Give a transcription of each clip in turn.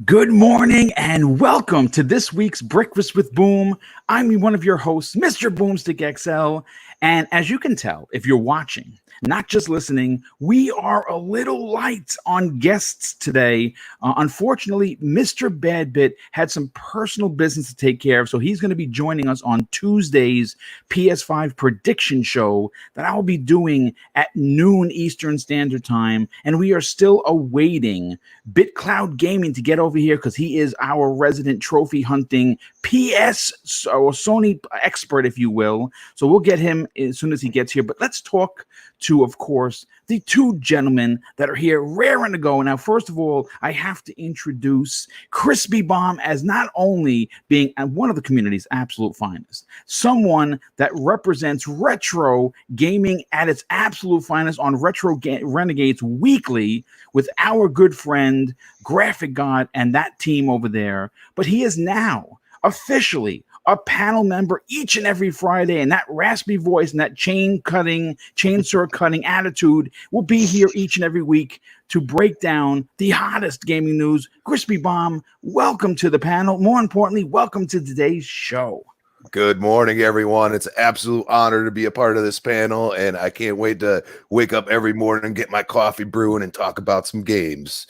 Good morning and welcome to this week's Breakfast with Boom. I'm one of your hosts, Mr. Boomstick XL. And as you can tell, if you're watching, not just listening, we are a little light on guests today. Unfortunately, Mr. Badbit had some personal business to take care of, so he's going to be joining us on Tuesday's PS5 prediction show that I'll be doing at noon Eastern Standard Time. And we are still awaiting BitCloud Gaming to get over here because he is our resident trophy hunting PS or Sony expert, if you will. So we'll get him as soon as he gets here. But let's talk to, of course, the two gentlemen that are here raring to go. Now, first of all, I have to introduce Crispy Bomb as not only being one of the community's absolute finest, someone that represents retro gaming at its absolute finest on Retro Renegades Weekly with our good friend, Graphic God, and that team over there. But he is now officially a panel member each and every Friday, and that raspy voice and that chainsaw cutting attitude will be here each and every week to break down the hottest gaming news. Crispy Bomb, welcome to the panel. More importantly, welcome to today's show. Good morning, everyone. It's an absolute honor to be a part of this panel, and I can't wait to wake up every morning and get my coffee brewing and talk about some games.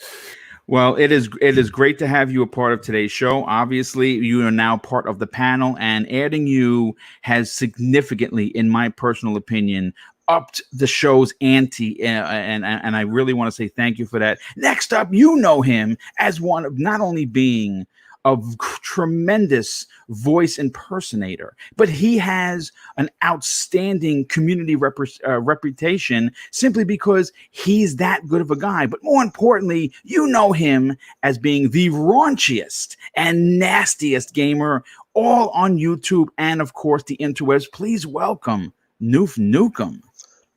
Well, it is great to have you a part of today's show. Obviously, you are now part of the panel, and adding you has significantly, in my personal opinion, upped the show's ante, and I really want to say thank you for that. Next up, you know him as one of not only being a tremendous voice impersonator, but he has an outstanding community reputation simply because he's that good of a guy. But more importantly, you know him as being the raunchiest and nastiest gamer, all on YouTube and, of course, the interwebs. Please welcome Noof Nukem.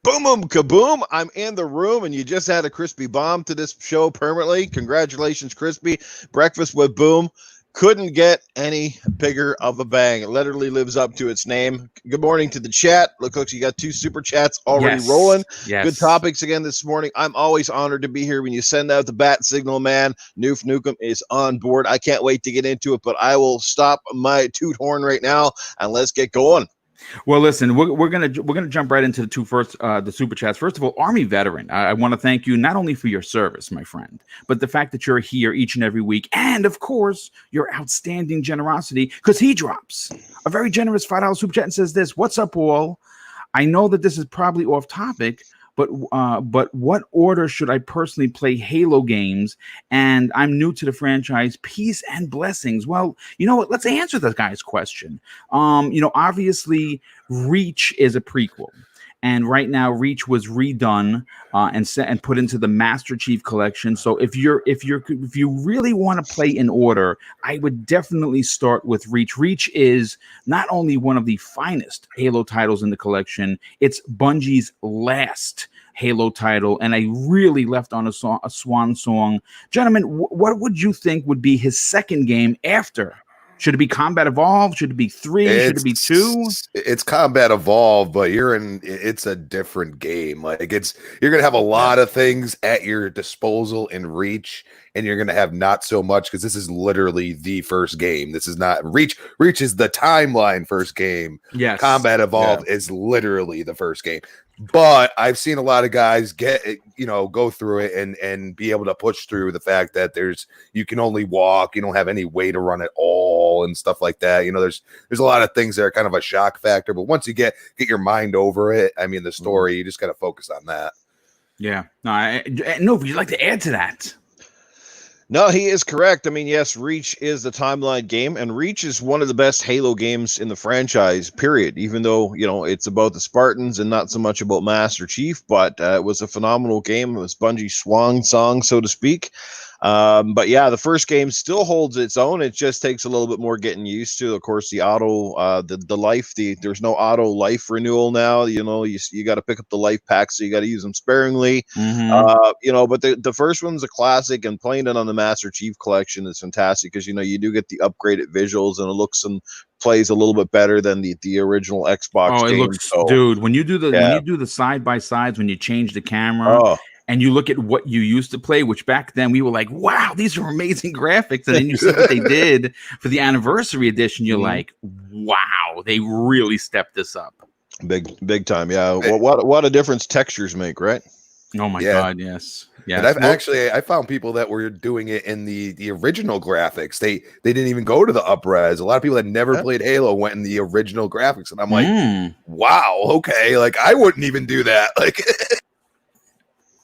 Boom, boom, kaboom. I'm in the room, and you just had a Crispy Bomb to this show permanently. Congratulations, Crispy. Breakfast with Boom. Couldn't get any bigger of a bang. It literally lives up to its name. Good morning to the chat. Looks like you got 2 super chats already rolling. Yes. Good topics again this morning. I'm always honored to be here when you send out the bat signal, man. Noof Nukem is on board. I can't wait to get into it, but I will stop my toot horn right now, and let's get going. Well, listen, we're gonna jump right into the super chats. First of all, Army veteran, I want to thank you not only for your service, my friend, but the fact that you're here each and every week, and of course your outstanding generosity, because he drops a very generous $5 super chat and says this: "What's up, all? I know that this is probably off topic, but what order should I personally play Halo games? And I'm new to the franchise. Peace and blessings." Well, you know what? Let's answer this guy's question. Obviously, Reach is a prequel, and right now Reach was redone and put into the Master Chief Collection. So if you really want to play in order, I would definitely start with Reach. Reach is not only one of the finest Halo titles in the collection, it's Bungie's last Halo title, and I really left on a swan song. Gentlemen, what would you think would be his second game after? Should it be Combat Evolved? Should it be 3? Should it be 2? It's Combat Evolved, but it's a different game. Like you're gonna have a lot of things at your disposal in Reach, and you're gonna have not so much because this is literally the first game. This is not Reach. Reach is the timeline first game. Yes. Combat Evolved is literally the first game. But I've seen a lot of guys go through it and be able to push through the fact that you can only walk, you don't have any way to run at all and stuff like that. There's a lot of things that are kind of a shock factor, but once you get your mind over it, I mean, the story, you just got to focus on that. Yeah. No, would you like to add to that? No, he is correct. I mean, yes, Reach is the timeline game, and Reach is one of the best Halo games in the franchise, period. Even though, it's about the Spartans and not so much about Master Chief, but it was a phenomenal game. It was Bungie's swan song, so to speak. But yeah, the first game still holds its own. It just takes a little bit more getting used to. Of course, the auto, the life, there's no auto life renewal now. You got to pick up the life packs, so you got to use them sparingly. Mm-hmm. But the first one's a classic, and playing it on the Master Chief Collection is fantastic because you do get the upgraded visuals, and it looks and plays a little bit better than the original Xbox game. Looks, dude, when you do the side by sides, when you change the camera, and you look at what you used to play, which back then we were like, wow, these are amazing graphics. And then you see what they did for the anniversary edition. You're like, wow, they really stepped this up. Big time. Yeah. What a difference textures make, right? Oh my God. Yes. And I found people that were doing it in the original graphics. They didn't even go to the upres. A lot of people that never played Halo went in the original graphics, and I'm like, wow, okay, like I wouldn't even do that. Like,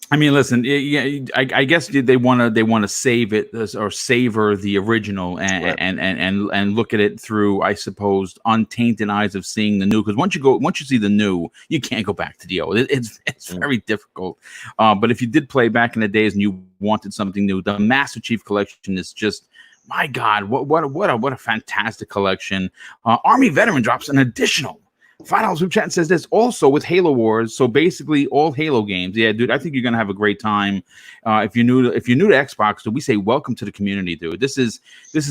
I mean, listen, I guess they want to save it or savor the original and look at it through, I suppose, untainted eyes of seeing the new. Because once you see the new, you can't go back to the old. It's very difficult. But if you did play back in the days and you wanted something new, the Master Chief Collection is just, my God, what a fantastic collection. Army Veteran drops an additional $5 Super Chat and says this also with Halo Wars. So basically all Halo games. Yeah, dude, I think you're gonna have a great time. If you're new to Xbox, so we say welcome to the community, dude. This is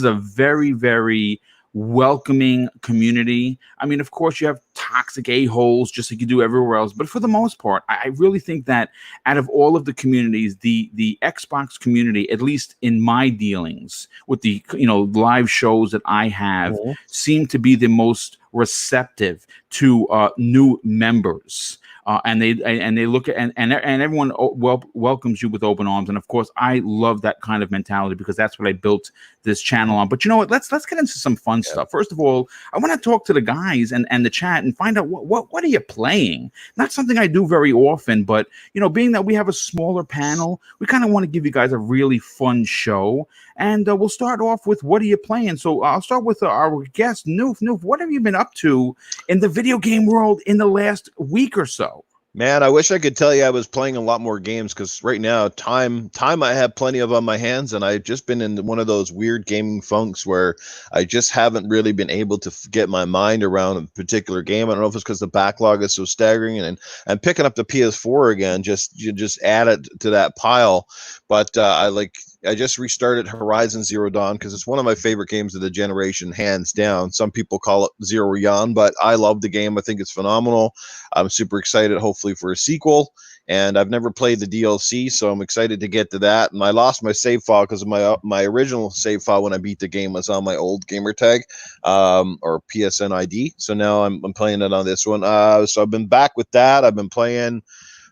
a very, very welcoming community. I mean, of course, you have toxic a-holes just like you do everywhere else, but for the most part, I really think that out of all of the communities, the Xbox community, at least in my dealings with the live shows that I have, seem to be the most receptive to new members. And they look at and everyone welcomes you with open arms. And of course, I love that kind of mentality because that's what I built this channel on. But you know what? Let's get into some fun stuff. First of all, I want to talk to the guys and the chat and find out what are you playing? Not something I do very often, but being that we have a smaller panel, we kind of want to give you guys a really fun show. And we'll start off with what are you playing? So I'll start with our guest, Noof. Noof, what have you been up to in the video game world in the last week or so? Man, I wish I could tell you I was playing a lot more games because right now, time I have plenty of on my hands, and I've just been in one of those weird gaming funks where I just haven't really been able to get my mind around a particular game. I don't know if it's because the backlog is so staggering, and picking up the PS4 again, just add it to that pile. But I just restarted Horizon Zero Dawn because it's one of my favorite games of the generation, hands down. Some people call it Zero Yawn, but I love the game. I think it's phenomenal. I'm super excited, hopefully, for a sequel. And I've never played the DLC, so I'm excited to get to that. And I lost my save file because my original save file when I beat the game was on my old gamer tag or PSN ID. So now I'm playing it on this one. So I've been back with that. I've been playing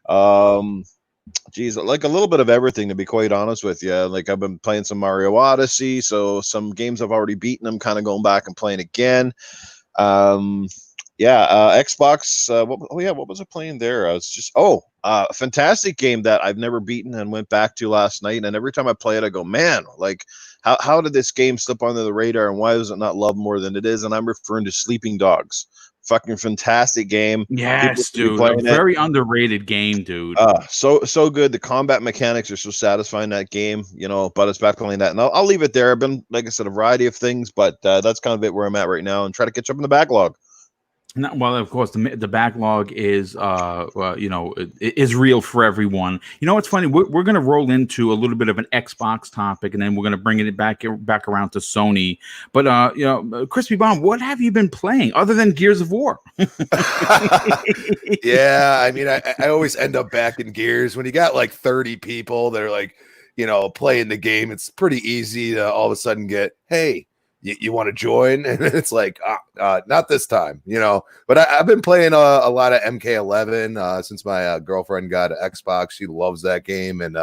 like a little bit of everything, to be quite honest with you. Like I've been playing some Mario Odyssey, so some games I've already beaten, I'm kind of going back and playing again. Xbox. What was I playing there? I was just a fantastic game that I've never beaten and went back to last night. And every time I play it, I go, man, like how did this game slip under the radar, and why is it not loved more than it is? And I'm referring to Sleeping Dogs. Fucking fantastic game. Yes, dude. A very underrated game, dude. So good. The combat mechanics are so satisfying in that game, but it's back playing that. And I'll leave it there. I've been, like I said, a variety of things, but that's kind of it where I'm at right now, and try to catch up in the backlog. Well, of course, the backlog is, is real for everyone. It's funny. We're going to roll into a little bit of an Xbox topic, and then we're going to bring it back around to Sony. But, Crispy Bomb, what have you been playing other than Gears of War? Yeah, I mean, I always end up back in Gears. When you got like 30 people that are like, playing the game, it's pretty easy to all of a sudden get, hey, you want to join? And it's like, not this time, But I've been playing a lot of MK11 since my girlfriend got an Xbox. She loves that game, and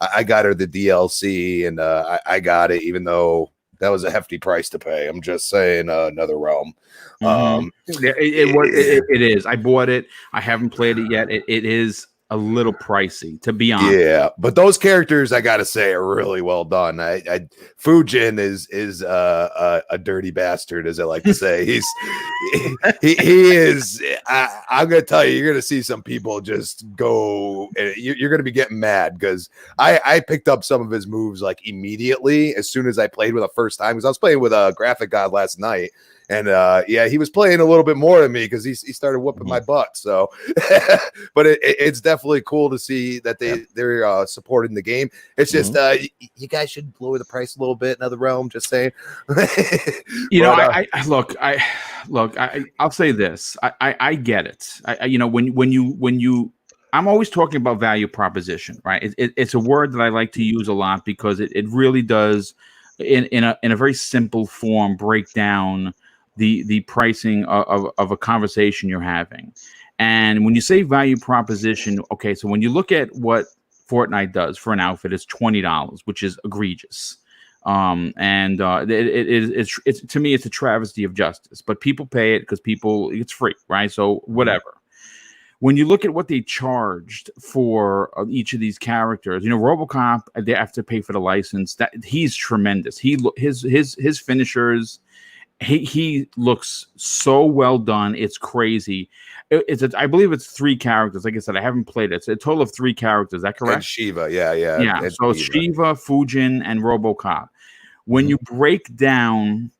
I got her the DLC, and I got it, even though that was a hefty price to pay. I'm just saying, another realm. It is. I bought it. I haven't played it yet. It is a little pricey, to be honest. Yeah, but those characters, I gotta say, are really well done. Fujin is a dirty bastard, as I like to say. He is. I'm gonna tell you, you're gonna see some people just go. You're gonna be getting mad because I picked up some of his moves like immediately as soon as I played with the first time, because I was playing with a Graphic God last night. And he was playing a little bit more than me because he started whooping my butt. So, but it's definitely cool to see that they're supporting the game. It's just you guys should lower the price a little bit. Another realm, just saying. I'll say this. I get it. When you I'm always talking about value proposition, right? It's a word that I like to use a lot because it really does, in a very simple form, break down the pricing of a conversation you're having. And when you say value proposition, okay, so when you look at what Fortnite does for an outfit, it's $20, which is egregious. And it's to me, it's a travesty of justice. But people pay it because it's free, right? So whatever. When you look at what they charged for each of these characters, RoboCop, they have to pay for the license. That he's tremendous. His finishers. He looks so well done. It's crazy. I believe it's 3 characters. Like I said, I haven't played it. It's a total of 3 characters. Is that correct? And Shiva, yeah. Yeah. So it's Shiva, Fujin, and RoboCop. When you break down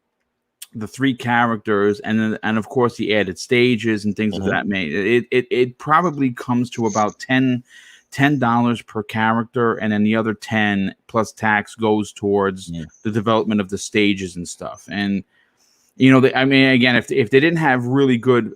the 3 characters, and of course the added stages and things of that it probably comes to about $10 per character, and then the other 10 plus tax goes towards the development of the stages and stuff. And again, if they didn't have really good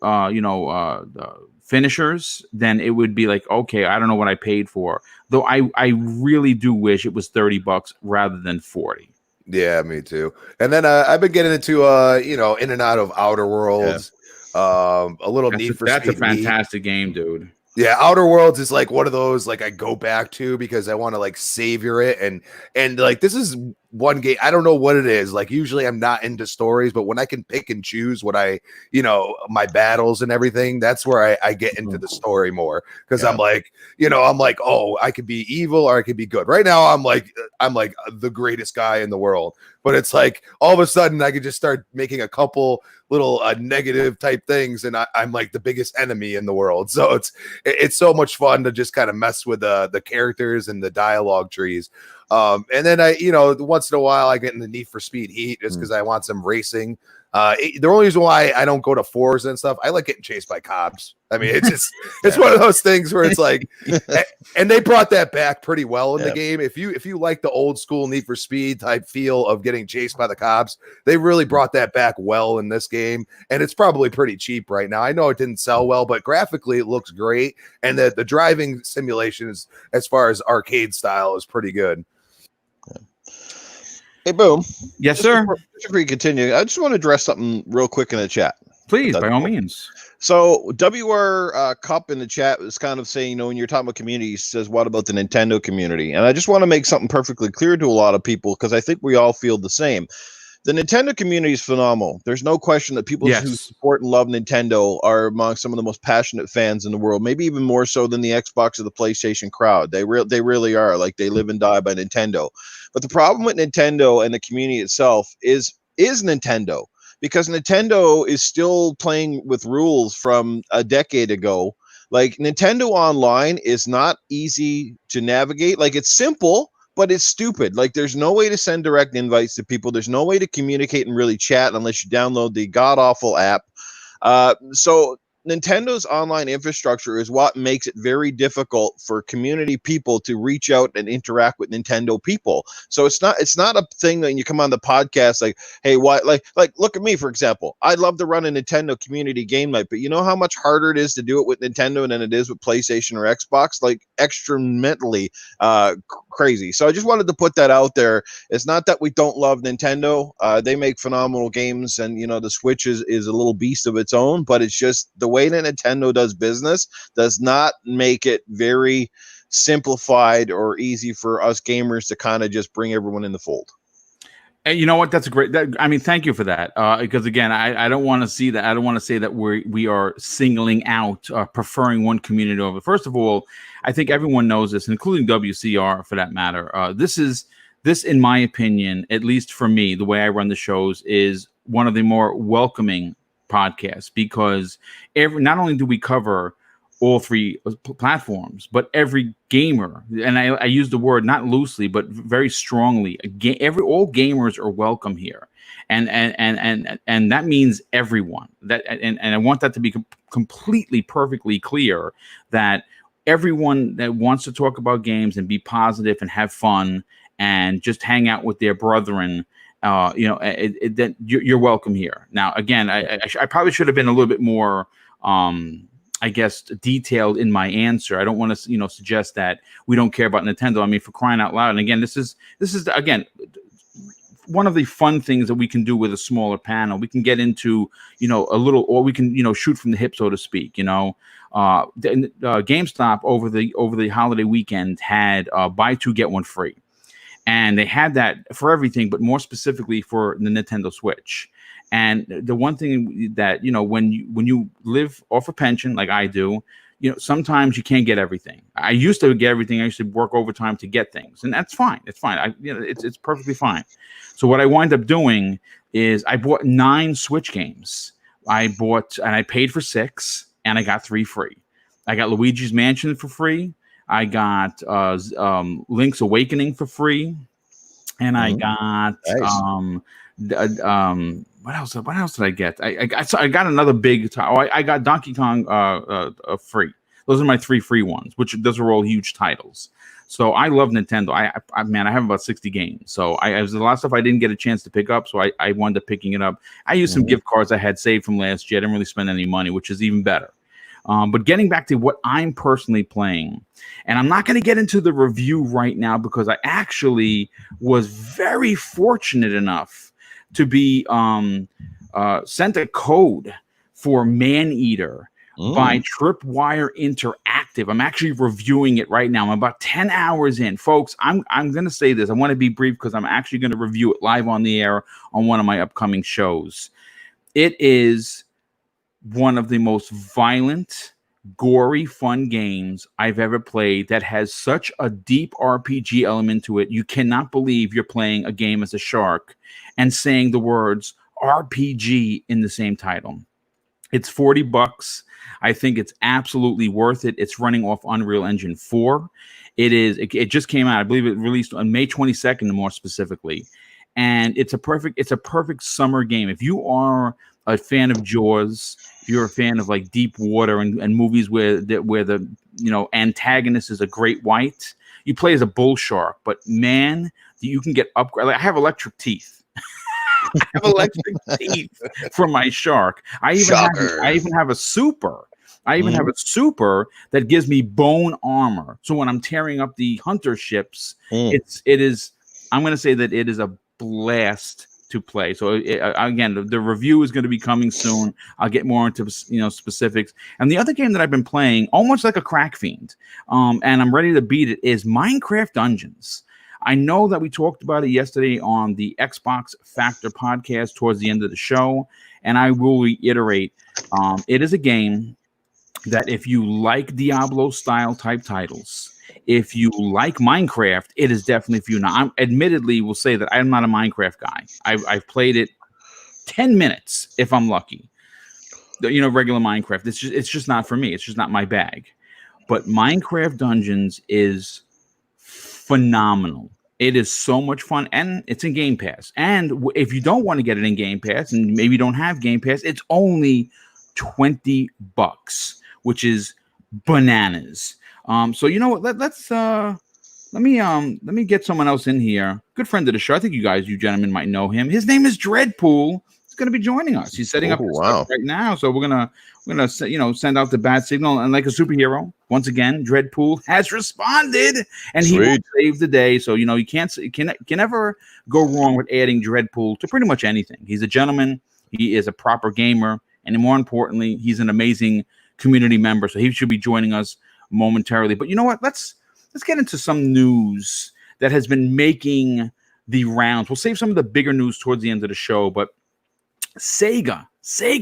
finishers, then it would be like, okay, I don't know what I paid for. Though I really do wish it was $30 rather than 40. Yeah, me too. And then I've been getting into in and out of Outer Worlds. A little Need for Speed. That's a fantastic game, dude. Yeah, Outer Worlds is like one of those like I go back to because I want to like savor it, and like this is one game. I don't know what it is. Like usually I'm not into stories, but when I can pick and choose what my battles and everything, that's where I get into the story more because I'm like, oh, I could be evil or I could be good. Right now I'm like the greatest guy in the world, but it's like all of a sudden I could just start making a couple little negative type things, and I'm like the biggest enemy in the world. So it's so much fun to just kind of mess with the characters and the dialogue trees. And then once in a while I get in the Need for Speed Heat just because I want some racing. The only reason why I don't go to Forza and stuff, I like getting chased by cops. I mean, it's one of those things where it's like, and they brought that back pretty well in the game. If you like the old school Need for Speed type feel of getting chased by the cops, they really brought that back well in this game. And it's probably pretty cheap right now. I know it didn't sell well, but graphically it looks great. And the driving simulation is, as far as arcade style, is pretty good. Hey, Boom. Yes, sir. Before you continue, I just want to address something real quick in the chat. Please, by all means. So WR Cup in the chat was kind of saying, when you're talking about community, he says, what about the Nintendo community? And I just want to make something perfectly clear to a lot of people, because I think we all feel the same. The Nintendo community is phenomenal. There's no question that people who support and love Nintendo are among some of the most passionate fans in the world, maybe even more so than the Xbox or the PlayStation crowd. They really are. Like, they live and die by Nintendo. But the problem with Nintendo and the community itself is Nintendo, because Nintendo is still playing with rules from a decade ago. Like, Nintendo Online is not easy to navigate. Like, it's simple, but it's stupid. Like, there's no way to send direct invites to people. There's no way to communicate and really chat unless you download the god-awful app. So Nintendo's online infrastructure is what makes it very difficult for community people to reach out and interact with Nintendo people. So it's not a thing that you come on the podcast like, hey, why? Like look at me, for example. I'd love to run a Nintendo community game night, but you know how much harder it is to do it with Nintendo than it is with PlayStation or Xbox? Like, extraordinarily crazy. So I just wanted to put that out there. It's not that we don't love Nintendo. They make phenomenal games, and the Switch is a little beast of its own, but it's just the way that Nintendo does business does not make it very simplified or easy for us gamers to kind of just bring everyone in the fold. And you know what? That's a great. Thank you for that. Because again, I don't want to see that. I don't want to say that we are singling out, preferring one community over. First of all, I think everyone knows this, including WCR for that matter. This, in my opinion, at least for me, the way I run the shows, is one of the more welcoming podcasts, because not only do we cover all 3 platforms, but every gamer, and I use the word not loosely but very strongly, all gamers are welcome here, and that means everyone. And I want that to be completely perfectly clear, that everyone that wants to talk about games and be positive and have fun and just hang out with their brethren, that you're welcome here. Now, again, I probably should have been a little bit more I guess, detailed in my answer. I don't want to, suggest that we don't care about Nintendo. I mean, for crying out loud. And again, this is again one of the fun things that we can do with a smaller panel. We can get into, a little, or we can, shoot from the hip, so to speak. GameStop over the holiday weekend had buy two get one free, and they had that for everything, but more specifically for the Nintendo Switch. And the one thing that, when you live off a pension like I do, sometimes you can't get everything. I used to get everything. I used to work overtime to get things, and that's fine. It's fine. It's perfectly fine. So what I wind up doing is I bought 9 Switch games. I paid for 6, and I got 3 free. I got Luigi's Mansion for free. I got Link's Awakening for free, and I got what else did I get? I got another big. I got Donkey Kong free. Those are my 3 free ones, which those are all huge titles. So I love Nintendo. I have about 60 games. So there's a lot of stuff I didn't get a chance to pick up. So I wound up picking it up. I used some gift cards I had saved from last year. I didn't really spend any money, which is even better. But getting back to what I'm personally playing, and I'm not going to get into the review right now because I actually was very fortunate enough to be sent a code for Maneater by Tripwire Interactive. I'm actually reviewing it right now. I'm about 10 hours in. Folks, I'm going to say this. I want to be brief because I'm actually going to review it live on the air on one of my upcoming shows. It is one of the most violent, gory, fun games I've ever played that has such a deep RPG element to it. You cannot believe you're playing a game as a shark and saying the words RPG in the same title. It's $40. I think it's absolutely worth it. It's running off Unreal Engine 4. It just came out. I believe it released on May 22nd, more specifically. And it's a perfect summer game. If you are a fan of Jaws, if you're a fan of like deep water and movies where the antagonist is a great white, you play as a bull shark. But man, you can get upgrade. Like, I have electric teeth. I have electric teeth for my shark. I even have a super. I even have a super that gives me bone armor. So when I'm tearing up the hunter ships, it is. I'm going to say that it is a blast to play. So again, the review is going to be coming soon. I'll get more into specifics. And the other game that I've been playing, almost like a crack fiend, and I'm ready to beat it, is Minecraft Dungeons. I know that we talked about it yesterday on the Xbox Factor podcast towards the end of the show, and I will reiterate, it is a game that if you like Diablo-style type titles, if you like Minecraft, it is definitely for you. Now, I admittedly will say that I'm not a Minecraft guy. I've played it 10 minutes if I'm lucky. Regular Minecraft. It's just not for me. It's just not my bag. But Minecraft Dungeons is phenomenal. It is so much fun, and it's in Game Pass. And if you don't want to get it in Game Pass, and maybe you don't have Game Pass, it's only $20, which is bananas. So you know what? Let me get someone else in here. Good friend of the show. I think you gentlemen might know him. His name is Dreadpool. He's going to be joining us. He's setting up stuff right now. So we're gonna send out the bat signal, and like a superhero, once again, Dreadpool has responded, and he will save the day. So you can never go wrong with adding Dreadpool to pretty much anything. He's a gentleman. He is a proper gamer, and more importantly, he's an amazing community member. So he should be joining us momentarily. But you know what? Let's get into some news that has been making the rounds. We'll save some of the bigger news towards the end of the show, but Sega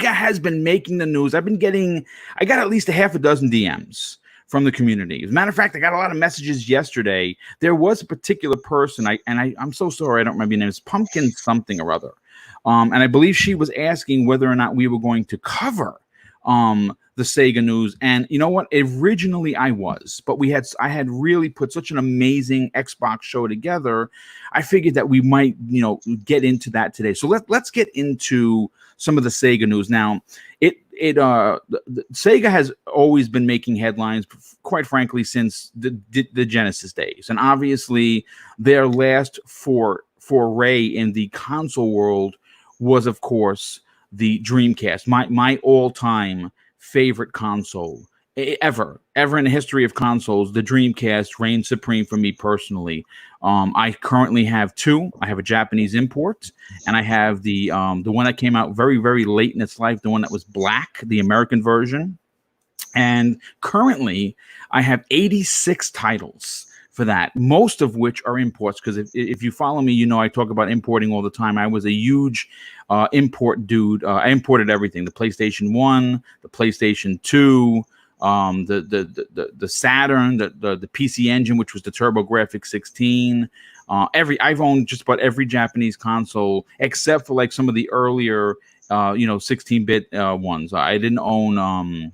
has been making the news. I got at least a half a dozen DMs from the community. As a matter of fact, I got a lot of messages yesterday. There was a particular person, I'm so sorry, I don't remember your name. It's Pumpkin something or other. And I believe she was asking whether or not we were going to cover the Sega news. And you know what? Originally I was, but I had really put such an amazing Xbox show together. I figured that we might, get into that today. So let's get into some of the Sega news. Now, Sega has always been making headlines, quite frankly, since the Genesis days. And obviously their last foray in the console world was, of course, the Dreamcast, my all-time favorite console ever in the history of consoles. The Dreamcast reigns supreme for me personally. I currently have two. I have a Japanese import, and I have the one that came out very, very late in its life, the one that was black, the American version. And currently, I have 86 titles for that, most of which are imports. Because if you follow me, you know I talk about importing all the time. I was a huge import dude. I imported everything: the PlayStation 1, the PlayStation 2, the Saturn, the PC Engine, which was the TurboGrafx 16. I've owned just about every Japanese console except for like some of the earlier 16-bit ones. I didn't own a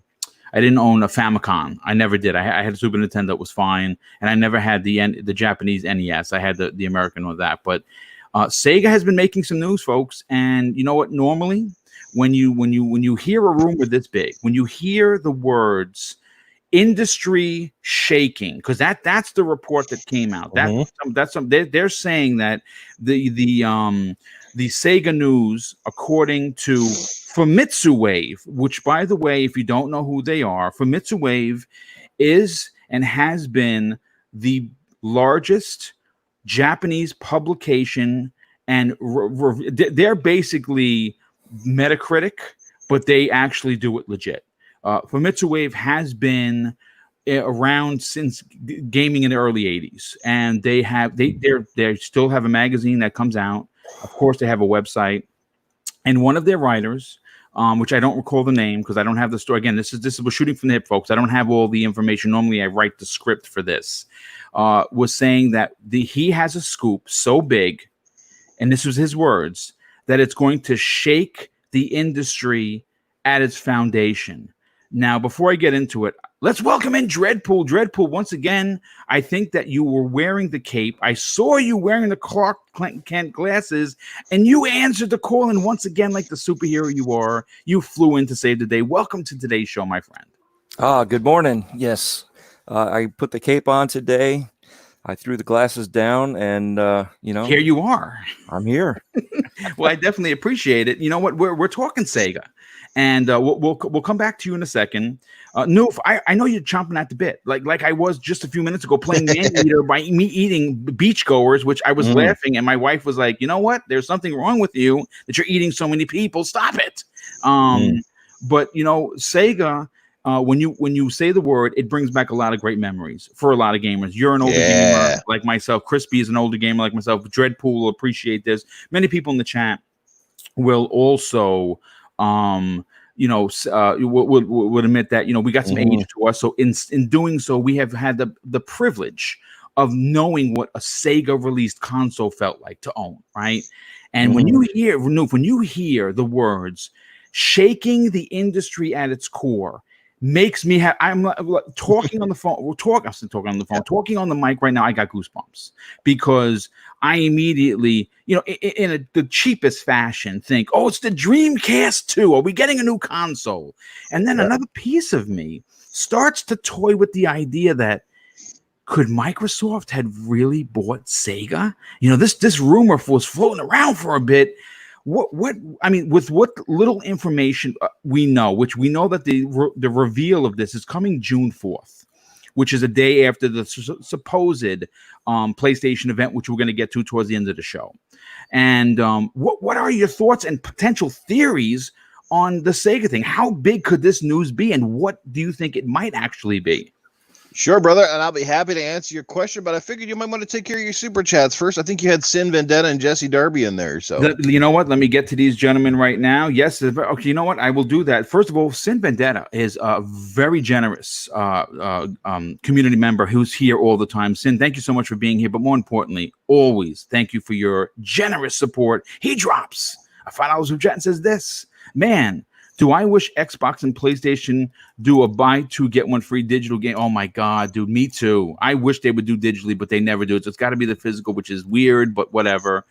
Famicom. I never did. I had a Super Nintendo that was fine, and I never had the Japanese NES. I had the American with that. But Sega has been making some news, folks. And you know what? Normally, when you hear a rumor this big, when you hear the words industry shaking, because that's the report that came out. They're saying that the Sega news, according to Famitsu Wave, which, by the way, if you don't know who they are, Famitsu Wave is and has been the largest Japanese publication, and they're basically Metacritic, but they actually do it legit. Famitsu Wave has been around since gaming in the early 80s, and they still have a magazine that comes out. Of course, they have a website, and one of their writers, which I don't recall the name because I don't have the story. Again, this is we're shooting from the hip, folks. I don't have all the information. Normally, I write the script for this. Was saying that he has a scoop so big, and this was his words, that it's going to shake the industry at its foundation. Now, before I get into it, let's welcome in Dreadpool. Dreadpool, once again, I think that you were wearing the cape. I saw you wearing the Clark Kent glasses, and you answered the call. And once again, like the superhero you are, you flew in to save the day. Welcome to today's show, my friend. Good morning. Yes, I put the cape on today. I threw the glasses down, and here you are. I'm here. Well, I definitely appreciate it. You know what? We're talking Sega, and we'll come back to you in a second. Noof, I know you're chomping at the bit, like I was just a few minutes ago playing Maneater by me eating beachgoers, which I was laughing, and my wife was like, "You know what? There's something wrong with you that you're eating so many people. Stop it." But Sega. When you say the word, it brings back a lot of great memories for a lot of gamers. You're an older gamer like myself. Crispy is an older gamer like myself. Dreadpool will appreciate this. Many people in the chat will also, would admit that we got some age to us. So in doing so, we have had the privilege of knowing what a Sega released console felt like to own, right? And when you hear the words shaking the industry at its core, makes me I'm talking on the phone. I'm still talking on the phone. Talking on the mic right now, I got goosebumps because I immediately, in the cheapest fashion, think, "Oh, it's the Dreamcast 2. Are we getting a new console?" And then another piece of me starts to toy with the idea that could Microsoft had really bought Sega? This rumor was floating around for a bit. With what little information we know, which we know that the reveal of this is coming June 4th, which is a day after the supposed PlayStation event, which we're going to get to towards the end of the show. And what are your thoughts and potential theories on the Sega thing? How big could this news be, and what do you think it might actually be? Sure, brother, and I'll be happy to answer your question, but I figured you might want to take care of your super chats first. I think you had Sin Vendetta and Jesse Darby in there. So you know what? Let me get to these gentlemen right now. Yes, okay. You know what? I will do that. First of all, Sin Vendetta is a very generous community member who's here all the time. Sin, thank you so much for being here, but more importantly, always thank you for your generous support. He drops a $5 super chat and says this, "Man, do I wish Xbox and PlayStation do a buy two get one free digital game?" Oh my God, dude, me too. I wish they would do digitally, but they never do it. So it's got to be the physical, which is weird, but whatever.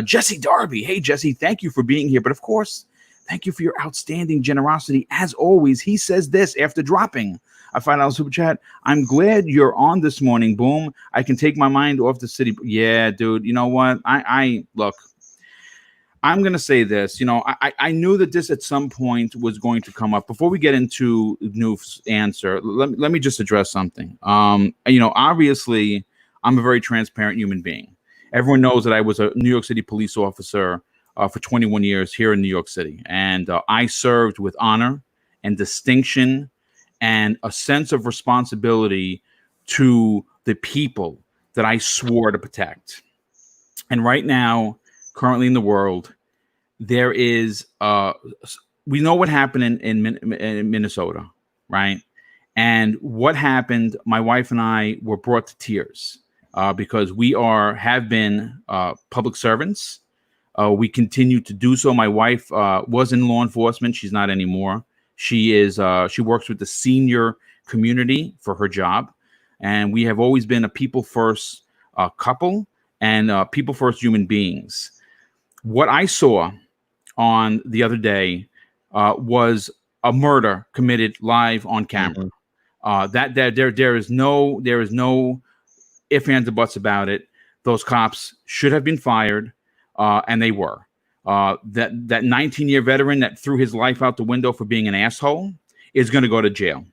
Jesse Darby, hey Jesse, thank you for being here. But of course, thank you for your outstanding generosity. As always, he says this after dropping a $5 super chat. "I'm glad you're on this morning. Boom. I can take my mind off the city." Yeah, dude. You know what? I look. I'm going to say this. You know, I knew that this at some point was going to come up. Before we get into Noof's answer, let me just address something. You know, obviously, I'm a very transparent human being. Everyone knows that I was a New York City police officer for 21 years here in New York City. And I served with honor and distinction and a sense of responsibility to the people that I swore to protect. And right now, currently in the world, there is we know what happened in Minnesota, right? And what happened, my wife and I were brought to tears because we have been public servants. We continue to do so. My wife was in law enforcement. She's not anymore. She works with the senior community for her job. And we have always been a people first couple and people first human beings. What I saw on the other day was a murder committed live on camera. That there is no ifs, ands, or buts about it. Those cops should have been fired, and they were. That 19-year veteran that threw his life out the window for being an asshole is going to go to jail.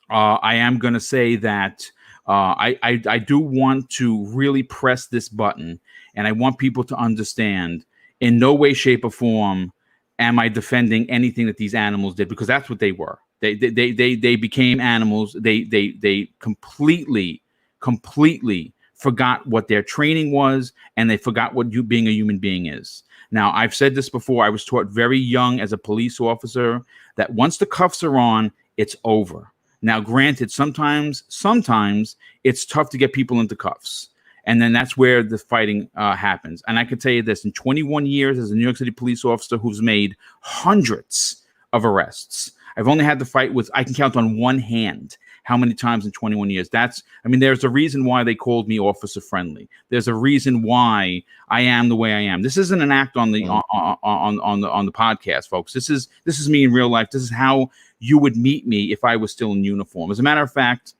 I am going to say that I do want to really press this button, and I want people to understand in no way, shape, or form am I defending anything that these animals did, because that's what they were. They became animals. They completely forgot what their training was, and they forgot what being a human being is. Now, I've said this before. I was taught very young as a police officer that once the cuffs are on, it's over. Now, granted, sometimes it's tough to get people into cuffs. And then that's where the fighting happens. And I can tell you this, in 21 years as a New York City police officer who's made hundreds of arrests, I've only had to fight with, I can count on one hand how many times in 21 years. There's a reason why they called me officer friendly. There's a reason why I am the way I am. This isn't an act on the on the podcast, folks. This is me in real life. This is how you would meet me if I was still in uniform. As a matter of fact,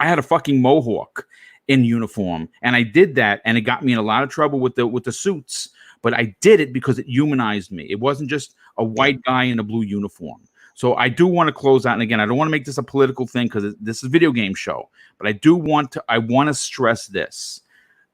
I had a fucking mohawk in uniform, and I did that, and it got me in a lot of trouble with the suits. But I did it because it humanized me. It wasn't just a white guy in a blue uniform. So I do want to close out, and again, I don't want to make this a political thing because this is a video game show. But I want to stress this: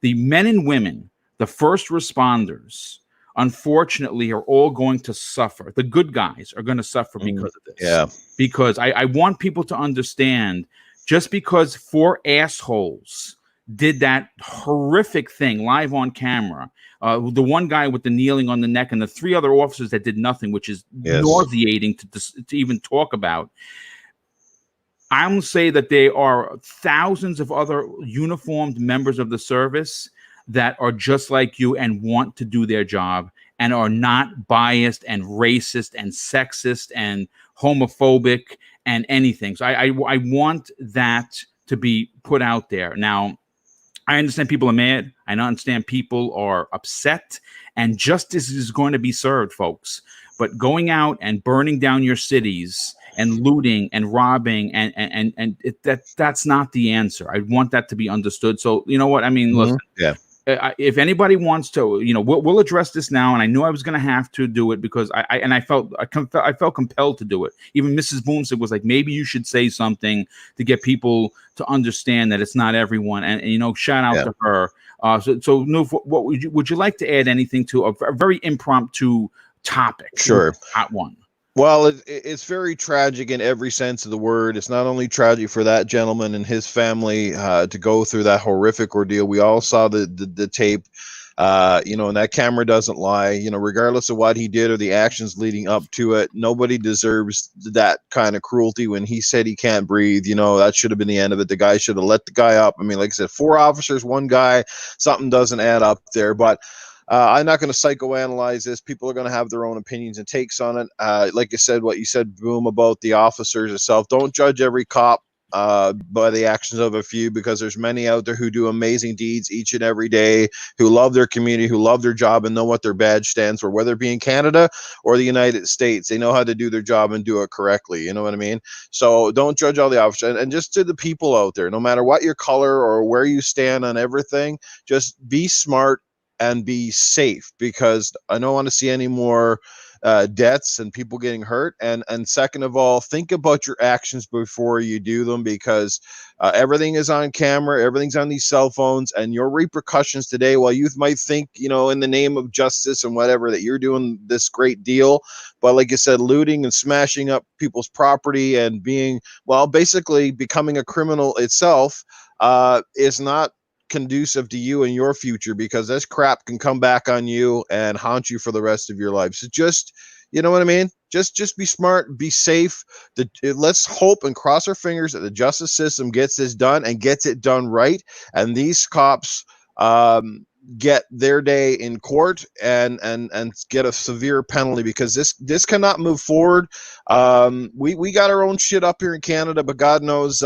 the men and women, the first responders, unfortunately, are all going to suffer. The good guys are going to suffer because of this. Yeah. Because I want people to understand, just because 4 assholes did that horrific thing live on camera, the one guy with the kneeling on the neck and the 3 other officers that did nothing, which is nauseating to even talk about. I'm going to say that there are thousands of other uniformed members of the service that are just like you and want to do their job and are not biased and racist and sexist and homophobic and anything. So I want that to be put out there. Now, I understand people are mad. I understand people are upset, and justice is going to be served, folks. But going out and burning down your cities and looting and robbing that's not the answer. I want that to be understood. So you know what I mean? Listen, if anybody wants to, we'll address this now. And I knew I was going to have to do it because I felt compelled to do it. Even Mrs. Boomstick was like, maybe you should say something to get people to understand that it's not everyone. And shout out to her. So Noof, what would you like to add anything to a very impromptu topic? Sure. Hot one. Well, it's very tragic in every sense of the word. It's not only tragic for that gentleman and his family to go through that horrific ordeal. We all saw the tape, and that camera doesn't lie. Regardless of what he did or the actions leading up to it, nobody deserves that kind of cruelty. When he said he can't breathe, that should have been the end of it. The guy should have let the guy up. I mean, like I said, 4 officers, 1 guy, something doesn't add up there. But I'm not going to psychoanalyze this. People are going to have their own opinions and takes on it. Like I said, what you said, Boom, about the officers itself. Don't judge every cop by the actions of a few, because there's many out there who do amazing deeds each and every day, who love their community, who love their job and know what their badge stands for, whether it be in Canada or the United States. They know how to do their job and do it correctly. You know what I mean? So don't judge all the officers. And just to the people out there, no matter what your color or where you stand on everything, just be smart. and be safe, because I don't want to see any more deaths and people getting hurt. And second of all, think about your actions before you do them, because everything is on camera, everything's on these cell phones, and your repercussions today, while you might think, in the name of justice and whatever, that you're doing this great deal, but like I said, looting and smashing up people's property and being, well, basically becoming a criminal itself is not conducive to you and your future, because this crap can come back on you and haunt you for the rest of your life. So just, you know what I mean? Just be smart, be safe. Let's hope and cross our fingers that the justice system gets this done and gets it done right. And these cops get their day in court and get a severe penalty, because this cannot move forward. We got our own shit up here in Canada, but God knows,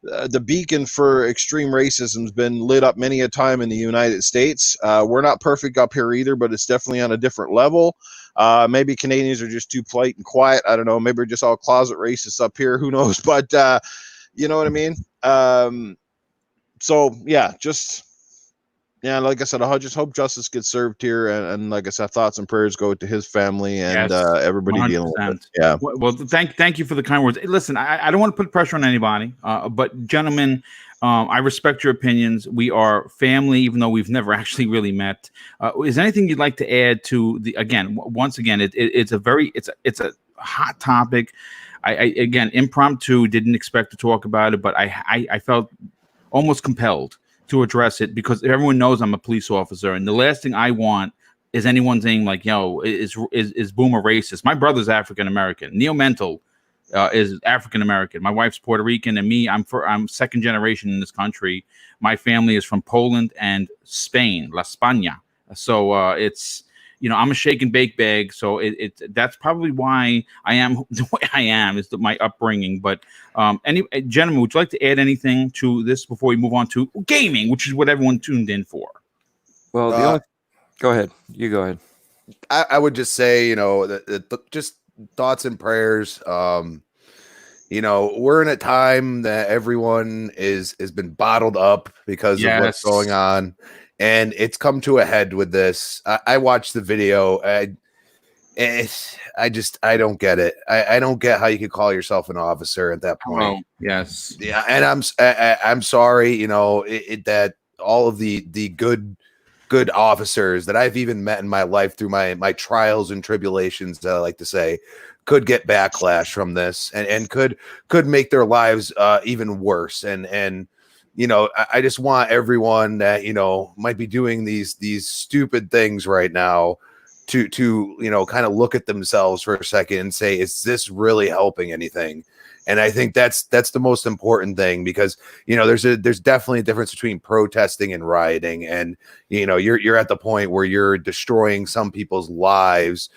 the beacon for extreme racism has been lit up many a time in the United States. We're not perfect up here either, but it's definitely on a different level. Maybe Canadians are just too polite and quiet. I don't know. Maybe we're just all closet racists up here. Who knows? But you know what I mean? So yeah, like I said, I just hope justice gets served here, and like I said, thoughts and prayers go to his family and everybody 100%. dealing with it. Yeah. Well, thank you for the kind words. Listen, I don't want to put pressure on anybody, but gentlemen, I respect your opinions. We are family, even though we've never actually really met. Is there anything you'd like to add to the? Once again, it's a hot topic. I again, impromptu, didn't expect to talk about it, but I felt almost compelled to address it, because everyone knows I'm a police officer, and the last thing I want is anyone saying like, "Yo, is Boom a racist?" My brother's African American. Neil Mental is African American. My wife's Puerto Rican, and me, I'm second generation in this country. My family is from Poland and Spain, La España. So it's, I'm a shake and bake bag. So that's probably why I am the way I am, is my upbringing. But gentlemen, would you like to add anything to this before we move on to gaming, which is what everyone tuned in for? Well, go ahead. You go ahead. I would just say, just thoughts and prayers. We're in a time that everyone has been bottled up because of what's going on. And it's come to a head with this. I watched the video. I don't get it. I don't get how you could call yourself an officer at that point. Oh, yes. Yeah, and I'm sorry. That all of the good officers that I've even met in my life through my trials and tribulations, that I like to say, could get backlash from this and could make their lives even worse. And I just want everyone that, might be doing these stupid things right now to kind of look at themselves for a second and say, is this really helping anything? And I think that's the most important thing, because, there's definitely a difference between protesting and rioting. And, you're at the point where you're destroying some people's lives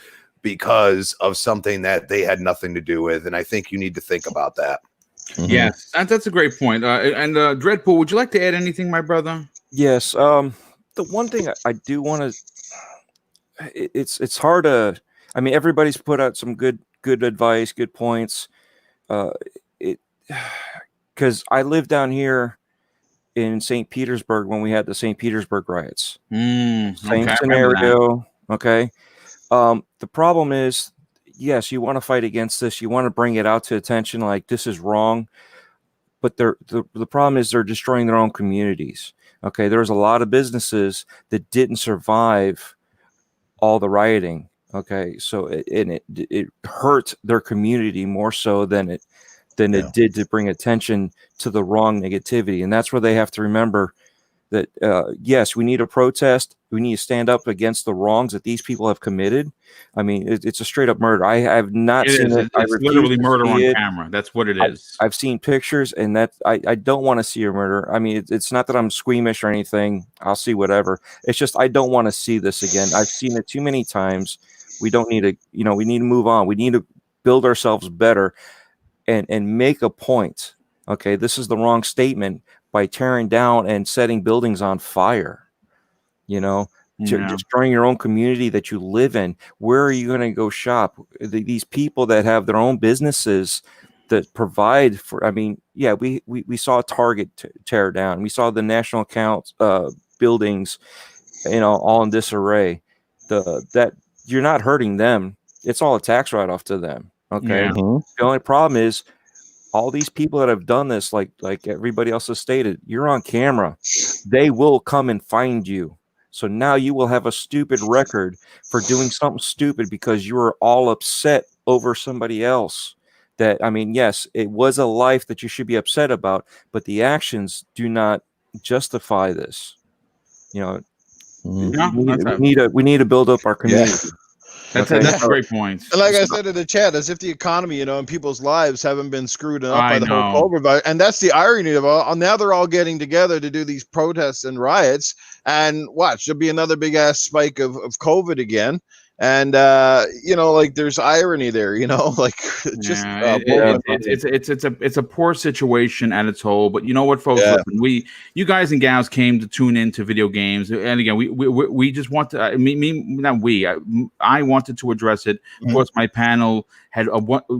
because of something that they had nothing to do with. And I think you need to think about that. Mm-hmm. Yes, that's a great point. And Dreadpool, would you like to add anything, my brother? Yes. The one thing I do want to, it's hard to, everybody's put out some good advice, good points. Because I lived down here in St. Petersburg when we had the St. Petersburg riots. Same scenario. Okay. The problem is, yes, you want to fight against this. You want to bring it out to attention, like this is wrong. But the problem is they're destroying their own communities. Okay, there's a lot of businesses that didn't survive all the rioting. Okay, so it hurt their community more so than it did to bring attention to the wrong negativity. And that's where they have to remember that, yes, we need to protest. We need to stand up against the wrongs that these people have committed. It's a straight up murder. I have not seen it. It's literally murder on camera. That's what it is. I've seen pictures, and that I don't want to see a murder. It's not that I'm squeamish or anything. I'll see whatever. It's just I don't want to see this again. I've seen it too many times. We don't need to, we need to move on. We need to build ourselves better and make a point. Okay, this is the wrong statement by tearing down and setting buildings on fire, destroying your own community that you live in. Where are you going to go shop? These people that have their own businesses that provide for, we saw Target tear down. We saw the national accounts buildings all in disarray. That you're not hurting them. It's all a tax write-off to them. Okay. Yeah. The only problem is all these people that have done this, like everybody else has stated, you're on camera. They will come and find you. So now you will have a stupid record for doing something stupid because you were all upset over somebody else. That, I mean, yes, it was a life that you should be upset about, but the actions do not justify this. Yeah, we need to build up our community. That's a great point. And like I said in the chat, as if the economy, and people's lives haven't been screwed up by the whole COVID virus. And that's the irony of all. Now they're all getting together to do these protests and riots. And watch, there'll be another big ass spike of COVID again. And like there's irony there, like just it's a poor situation at its whole. But you know what, folks? Listen, you guys and gals came to tune into video games, and again, we just want to. I wanted to address it. Of course, my panel had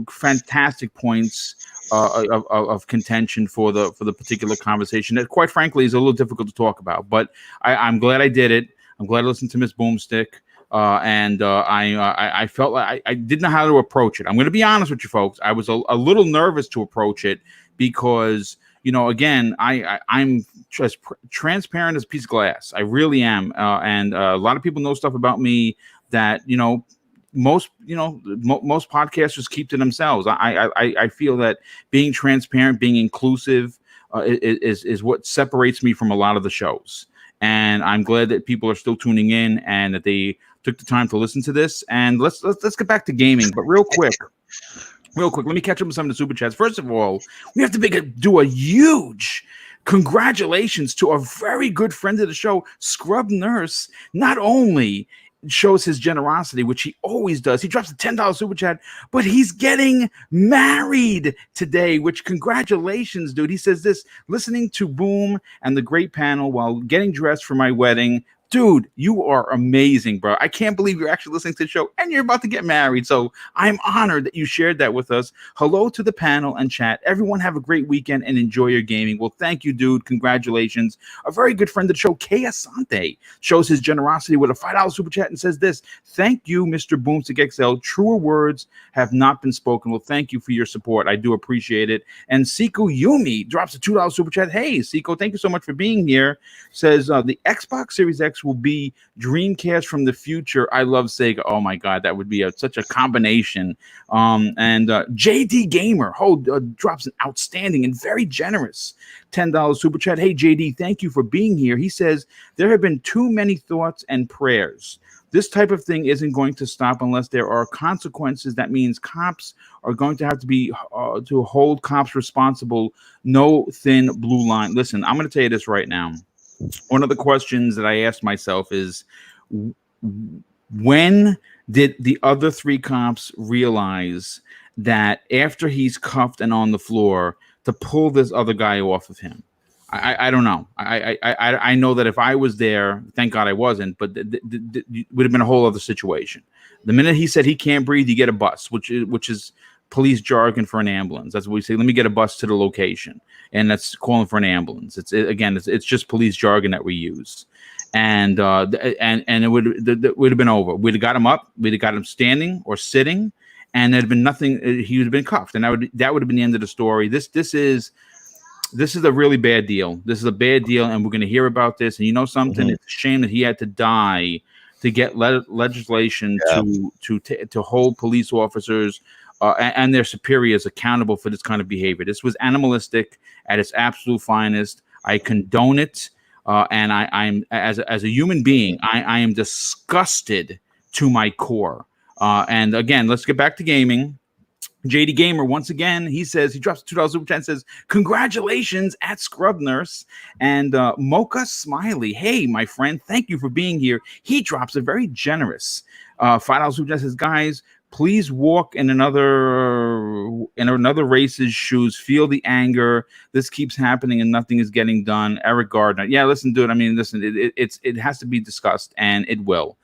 fantastic points of contention for the particular conversation that, quite frankly, is a little difficult to talk about. But I'm glad I did it. I'm glad I listened to Miss Boomstick. I felt like I didn't know how to approach it. I'm going to be honest with you folks. I was a little nervous to approach it because, again, I'm just transparent as a piece of glass. I really am. And a lot of people know stuff about me that, most podcasters keep to themselves. I feel that being transparent, being inclusive is what separates me from a lot of the shows. And I'm glad that people are still tuning in and that they took the time to listen to this. And let's get back to gaming. But real quick, let me catch up with some of the super chats. First of all, we have to do a huge congratulations to a very good friend of the show, Scrub Nurse. Not only shows his generosity, which he always does. He drops a $10 super chat, but he's getting married today, which congratulations, dude. He says this, listening to Boom and the great panel while getting dressed for my wedding. Dude, you are amazing, bro. I can't believe you're actually listening to the show and you're about to get married. So I'm honored that you shared that with us. Hello to the panel and chat. Everyone have a great weekend and enjoy your gaming. Well, thank you, dude. Congratulations. A very good friend of the show, Kay Asante, shows his generosity with a $5 super chat and says this, thank you, Mr. Boomstick XL. Truer words have not been spoken. Well, thank you for your support. I do appreciate it. And Siko Yumi drops a $2 super chat. Hey, Siko, thank you so much for being here. Says the Xbox Series X will be Dreamcast from the future. I love Sega. Oh my God, that would be such a combination. And JD Gamer drops an outstanding and very generous $10 super chat. Hey JD, thank you for being here. He says there have been too many thoughts and prayers. This type of thing isn't going to stop unless there are consequences. That means cops are going to have to be to hold cops responsible. No thin blue line. Listen, I'm going to tell you this right now. One of the questions that I asked myself is, when did the other three cops realize that after he's cuffed and on the floor to pull this other guy off of him? I don't know. I know that if I was there, thank God I wasn't, but it would have been a whole other situation. The minute he said he can't breathe, you get a bus, which is police jargon for an ambulance. That's what we say. Let me get a bus to the location, and that's calling for an ambulance. It's just police jargon that we use, and it would have been over. We'd have got him up. We'd have got him standing or sitting, and there'd been nothing. He would have been cuffed, and that would have been the end of the story. This is a really bad deal. This is a bad deal, and we're going to hear about this. And you know something? It's a shame that he had to die to get legislation to hold police officers and their superiors accountable for this kind of behavior. This was animalistic at its absolute finest. I condone it, and I'm as a human being, I am disgusted to my core. And again, let's get back to gaming. JD Gamer, once again, he says, he drops $2 super chat and says, congratulations at Scrub Nurse. And Mocha Smiley, hey, my friend, thank you for being here. He drops a very generous $5 super chat, says, guys, please walk in another race's shoes. Feel the anger. This keeps happening and nothing is getting done. Eric Gardner. Yeah, listen, dude. I mean, listen, it has to be discussed, and it will.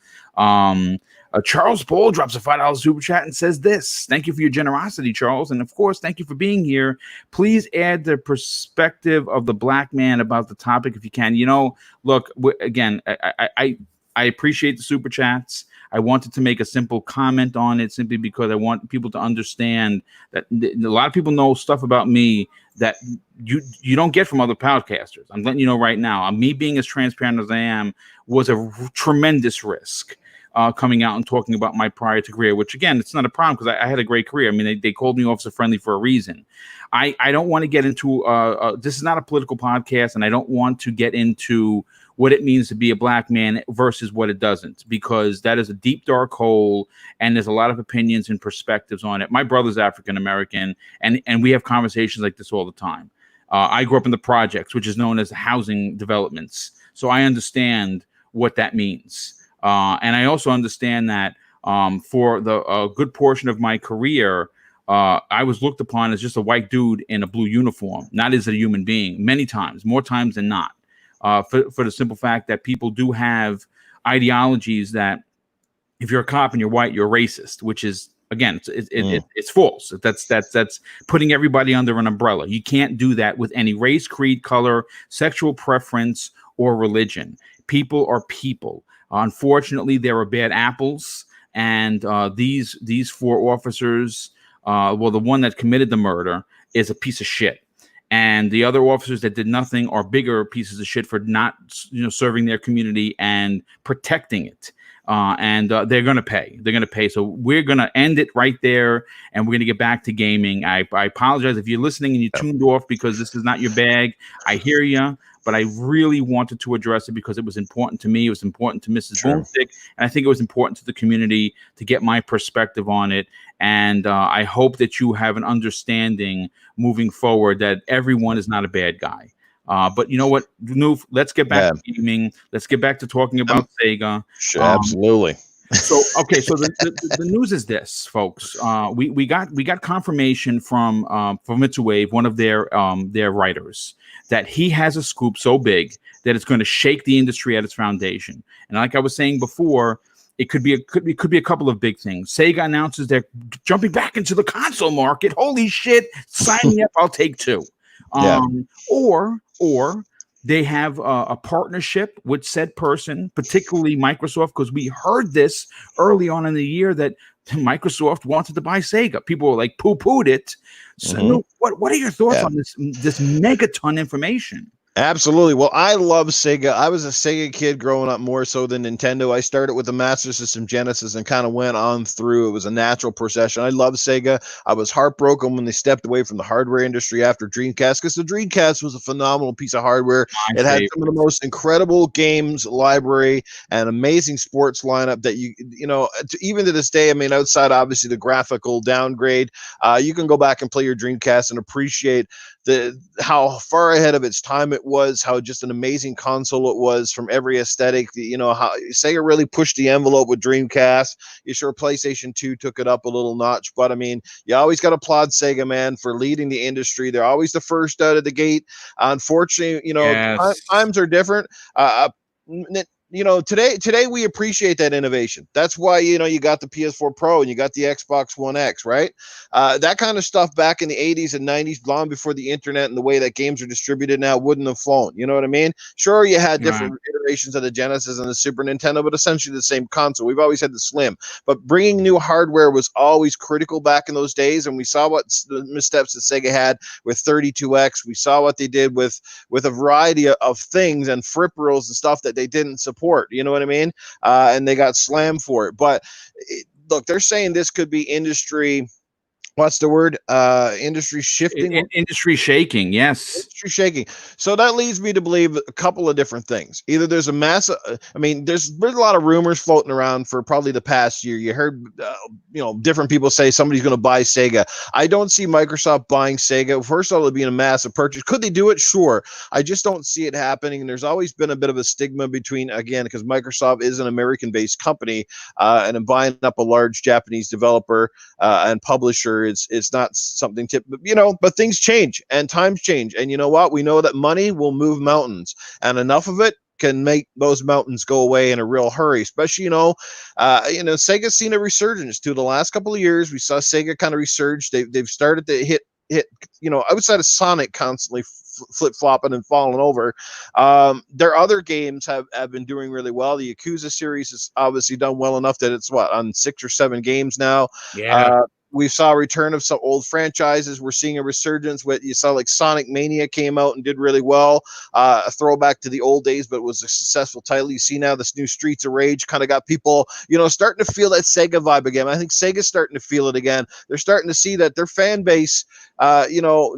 Charles Paul drops a $5 super chat and says this. Thank you for your generosity, Charles. And of course, thank you for being here. Please add the perspective of the black man about the topic if you can. You know, look, again, I appreciate the super chats. I wanted to make a simple comment on it simply because I want people to understand that a lot of people know stuff about me that you don't get from other podcasters. I'm letting you know right now. Me being as transparent as I am was a tremendous risk. Coming out and talking about my prior to career, which again, it's not a problem because I had a great career. I mean, they called me officer friendly for a reason. I don't want to get into this is not a political podcast, and I don't want to get into what it means to be a black man versus what it doesn't, because that is a deep, dark hole, and there's a lot of opinions and perspectives on it. My brother's African American, and we have conversations like this all the time. I grew up in the projects, which is known as housing developments, so I understand what that means. And I also understand that for the good portion of my career, I was looked upon as just a white dude in a blue uniform, not as a human being, many times, more times than not, for the simple fact that people do have ideologies that if you're a cop and you're white, you're racist, which is, again, it's false. That's putting everybody under an umbrella. You can't do that with any race, creed, color, sexual preference, or religion. People are people. Unfortunately, there are bad apples, and these four officers, well, the one that committed the murder is a piece of shit, and the other officers that did nothing are bigger pieces of shit for not, serving their community and protecting it. And they're going to pay. They're going to pay. So we're going to end it right there, and we're going to get back to gaming. I apologize if you're listening and you tuned off because this is not your bag. I hear you. But I really wanted to address it because it was important to me. It was important to Mrs. Boomstick, and I think it was important to the community to get my perspective on it. And I hope that you have an understanding moving forward that everyone is not a bad guy. But you know what, Noof, let's get back to gaming. Let's get back to talking about Sega. Absolutely. So the news is this, folks. We got confirmation from Mitsuwave, one of their writers, that he has a scoop so big that it's going to shake the industry at its foundation. And like I was saying before, it could be a couple of big things. Sega announces they're jumping back into the console market. Holy shit! Sign me up. I'll take two. Or they have a partnership with said person, particularly Microsoft, because we heard this early on in the year that Microsoft wanted to buy Sega. People were like poo-pooed it. So what are your thoughts on this megaton information? Absolutely. Well, I love Sega. I was a Sega kid growing up more so than Nintendo. I started with the Master System Genesis and kind of went on through. It was a natural procession. I love Sega. I was heartbroken when they stepped away from the hardware industry after Dreamcast, because the Dreamcast was a phenomenal piece of hardware. It had some of the most incredible games library and amazing sports lineup that even to this day, I mean, outside obviously the graphical downgrade, you can go back and play your Dreamcast and appreciate how far ahead of its time it was, how just an amazing console it was from every aesthetic. How Sega really pushed the envelope with Dreamcast. You sure PlayStation 2 took it up a little notch, but I mean, you always got to applaud Sega, man, for leading the industry. They're always the first out of the gate. Unfortunately, times are different. Today we appreciate that innovation. That's why, you got the PS4 Pro and you got the Xbox One X, right? That kind of stuff back in the 80s and 90s, long before the internet and the way that games are distributed now, wouldn't have flown. You know what I mean? Sure, you had different iterations of the Genesis and the Super Nintendo, but essentially the same console. We've always had the Slim. But bringing new hardware was always critical back in those days, and we saw what the missteps that Sega had with 32X. We saw what they did with a variety of things and fripperals and stuff that they didn't support. You know what I mean? And they got slammed for it. But look, they're saying this could be industry. What's the word? Industry shifting? Industry shaking, yes. Industry shaking. So that leads me to believe a couple of different things. Either there's a massive, there's a lot of rumors floating around for probably the past year. You heard, different people say somebody's going to buy Sega. I don't see Microsoft buying Sega. First of all, it'd be a massive purchase. Could they do it? Sure. I just don't see it happening. And there's always been a bit of a stigma between, again, because Microsoft is an American-based company, and buying up a large Japanese developer and publisher. It's not something but things change and times change. And you know what? We know that money will move mountains, and enough of it can make those mountains go away in a real hurry, especially, Sega's seen a resurgence too. The last couple of years, we saw Sega kind of resurge. They've started to hit, outside of Sonic constantly flip-flopping and falling over. Their other games have been doing really well. The Yakuza series has obviously done well enough that it's on 6 or 7 games now. Yeah. We saw a return of some old franchises. We're seeing a resurgence. You saw like Sonic Mania came out and did really well. A throwback to the old days, but it was a successful title. You see now this new Streets of Rage kind of got people, starting to feel that Sega vibe again. I think Sega's starting to feel it again. They're starting to see that their fan base,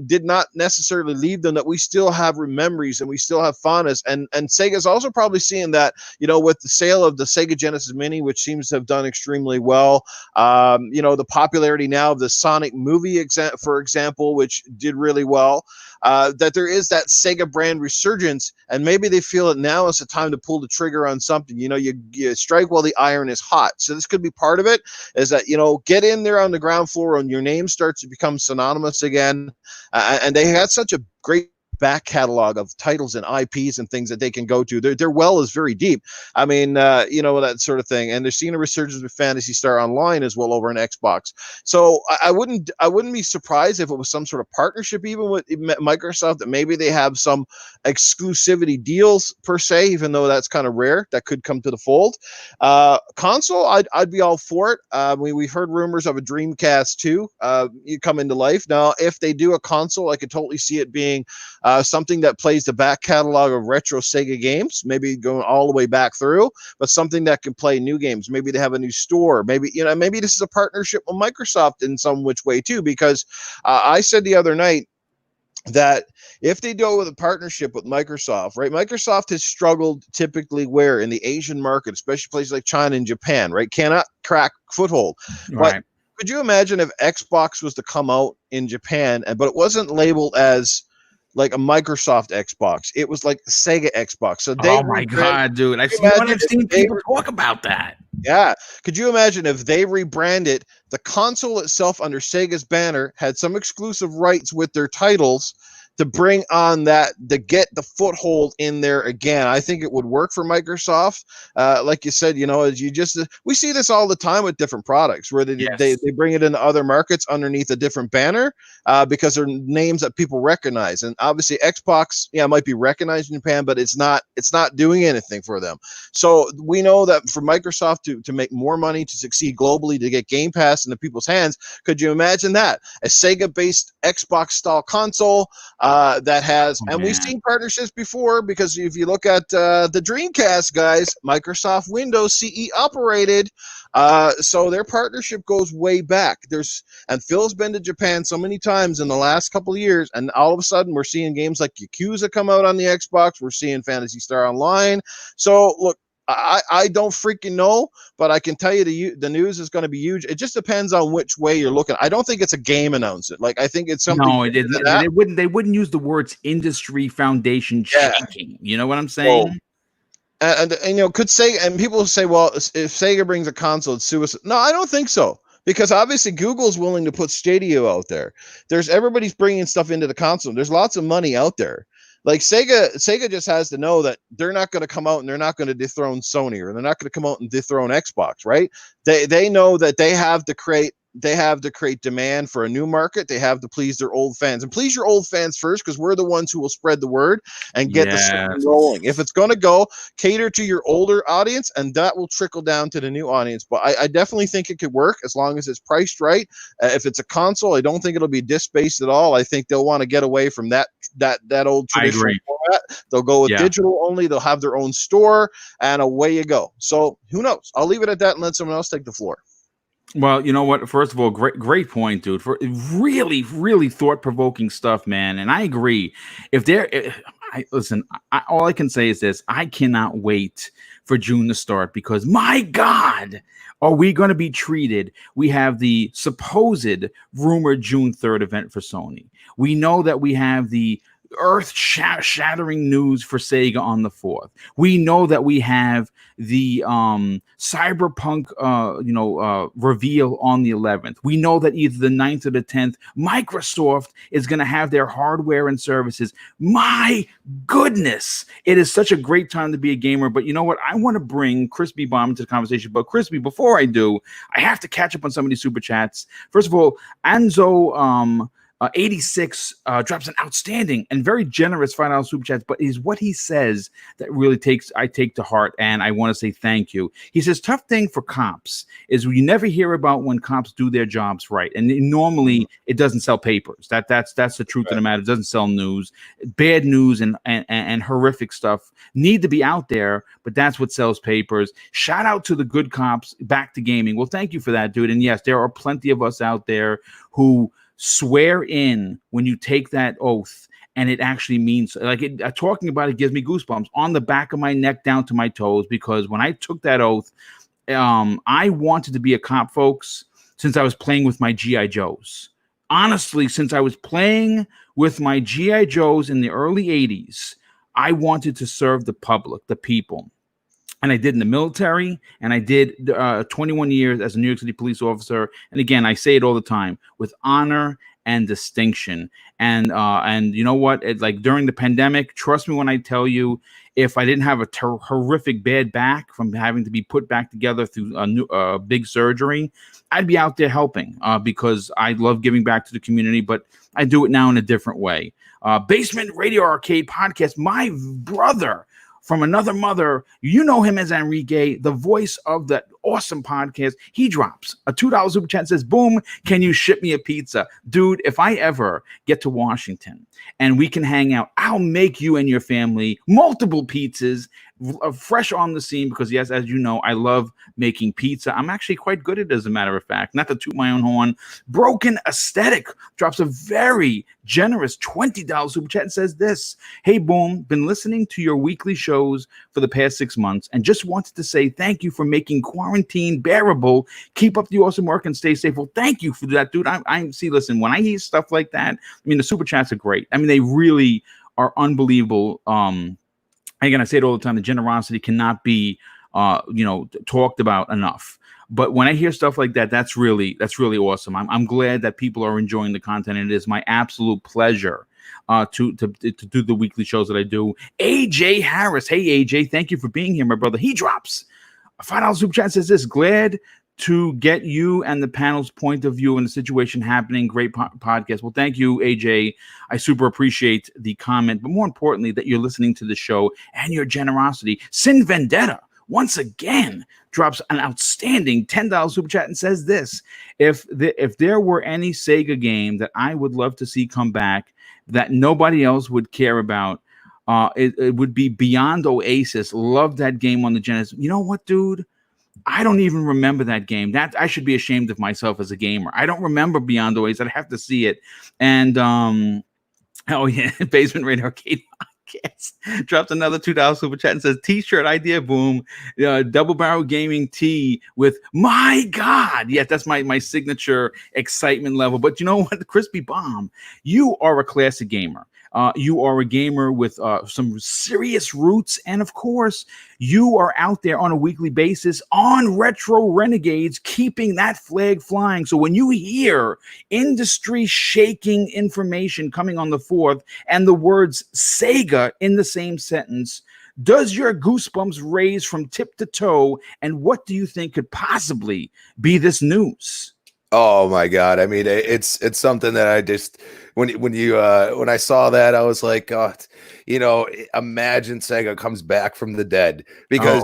did not necessarily leave them, that we still have memories and we still have fondness. And Sega's also probably seeing that, with the sale of the Sega Genesis Mini, which seems to have done extremely well. The popularity now of the Sonic movie, for example, which did really well, that there is that Sega brand resurgence, and maybe they feel it now is the time to pull the trigger on something. You strike while the iron is hot. So this could be part of it, is that, get in there on the ground floor and your name starts to become synonymous again. And they had such a great back catalog of titles and IPs and things that they can go to. Their well is very deep. I mean, that sort of thing. And they're seeing a resurgence with Phantasy Star Online as well over on Xbox. So I wouldn't be surprised if it was some sort of partnership even with Microsoft, that maybe they have some exclusivity deals per se, even though that's kind of rare. That could come to the fold. Console, I'd be all for it. We've heard rumors of a Dreamcast 2 you come into life. Now, if they do a console, I could totally see it being something that plays the back catalog of retro Sega games, maybe going all the way back through, but something that can play new games. Maybe they have a new store. Maybe this is a partnership with Microsoft in some which way too, because I said the other night that if they go with a partnership with Microsoft, right? Microsoft has struggled typically where in the Asian market, especially places like China and Japan, right? Cannot crack foothold. Right. But could you imagine if Xbox was to come out in Japan, but it wasn't labeled as like a Microsoft Xbox? It was like Sega Xbox. So oh my God, dude. I've seen people talk about that. Yeah. Could you imagine if they rebranded the console itself under Sega's banner, had some exclusive rights with their titles to bring on that, to get the foothold in there again? I think it would work for Microsoft. Like you said, we see this all the time with different products where they bring it into other markets underneath a different banner because they're names that people recognize. And obviously Xbox, might be recognized in Japan, but it's not doing anything for them. So we know that for Microsoft to make more money, to succeed globally, to get Game Pass into people's hands, could you imagine that? A Sega-based Xbox-style console that has, we've seen partnerships before, because if you look at the Dreamcast guys, Microsoft Windows CE operated, so their partnership goes way back. And Phil's been to Japan so many times in the last couple of years, and all of a sudden we're seeing games like Yakuza come out on the Xbox. We're seeing Phantasy Star Online. So look, I don't freaking know, but I can tell you the news is going to be huge. It just depends on which way you're looking. I don't think it's a game announcement. Like, I think it's something. No, they wouldn't use the words industry foundation shaking. You know what I'm saying? And could Sega, and people say, well, if Sega brings a console, it's suicide. No, I don't think so. Because obviously Google's willing to put Stadia out there. Everybody's bringing stuff into the console. There's lots of money out there. Like Sega just has to know that they're not going to come out and they're not going to dethrone Sony, or they're not going to come out and dethrone Xbox, right? They know that they have to create demand for a new market. They have to please their old fans, and please your old fans first, because we're the ones who will spread the word and get the system rolling. If it's going to go, cater to your older audience, and that will trickle down to the new audience. But I definitely think it could work as long as it's priced right. If it's a console, I don't think it'll be disc-based at all. I think they'll want to get away from that old traditional format. They'll go with digital only. They'll have their own store, and away you go. So who knows? I'll leave it at that and let someone else take the floor. Well, you know what? First of all, great point, dude. For really, really thought-provoking stuff, man. And I agree. All I can say is this: I cannot wait for June to start, because my God, are we going to be treated? We have the supposed rumored June 3rd event for Sony. We know that we have the earth-shattering news for Sega on the 4th. We know that we have the Cyberpunk reveal on the 11th. We know that either the 9th or the 10th, Microsoft is going to have their hardware and services. My goodness, it is such a great time to be a gamer. But you know what? I want to bring Crispy Bomb into the conversation. But Crispy, before I do, I have to catch up on some of these super chats. First of all, Anzo 86 drops an outstanding and very generous $5 super chat, but is what he says that really I take to heart, and I want to say thank you. He says, tough thing for cops is you never hear about when cops do their jobs right, and normally it doesn't sell papers. That's the truth of the matter. It doesn't sell news. Bad news and horrific stuff need to be out there, but that's what sells papers. Shout out to the good cops, back to gaming. Well, thank you for that, dude. And yes, there are plenty of us out there who swear in when you take that oath, and it actually means talking about it gives me goosebumps on the back of my neck down to my toes, because when I took that oath, I wanted to be a cop, folks, since I was playing with my GI Joes. Honestly, since I was playing with my GI Joes in the early 80s, I wanted to serve the public, the people. And I did in the military, and I did 21 years as a New York City police officer. And again, I say it all the time, with honor and distinction. And you know what? During the pandemic, trust me when I tell you, if I didn't have a horrific bad back from having to be put back together through a big surgery, I'd be out there helping because I love giving back to the community, but I do it now in a different way. Basement Radio Arcade Podcast, my brother from another mother, you know him as Enrique, the voice of that awesome podcast. He drops a $2 super chat and says, boom, can you ship me a pizza? Dude, if I ever get to Washington and we can hang out, I'll make you and your family multiple pizzas, fresh on the scene, because yes, as you know, I love making pizza. I'm actually quite good at it, as a matter of fact, not to toot my own horn. Broken Aesthetic drops a very generous $20 super chat and says this: hey, boom, been listening to your weekly shows for the past 6 months and just wanted to say thank you for making quarantine bearable. Keep up the awesome work and stay safe. Well, thank you for that, dude. I see, listen, when I hear stuff like that, I mean, the super chats are great. I mean, they really are unbelievable. Again, I say it all the time, the generosity cannot be talked about enough. But when I hear stuff like that, that's really awesome. I'm glad that people are enjoying the content, and it is my absolute pleasure to do the weekly shows that I do. AJ Harris, hey AJ, thank you for being here, my brother. He drops a $5 super chat, says this: glad to get you and the panel's point of view on the situation happening. Great podcast. Well, thank you, AJ. I super appreciate the comment, but more importantly, that you're listening to the show and your generosity. Sin Vendetta, once again, drops an outstanding $10 super chat and says this: if there were any Sega game that I would love to see come back that nobody else would care about, it would be Beyond Oasis. Love that game on the Genesis. You know what, dude? I don't even remember that game. That I should be ashamed of myself as a gamer. I don't remember Beyond Oasis. I'd have to see it. And oh yeah, Basement Radio Arcade Podcast dropped another $2 super chat and says, T-shirt idea, boom. Double Barrel Gaming tee with my God. Yeah, that's my signature excitement level. But you know what, Crispy Bomb, you are a classic gamer. You are a gamer with some serious roots. And of course, you are out there on a weekly basis on Retro Renegades, keeping that flag flying. So when you hear industry shaking information coming on the 4th and the words Sega in the same sentence, does your goosebumps raise from tip to toe? And what do you think could possibly be this news? Oh my God. I mean, it's something that I just, when I saw that, I was like, God, imagine Sega comes back from the dead, because,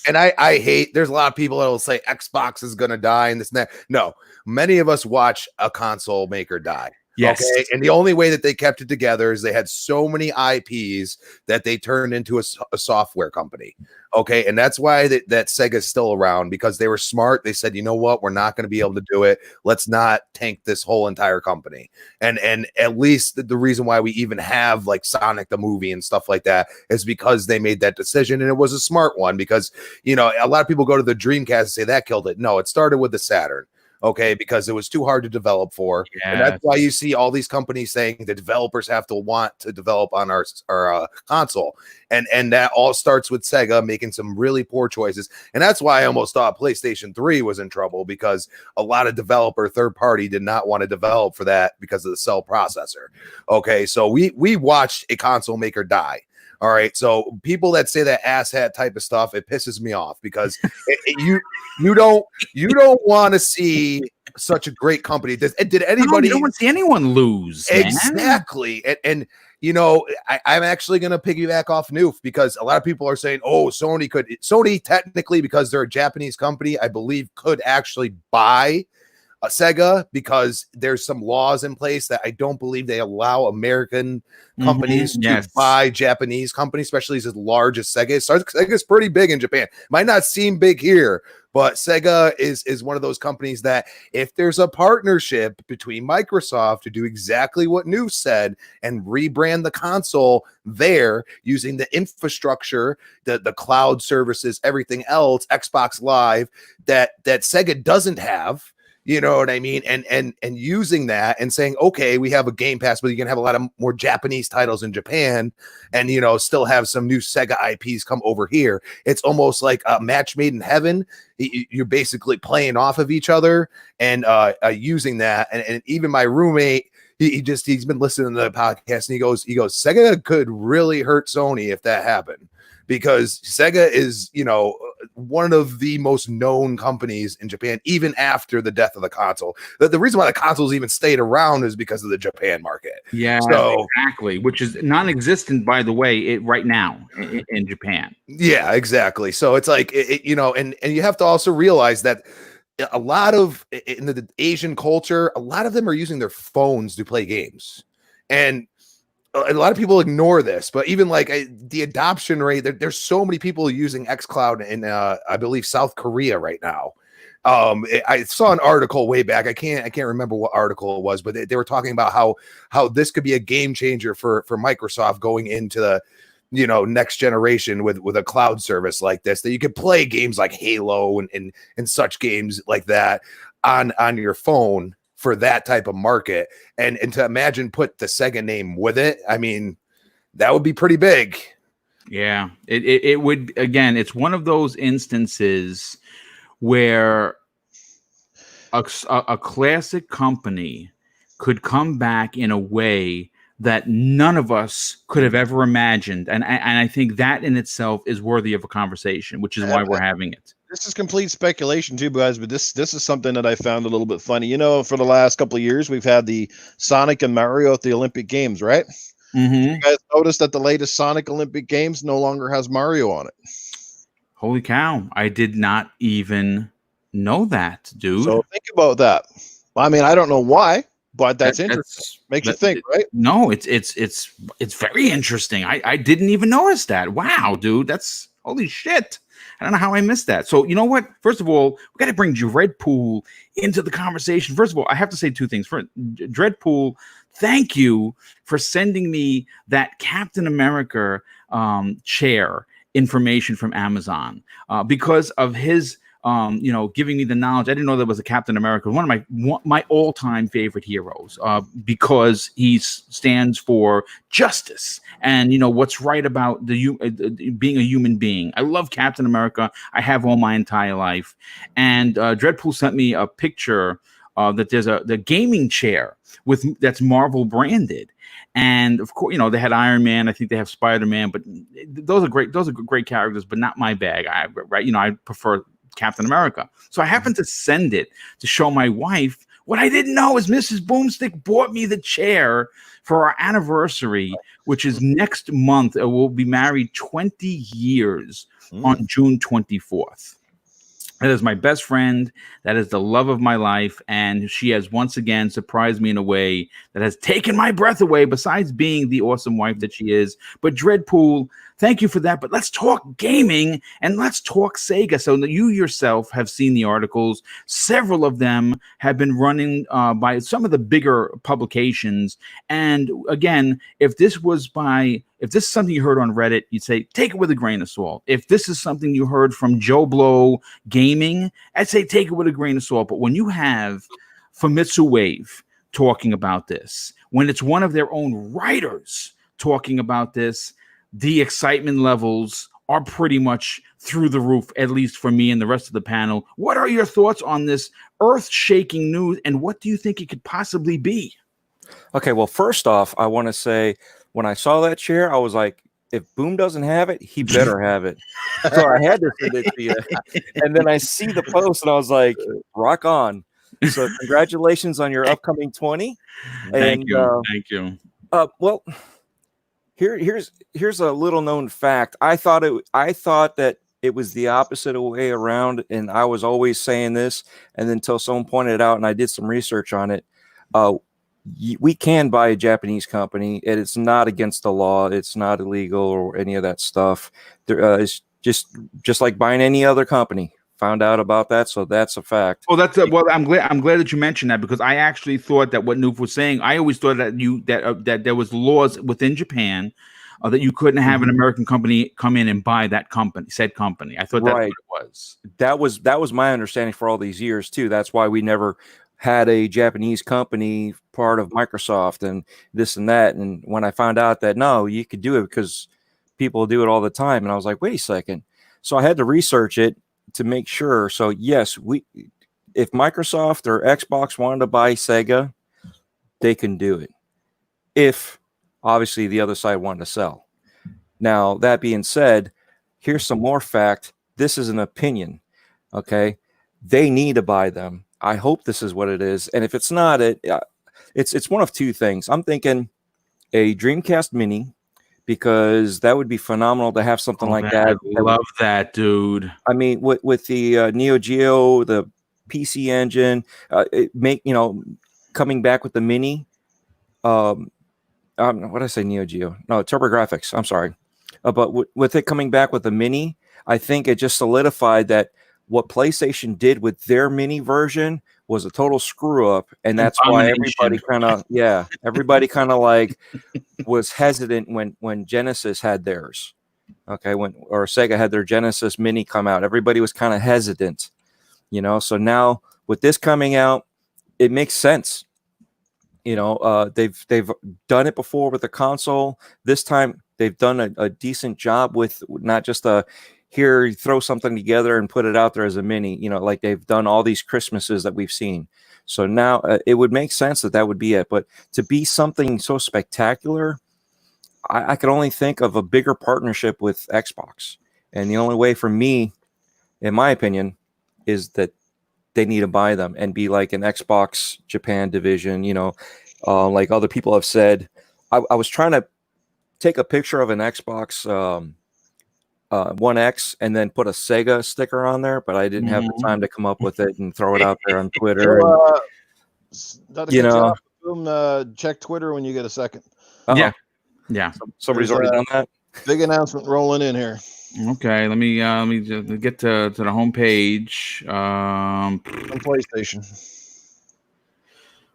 and I hate, there's a lot of people that will say Xbox is going to die and this and that. No, many of us watch a console maker die. Yes. Okay. And the only way that they kept it together is they had so many IPs that they turned into a software company. Okay. And that's why that Sega's still around, because they were smart. They said, you know what? We're not going to be able to do it. Let's not tank this whole entire company. And at least the reason why we even have like Sonic the movie and stuff like that is because they made that decision. And it was a smart one, because, a lot of people go to the Dreamcast and say that killed it. No, it started with the Saturn. Okay, because it was too hard to develop for, and that's why you see all these companies saying the developers have to want to develop on our console, and that all starts with Sega making some really poor choices, and that's why I almost thought PlayStation 3 was in trouble, because a lot of developer third party did not want to develop for that because of the cell processor. Okay, so we watched a console maker die. All right, so people that say that asshat type of stuff, it pisses me off, because you don't want to see such a great company. Did anybody? You don't want to see anyone lose. Exactly, and you know, I'm actually going to piggyback off Noof, because a lot of people are saying, oh, Sony technically, because they're a Japanese company, I believe could actually buy Sega, because there's some laws in place that I don't believe they allow American companies to buy Japanese companies, especially as large as Sega is. So Sega's pretty big in Japan. Might not seem big here, but Sega is one of those companies that if there's a partnership between Microsoft to do exactly what New said and rebrand the console there using the infrastructure, the cloud services, everything else, Xbox Live, that Sega doesn't have. You know what I mean? And using that and saying, okay, we have a Game Pass, but you can have a lot of more Japanese titles in Japan, and, you know, still have some new Sega IPs come over here. It's almost like a match made in heaven. You're basically playing off of each other and using that. And even my roommate, he's been listening to the podcast, and he goes, Sega could really hurt Sony if that happened, because Sega is, you know, one of the most known companies in Japan, even after the death of the console. The reason why the consoles even stayed around is because of the Japan market. Yeah, so, exactly, which is non-existent, by the way, right now in Japan. Yeah, exactly. So it's like, you know, and you have to also realize that a lot of, in the Asian culture, a lot of them are using their phones to play games. And a lot of people ignore this, but even like the adoption rate, there's so many people using xCloud in, I believe, South Korea right now. I saw an article way back. I can't remember what article it was, but they were talking about how this could be a game changer for Microsoft going into the, you know, next generation with a cloud service like this, that you could play games like Halo and such games like that on your phone for that type of market, and to imagine put the Sega name with it, I mean, that would be pretty big. Yeah, it would. Again, it's one of those instances where a classic company could come back in a way that none of us could have ever imagined, and I think that in itself is worthy of a conversation, which is why we're having it. This is complete speculation too, guys, but this is something that I found a little bit funny. You know, for the last couple of years, we've had the Sonic and Mario at the Olympic Games, right? You guys noticed that the latest Sonic Olympic Games no longer has Mario on it. Holy cow. I did not even know that, dude. So think about that. I mean, I don't know why, but that's interesting. Makes you think, right? No, it's very interesting. I didn't even notice that. Wow, dude, that's holy shit. I don't know how I missed that. So you know what? First of all, we got to bring Dreadpool into the conversation. First of all, I have to say two things. First, Dreadpool, thank you for sending me that Captain America chair information from Amazon, because of his you know, giving me the knowledge. I didn't know there was a Captain America, one of my all-time favorite heroes, because he stands for justice and, you know, what's right about being a human being. I love Captain America. I have all my entire life. And Dreadpool sent me a picture that there's the gaming chair that's Marvel branded. And of course, you know, they had Iron Man. I think they have Spider-Man, but those are great. Those are great characters, but not my bag. You know, I prefer Captain America. So I happened to send it to show my wife. What I didn't know is Mrs. Boomstick bought me the chair for our anniversary, which is next month. We'll be married 20 years on June 24th. That is my best friend. That is the love of my life. And she has once again surprised me in a way that has taken my breath away, besides being the awesome wife that she is. But Dreadpool, thank you for that. But let's talk gaming and let's talk Sega. So you yourself have seen the articles. Several of them have been running by some of the bigger publications. And again, if this is something you heard on Reddit, you'd say take it with a grain of salt. If this is something you heard from Joe Blow Gaming, I'd say take it with a grain of salt. But when you have Famitsu Wave talking about this, when it's one of their own writers talking about this, the excitement levels are pretty much through the roof, at least for me and the rest of the panel. What are your thoughts on this earth-shaking news, and what do you think it could possibly be? Okay, well, first off, I want to say when I saw that chair, I was like, if Boom doesn't have it, he better have it. So I had to send it to you. And then I see the post, and I was like, rock on. So congratulations on your upcoming 20. Thank you. Thank you. Well, here's a little known fact. I thought that it was the opposite way around, and I was always saying this, and then until someone pointed it out, and I did some research on it. We can buy a Japanese company, and it's not against the law. It's not illegal or any of that stuff. It's just like buying any other company. Found out about that, so that's a fact. Oh, well. I'm glad that you mentioned that, because I actually thought that what Noof was saying. I always thought that there was laws within Japan that you couldn't have an American company come in and buy said company. I thought that's what it was. That was my understanding for all these years too. That's why we never had a Japanese company part of Microsoft and this and that. And when I found out that no, you could do it because people do it all the time, and I was like, wait a second. So I had to research it to make sure. So yes, if Microsoft or Xbox wanted to buy Sega, they can do it. If obviously the other side wanted to sell. Now, that being said, here's some more fact. This is an opinion. Okay. They need to buy them. I hope this is what it is. And if it's not, it's one of two things. I'm thinking a Dreamcast Mini, because that would be phenomenal to have something like that. I love that, dude. I mean, with the Neo Geo, the PC engine, coming back with the Mini. What did I say? Neo Geo? No, TurboGrafx. I'm sorry. But with it coming back with the Mini, I think it just solidified that what PlayStation did with their Mini version was a total screw up, and that's why everybody kind of like was hesitant when Genesis had theirs. Okay, or Sega had their Genesis Mini come out, everybody was kind of hesitant, So now with this coming out, it makes sense. They've done it before with the console. This time they've done a decent job with not just here, throw something together and put it out there as a Mini, like they've done all these Christmases that we've seen. So now it would make sense that would be it. But to be something so spectacular, I could only think of a bigger partnership with Xbox. And the only way for me, in my opinion, is that they need to buy them and be like an Xbox Japan division, like other people have said. I was trying to take a picture of an Xbox One X and then put a Sega sticker on there, but I didn't have the time to come up with it and throw it out there on Twitter. Check Twitter when you get a second. Uh-oh. Yeah. Somebody's already done that. Big announcement rolling in here. Okay, let me just get to the homepage. On PlayStation.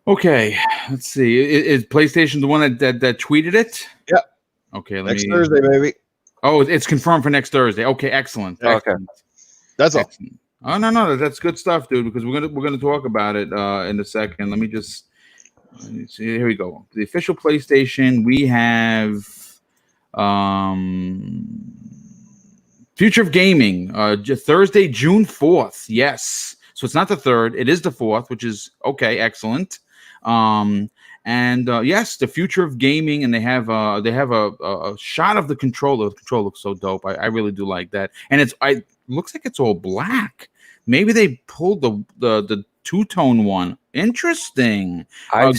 Okay, let's see. Is PlayStation the one that tweeted it? Yeah. Okay, next Thursday, baby. Oh, it's confirmed for next Thursday. Okay, excellent. Okay, that's all. Excellent. Oh no, that's good stuff, dude. Because we're gonna talk about it in a second. Let me see. Here we go. The official PlayStation. We have Future of Gaming. Thursday, June 4th. Yes. So it's not the 3rd. It is the 4th, which is okay. Excellent. Yes, the Future of Gaming, and they have a shot of the controller. The controller looks so dope. I really do like that, and it looks like it's all black. Maybe they pulled the two-tone one. Interesting. I'm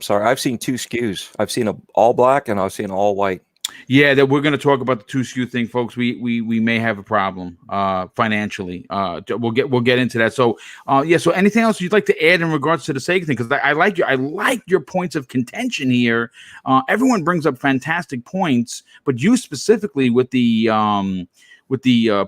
sorry. I've seen two SKUs. I've seen all black and I've seen all white. Yeah, that we're going to talk about the 2 SKU thing, folks. We may have a problem financially. We'll get into that. So yeah. So anything else you'd like to add in regards to the Sega thing? Because I like your points of contention here. Everyone brings up fantastic points, but you specifically with the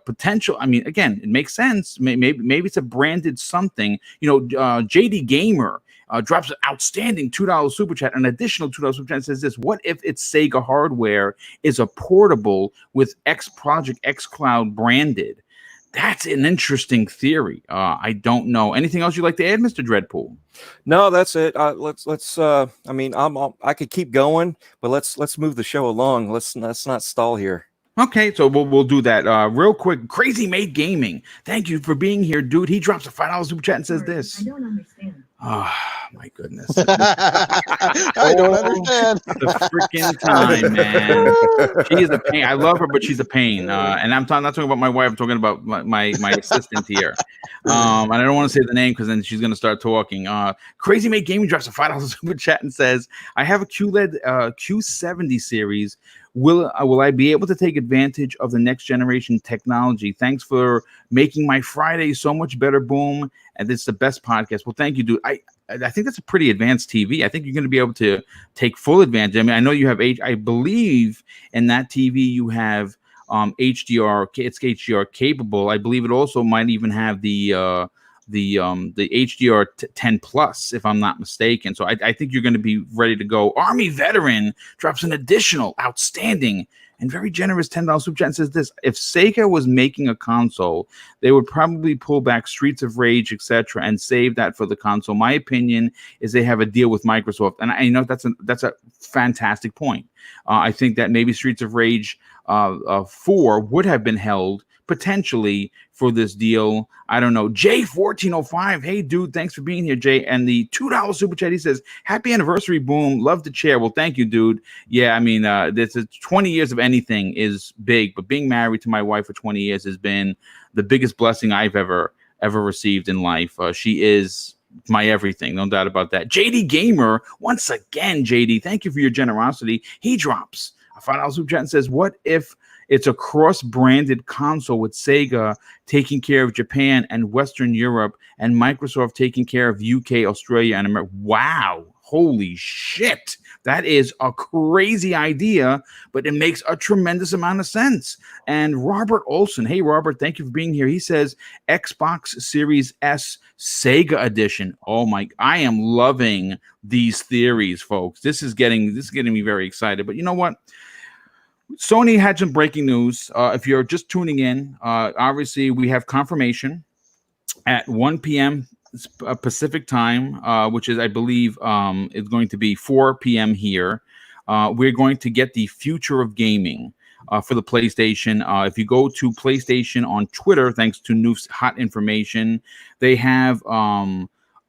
potential. I mean, again, it makes sense. Maybe it's a branded something. JD Gamer drops an outstanding $2 super chat. An additional $2 super chat says this: what if it's Sega hardware is a portable with Project X Cloud branded? That's an interesting theory. I don't know. Anything else you'd like to add, Mr. Dreadpool? No, that's it. Let's. I mean, I could keep going, but let's move the show along. Let's not stall here. Okay, so we'll do that real quick. Crazy Made Gaming, thank you for being here, dude. He drops a $5 super chat and says this. I don't understand. Oh my goodness. I don't understand. The freaking time, man. She is a pain. I love her, but she's a pain. And I'm not talking about my wife. I'm talking about my assistant here. And I don't want to say the name because then she's going to start talking. Crazy Mate Gaming drops a $5 super chat and says, I have a QLED Q70 series. Will I be able to take advantage of the next generation technology? Thanks for making my Friday so much better, Boom. And this is the best podcast. Well, thank you, dude. I think that's a pretty advanced TV. I think you're going to be able to take full advantage. I mean, I know you have I believe in that TV you have HDR. It's HDR capable. I believe it also might even have the HDR 10 plus, if I'm not mistaken. So I think you're going to be ready to go. Army Veteran drops an additional outstanding and very generous $10 super chat and says this: if Sega was making a console, they would probably pull back Streets of Rage, etc., and save that for the console. My opinion is they have a deal with Microsoft, and I know that's a fantastic point. I think that maybe Streets of Rage 4 would have been held potentially for this deal. I don't know. J1405, hey dude, thanks for being here, Jay. And the $2 super chat, he says, happy anniversary, Boom. Love the chair. Well, thank you, dude. Yeah, I mean, this is 20 years of anything is big, but being married to my wife for 20 years has been the biggest blessing I've ever received in life. She is my everything, no doubt about that. JD Gamer, once again, JD, thank you for your generosity. He drops a $5 super chat and says, what if it's a cross-branded console with Sega taking care of Japan and Western Europe and Microsoft taking care of UK, Australia, and America? Wow. Holy shit. That is a crazy idea, but it makes a tremendous amount of sense. And Robert Olson, hey, Robert, thank you for being here. He says Xbox Series S Sega Edition. Oh, my, I am loving these theories, folks. This is getting me very excited. But you know what? Sony had some breaking news. If you're just tuning in, obviously we have confirmation at 1 p.m. Pacific time, which is, I believe, is going to be 4 p.m. here. We're going to get the future of gaming for the PlayStation. If you go to PlayStation on Twitter, thanks to Noof's hot information, they have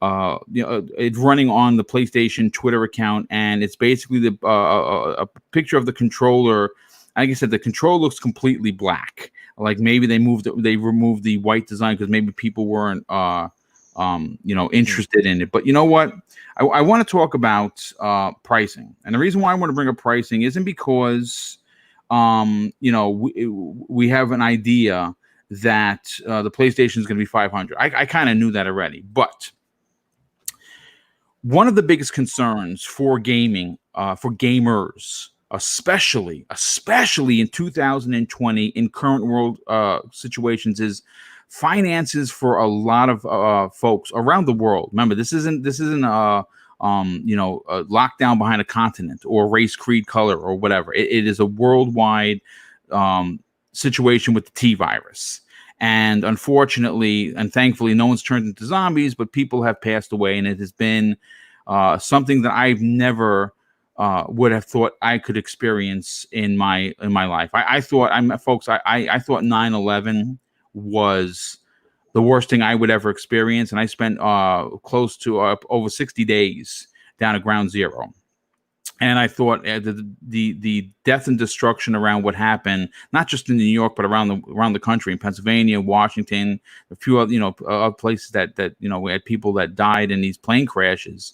it's running on the PlayStation Twitter account, and it's basically a picture of the controller. Like I said, the control looks completely black. Like maybe they removed the white design because maybe people weren't, interested in it. But you know what? I want to talk about pricing, and the reason why I want to bring up pricing isn't because, we have an idea that the PlayStation is going to be $500. I kind of knew that already, but one of the biggest concerns for gaming, for gamers, especially in 2020 in current world situations, is finances for a lot of folks around the world. Remember, this isn't a lockdown behind a continent or race, creed, color, or whatever. It is a worldwide situation with the T virus. And unfortunately and thankfully, no one's turned into zombies, but people have passed away, and it has been something that I've never would have thought I could experience in my life. I thought 9/11 was the worst thing I would ever experience, and I spent close to over 60 days down at Ground Zero. And I thought the death and destruction around what happened, not just in New York, but around the country, in Pennsylvania, Washington, a few other, other places that we had people that died in these plane crashes.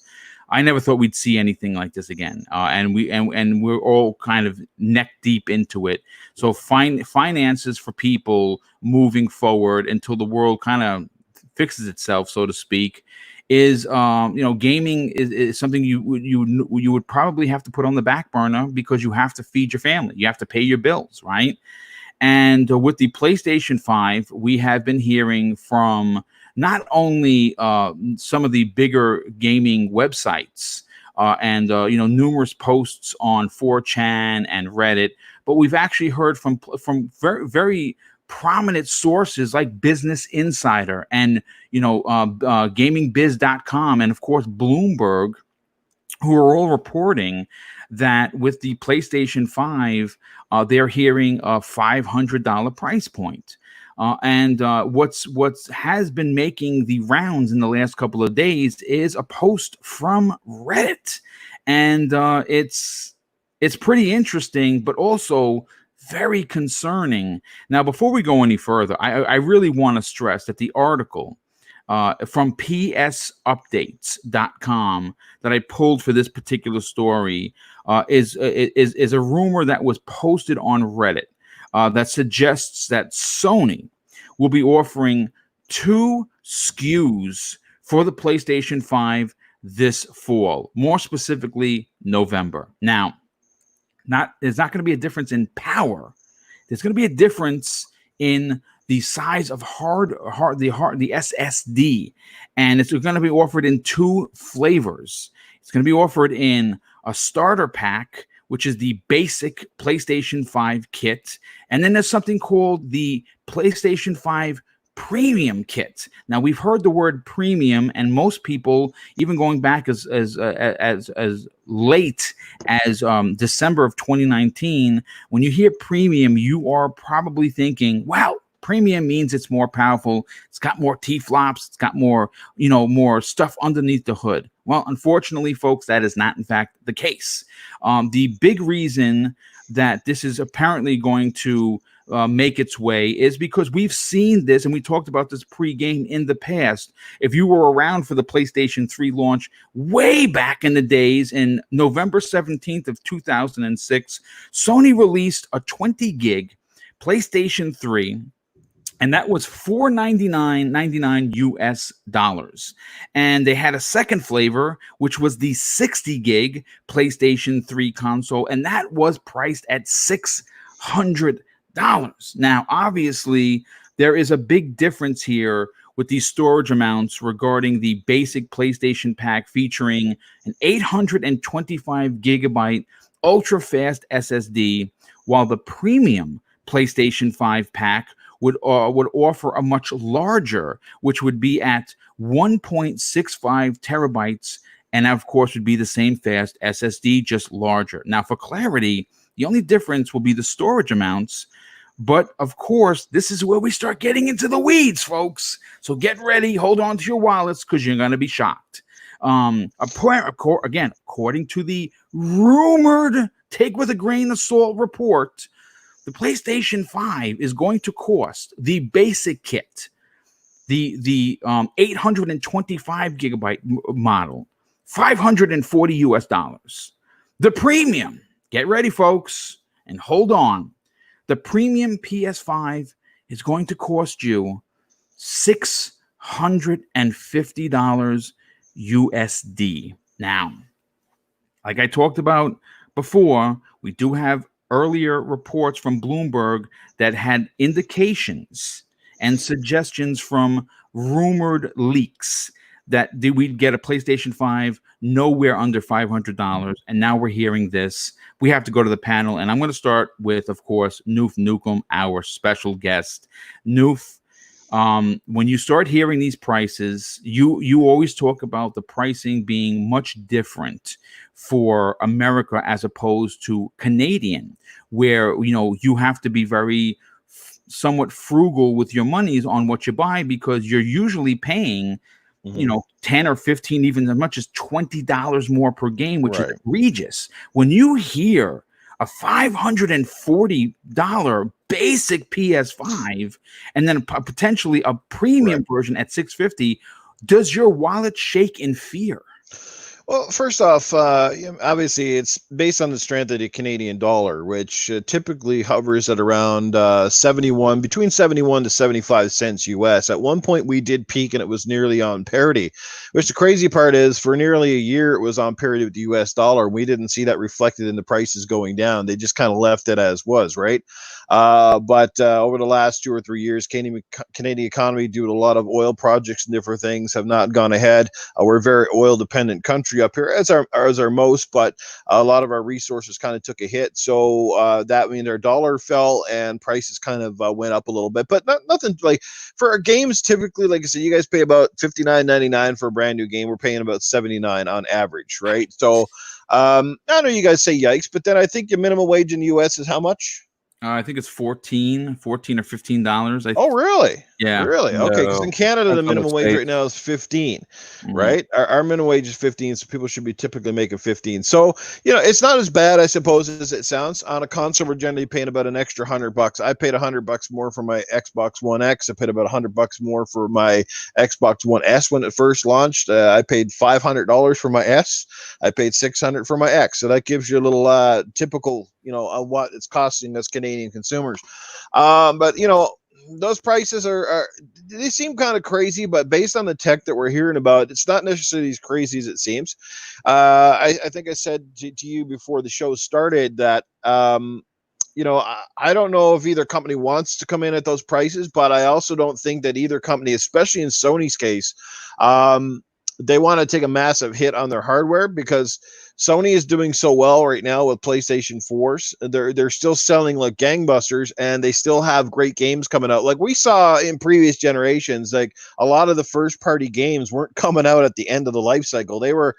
I never thought we'd see anything like this again. And we're all kind of neck deep into it. So finances for people moving forward until the world kind of fixes itself, so to speak, is gaming is something you would probably have to put on the back burner because you have to feed your family. You have to pay your bills, right? And with the PlayStation 5, we have been hearing from not only some of the bigger gaming websites and numerous posts on 4chan and Reddit, but we've actually heard from very, very prominent sources like Business Insider and gamingbiz.com and of course Bloomberg, who are all reporting that with the PlayStation 5, they're hearing a $500 price point. And what's has been making the rounds in the last couple of days is a post from Reddit, and it's pretty interesting, but also very concerning. Now, before we go any further, I really want to stress that the article from psupdates.com that I pulled for this particular story is a rumor that was posted on Reddit that suggests that Sony will be offering 2 SKUs for the PlayStation 5 this fall, more specifically November. Now, there's not going to be a difference in power. There's going to be a difference in the size of the SSD, and it's going to be offered in 2 flavors. It's going to be offered in a starter pack, which is the basic PlayStation 5 kit, and then there's something called the PlayStation 5 Premium kit. Now, we've heard the word premium, and most people, even going back as late as December of 2019, when you hear premium, you are probably thinking, wow, premium means it's more powerful, it's got more T-flops, it's got more, more stuff underneath the hood. Well, unfortunately, folks, that is not in fact the case. The big reason that this is apparently going to make its way is because we've seen this, and we talked about this pre-game in the past. If you were around for the PlayStation 3 launch way back in the days, in November 17th of 2006, Sony released a 20 gig PlayStation 3, and that was $499.99 US. And they had a second flavor, which was the 60 gig PlayStation 3 console, and that was priced at $600. Now, obviously, there is a big difference here with these storage amounts regarding the basic PlayStation pack featuring an 825 gigabyte ultra fast SSD, while the premium PlayStation 5 pack would offer a much larger, which would be at 1.65 terabytes, and of course would be the same fast SSD, just larger. Now, for clarity, the only difference will be the storage amounts. But of course, this is where we start getting into the weeds, folks. So get ready, hold on to your wallets, because you're going to be shocked. Again, according to the rumored, take with a grain of salt report, the PlayStation 5 is going to cost the basic kit, the 825 gigabyte model, $540 US. The premium, get ready, folks, and hold on. The premium PS5 is going to cost you $650 USD. Now, like I talked about before, we do have earlier reports from Bloomberg that had indications and suggestions from rumored leaks that we'd get a PlayStation 5 nowhere under $500. And now we're hearing this. We have to go to the panel. And I'm going to start with, of course, Noof Nukem, our special guest. Noof, when you start hearing these prices, you always talk about the pricing being much different for America as opposed to Canadian, where, you have to be very somewhat frugal with your monies on what you buy, because you're usually paying 10 or 15, even as much as $20 more per game, which is egregious. When you hear a $540 basic PS5 and then potentially a premium version at $650, does your wallet shake in fear? Well, first off, obviously it's based on the strength of the Canadian dollar, which typically hovers at around 71, between 71 to 75 cents US. At one point, we did peak and it was nearly on parity, which the crazy part is for nearly a year, it was on parity with the US dollar. We didn't see that reflected in the prices going down. They just kind of left it as was, right? But over the last 2 or 3 years, Canadian economy, due to a lot of oil projects and different things, have not gone ahead. We're a very oil dependent country up here, as our most, but a lot of our resources kind of took a hit. So that means our dollar fell and prices kind of went up a little bit, but nothing like for our games. Typically, like I said, you guys pay about $59.99 for a brand new game. We're paying about 79 on average, right? So I know you guys say yikes, but then I think the minimum wage in the US is how much? I think it's $14 or $15. Oh, really? Yeah. Really? Okay. Because in Canada, the Depends on the minimum wage state. right now is 15, Mhm. right? Our minimum wage is 15, so people should be typically making 15. So, it's not as bad, I suppose, as it sounds. On a console, we're generally paying about an extra $100. I paid $100 more for my Xbox One X. I paid about $100 more for my Xbox One S when it first launched. I paid $500 for my S. I paid $600 for my X. So that gives you a little typical, of what it's costing us Canadian consumers. But those prices are they seem kind of crazy, but based on the tech that we're hearing about, it's not necessarily as crazy as it seems. I think I said to you before the show started that I don't know if either company wants to come in at those prices, but I also don't think that either company, especially in Sony's case, they want to take a massive hit on their hardware because Sony is doing so well right now with PlayStation 4s. They're still selling like gangbusters, and they still have great games coming out. Like we saw in previous generations, like a lot of the first party games weren't coming out at the end of the life cycle. They were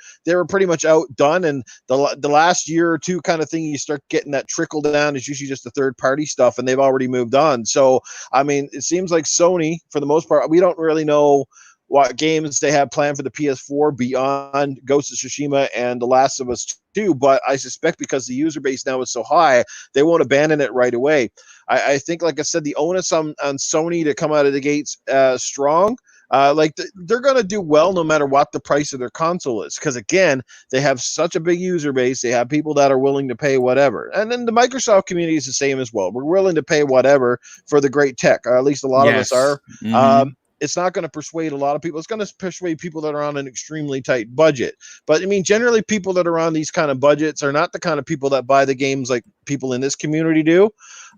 pretty much outdone, and the last year or two kind of thing, you start getting that trickle down is usually just the third party stuff, and they've already moved on. So I mean, it seems like Sony, for the most part, we don't really know what games they have planned for the PS4 beyond Ghost of Tsushima and The Last of Us 2, but I suspect because the user base now is so high, they won't abandon it right away. I think, like I said, the onus on Sony to come out of the gates strong. They're going to do well no matter what the price of their console is, because again, they have such a big user base. They have people that are willing to pay whatever, and then the Microsoft community is the same as well. We're willing to pay whatever for the great tech, or at least a lot of us are. Mhm. It's not going to persuade a lot of people. It's going to persuade people that are on an extremely tight budget. But I mean, generally, people that are on these kind of budgets are not the kind of people that buy the games like people in this community do.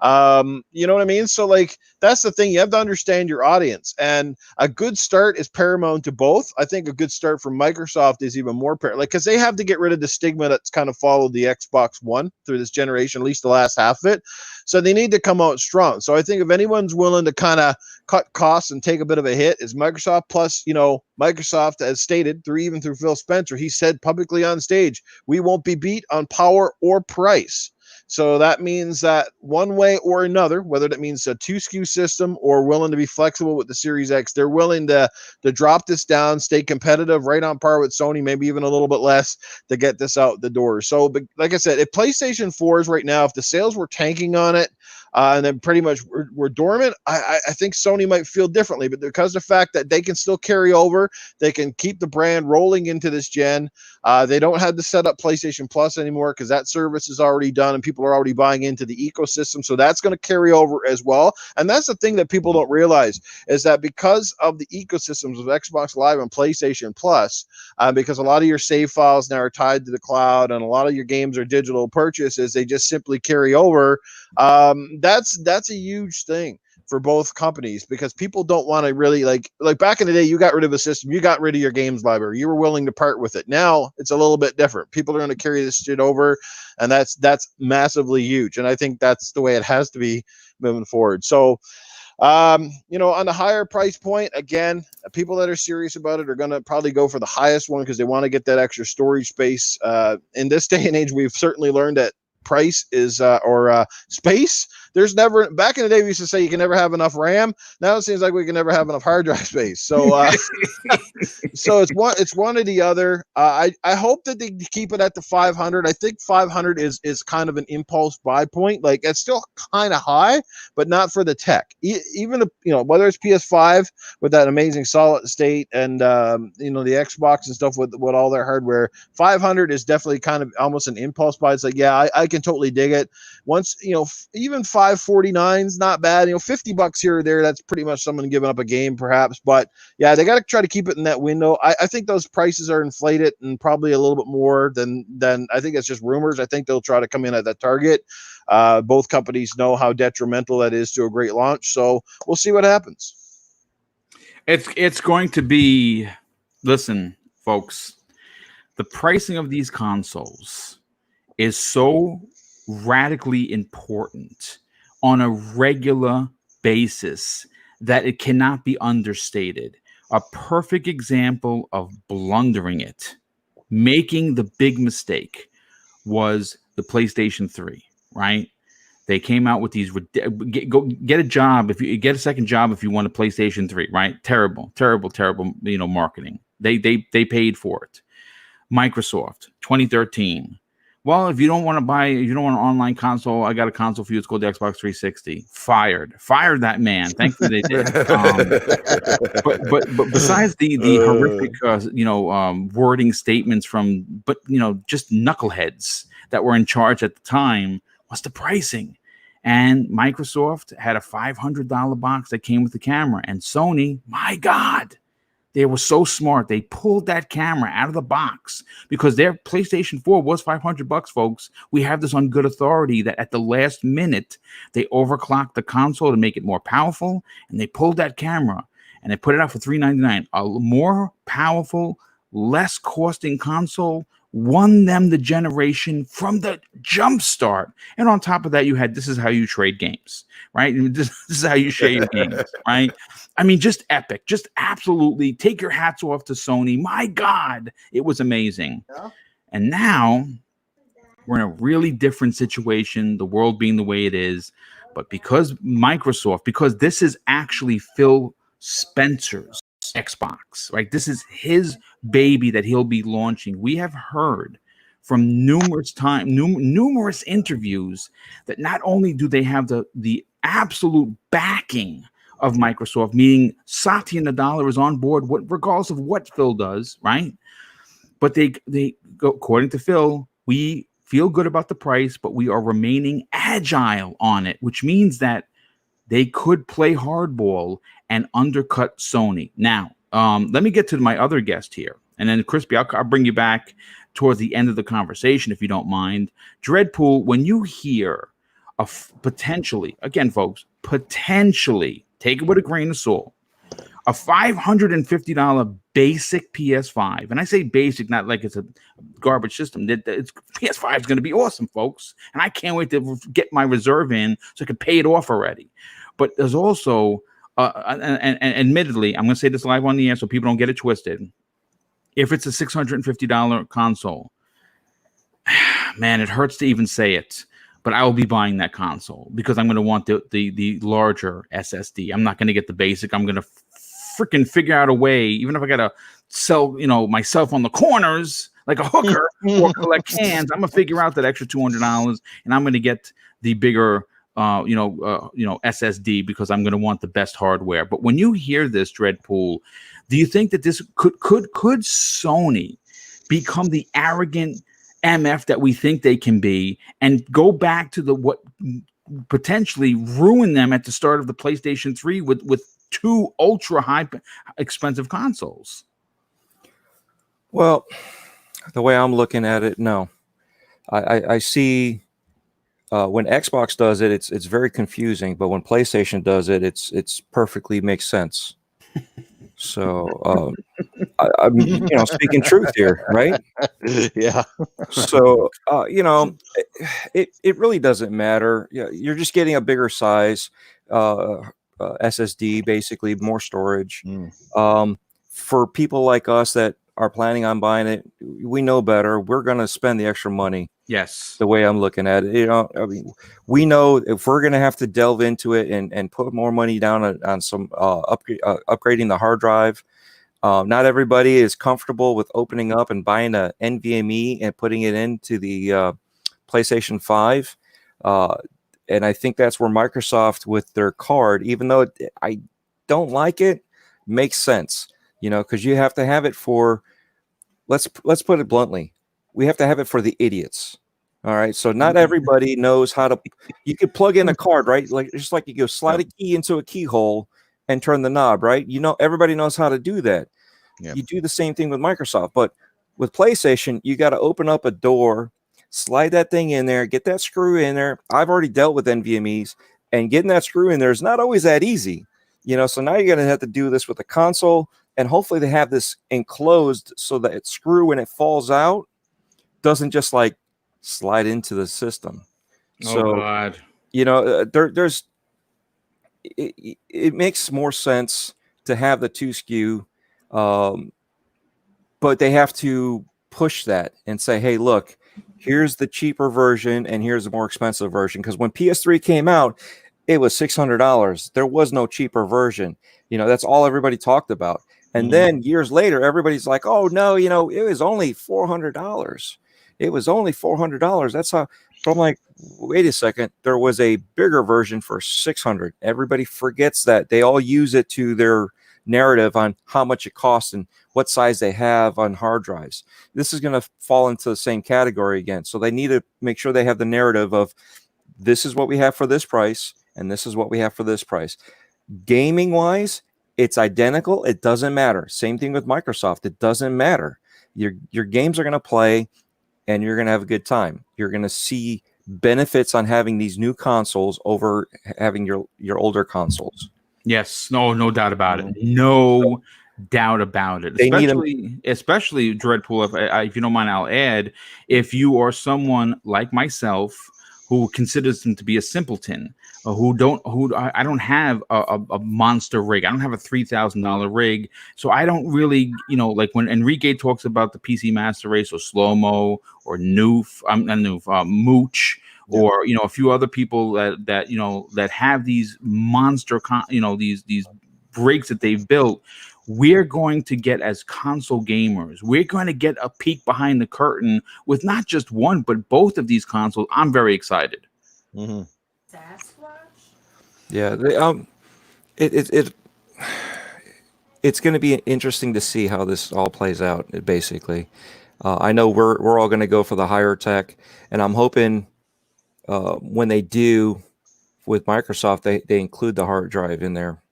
You know what I mean? So, like, that's the thing. You have to understand your audience, and a good start is paramount to both. I think a good start for Microsoft is even more paramount, like, because they have to get rid of the stigma that's kind of followed the Xbox One through this generation, at least the last half of it. So they need to come out strong. So I think if anyone's willing to kind of cut costs and take a bit of a hit, is Microsoft. Plus, Microsoft has stated through Phil Spencer, he said publicly on stage, we won't be beat on power or price. So that means that one way or another, whether that means a 2 SKU system or willing to be flexible with the Series X, they're willing to drop this down, stay competitive, right on par with Sony, maybe even a little bit less to get this out the door. So, but like I said, if PlayStation 4s right now, if the sales were tanking on it, and then pretty much we're dormant, I think Sony might feel differently. But because of the fact that they can still carry over, they can keep the brand rolling into this gen. They don't have to set up PlayStation Plus anymore because that service is already done and people are already buying into the ecosystem. So that's going to carry over as well. And that's the thing that people don't realize is that because of the ecosystems of Xbox Live and PlayStation Plus, because a lot of your save files now are tied to the cloud and a lot of your games are digital purchases, they just simply carry over. That's a huge thing for both companies because people don't want to really like back in the day, you got rid of a system, you got rid of your games library, you were willing to part with it. Now it's a little bit different. People are going to carry this shit over, and that's massively huge. And I think that's the way it has to be moving forward. So, on the higher price point, again, people that are serious about it are going to probably go for the highest one because they want to get that extra storage space. In this day and age, we've certainly learned that price is or space there's never, back in the day, we used to say you can never have enough RAM. Now it seems like we can never have enough hard drive space. So, so it's one or the other. I hope that they keep it at the 500. I think 500 is kind of an impulse buy point. Like, it's still kind of high, but not for the tech. Even whether it's PS5 with that amazing solid state and the Xbox and stuff with all their hardware, 500 is definitely kind of almost an impulse buy. It's like, yeah, I can totally dig it. Once even 549 is not bad. $50 here or there, that's pretty much someone giving up a game perhaps. But yeah, they got to try to keep it in that window. I think those prices are inflated and probably a little bit more than I think it's just rumors. I think they'll try to come in at that target. Both companies know how detrimental that is to a great launch, so we'll see what happens. It's going to be, listen, folks, the pricing of these consoles is so radically important on a regular basis that it cannot be understated. A perfect example of blundering it, making the big mistake, was the PlayStation 3, right? They came out with these, go get a job if you get a second job if you want a PlayStation 3, right? Terrible marketing. They paid for it. Microsoft 2013. Well, if you don't want an online console, I got a console for you. It's called the Xbox 360. Fired that man. Thankfully they did. But besides the horrific wording statements from just knuckleheads that were in charge at the time, what's the pricing? And Microsoft had a $500 box that came with the camera, and Sony, my God, they were so smart. They pulled that camera out of the box because their PlayStation 4 was $500, folks. We have this on good authority that at the last minute, they overclocked the console to make it more powerful, and they pulled that camera and they put it out for $399. A more powerful, less costing console won them the generation from the jump start. And on top of that, you had, this is how you trade games, right? This is how you share your games, right? I mean, just epic, just absolutely take your hats off to Sony. My God, it was amazing. Yeah. And now we're in a really different situation, the world being the way it is. But because this is actually Phil Spencer's Xbox, right? This is his baby that he'll be launching. We have heard from numerous interviews that not only do they have the absolute backing of Microsoft, meaning Satya Nadella is on board, regardless of what Phil does, right? But they go, according to Phil, we feel good about the price, but we are remaining agile on it, which means that they could play hardball and undercut Sony. Now, let me get to my other guest here. And then, Crispy, I'll bring you back towards the end of the conversation, if you don't mind. Dreadpool, when you hear of potentially, again, folks, potentially, take it with a grain of salt, a $550 basic PS5, and I say basic, not like it's a garbage system. It's PS5 is going to be awesome, folks, and I can't wait to get my reserve in so I can pay it off already. But there's also, and admittedly, I'm going to say this live on the air so people don't get it twisted. If it's a $650 console, man, it hurts to even say it, but I will be buying that console because I'm going to want the larger SSD. I'm not going to get the basic. I'm going to freaking figure out a way, even if I got to sell, myself on the corners like a hooker or collect cans, I'm going to figure out that extra $200 and I'm going to get the bigger SSD because I'm going to want the best hardware. But when you hear this, Dreadpool, do you think that this could Sony become the arrogant MF that we think they can be and go back to what potentially ruin them at the start of the PlayStation 3 with two ultra high expensive consoles? Well, the way I'm looking at it, no. I see when Xbox does it, it's very confusing, but when PlayStation does it, it's perfectly makes sense. So I'm speaking truth here, right? Yeah. So it really doesn't matter. Yeah, you're just getting a bigger size SSD, basically more storage. For people like us that are planning on buying it, we know better. We're going to spend the extra money. Yes. The way I'm looking at it, I mean, we know if we're going to have to delve into it and put more money down on some upgrading the hard drive. Not everybody is comfortable with opening up and buying a NVMe and putting it into the PlayStation 5. And I think that's where Microsoft with their card, even though I don't like it, makes sense, because you have to have it for, let's put it bluntly, we have to have it for the idiots. All right. So not everybody knows how to, you could plug in a card, right? Just like you go slide a key into a keyhole and turn the knob, right? Everybody knows how to do that. Yep. You do the same thing with Microsoft, but with PlayStation, you got to open up a door, slide that thing in there, get that screw in there. I've already dealt with NVMEs, and getting that screw in there is not always that easy. So now you're going to have to do this with a console, and hopefully they have this enclosed so that it screw when it falls out doesn't just like slide into the system. God. There's it makes more sense to have the 2 SKU, but they have to push that and say, hey, look, here's the cheaper version and here's the more expensive version. Because when PS3 came out, it was $600. There was no cheaper version. That's all everybody talked about. And then years later, everybody's like, oh, no, it was only $400. It was only $400. That's how. But I'm like, wait a second. There was a bigger version for $600. Everybody forgets that. They all use it to their narrative on how much it costs and what size they have on hard drives. This is going to fall into the same category again. So they need to make sure they have the narrative of this is what we have for this price and this is what we have for this price. Gaming wise, it's identical. It doesn't matter. Same thing with Microsoft. It doesn't matter. Your games are going to play and you're going to have a good time. You're going to see benefits on having these new consoles over having your older consoles. Yes, no doubt about it. No doubt about it. Especially Dreadpool. If you don't mind, I'll add, if you are someone like myself who considers them to be a simpleton, I don't have a monster rig. I don't have a $3,000 rig, so I don't really, like when Enrique talks about the PC Master Race or Slow Mo or Mooch. Or a few other people that have these monster these rigs that they've built. We're going to get, as console gamers, we're going to get a peek behind the curtain with not just one but both of these consoles. I'm very excited. Sasquatch? Yeah, it's going to be interesting to see how this all plays out. Basically, I know we're all going to go for the higher tech, and I'm hoping. When they do with Microsoft, they include the hard drive in there.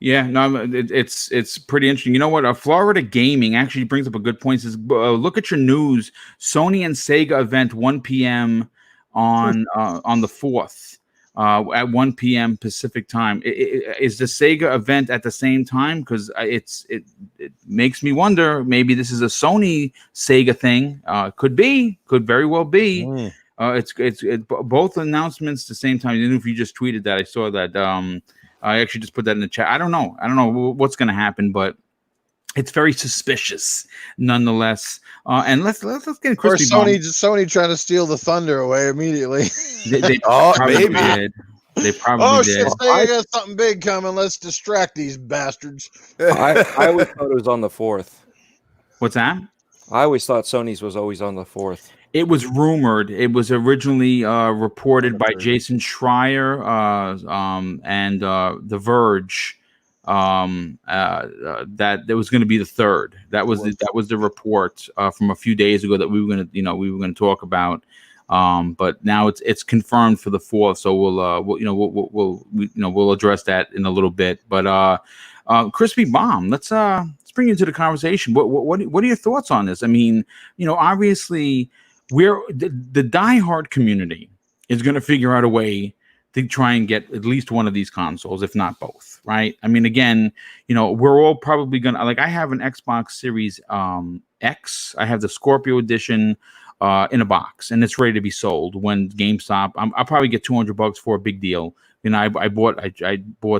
Yeah, no, it's pretty interesting. You know what? Florida Gaming actually brings up a good point. Says, look at your news. Sony and Sega event 1 p.m. on the 4th at 1 p.m. Pacific time. Is the Sega event at the same time? Because it makes me wonder. Maybe this is a Sony Sega thing. Could very well be. It's both announcements at the same time. Even if you just tweeted that, I saw that. I actually just put that in the chat. I don't know what's going to happen, but it's very suspicious nonetheless. And let's get a crispy bomb. Sony trying to steal the thunder away immediately. They probably did. They probably did. Shit, I got something big coming. Let's distract these bastards. I always thought it was on the 4th. What's that? I always thought Sony's was always on the 4th. It was rumored. It was originally reported by Jason Schreier and The Verge that it was going to be the 3rd. That was the report from a few days ago that we were going to talk about. But now it's confirmed for the 4th. So we'll address that in a little bit. But Crispy Bomb, let's bring you into the conversation. What are your thoughts on this? I mean, obviously. The diehard community is going to figure out a way to try and get at least one of these consoles, if not both, right? I mean, again, we're all probably going to, like, I have an Xbox Series X. I have the Scorpio edition in a box, and it's ready to be sold when GameStop. I'll probably get $200 for a big deal. I bought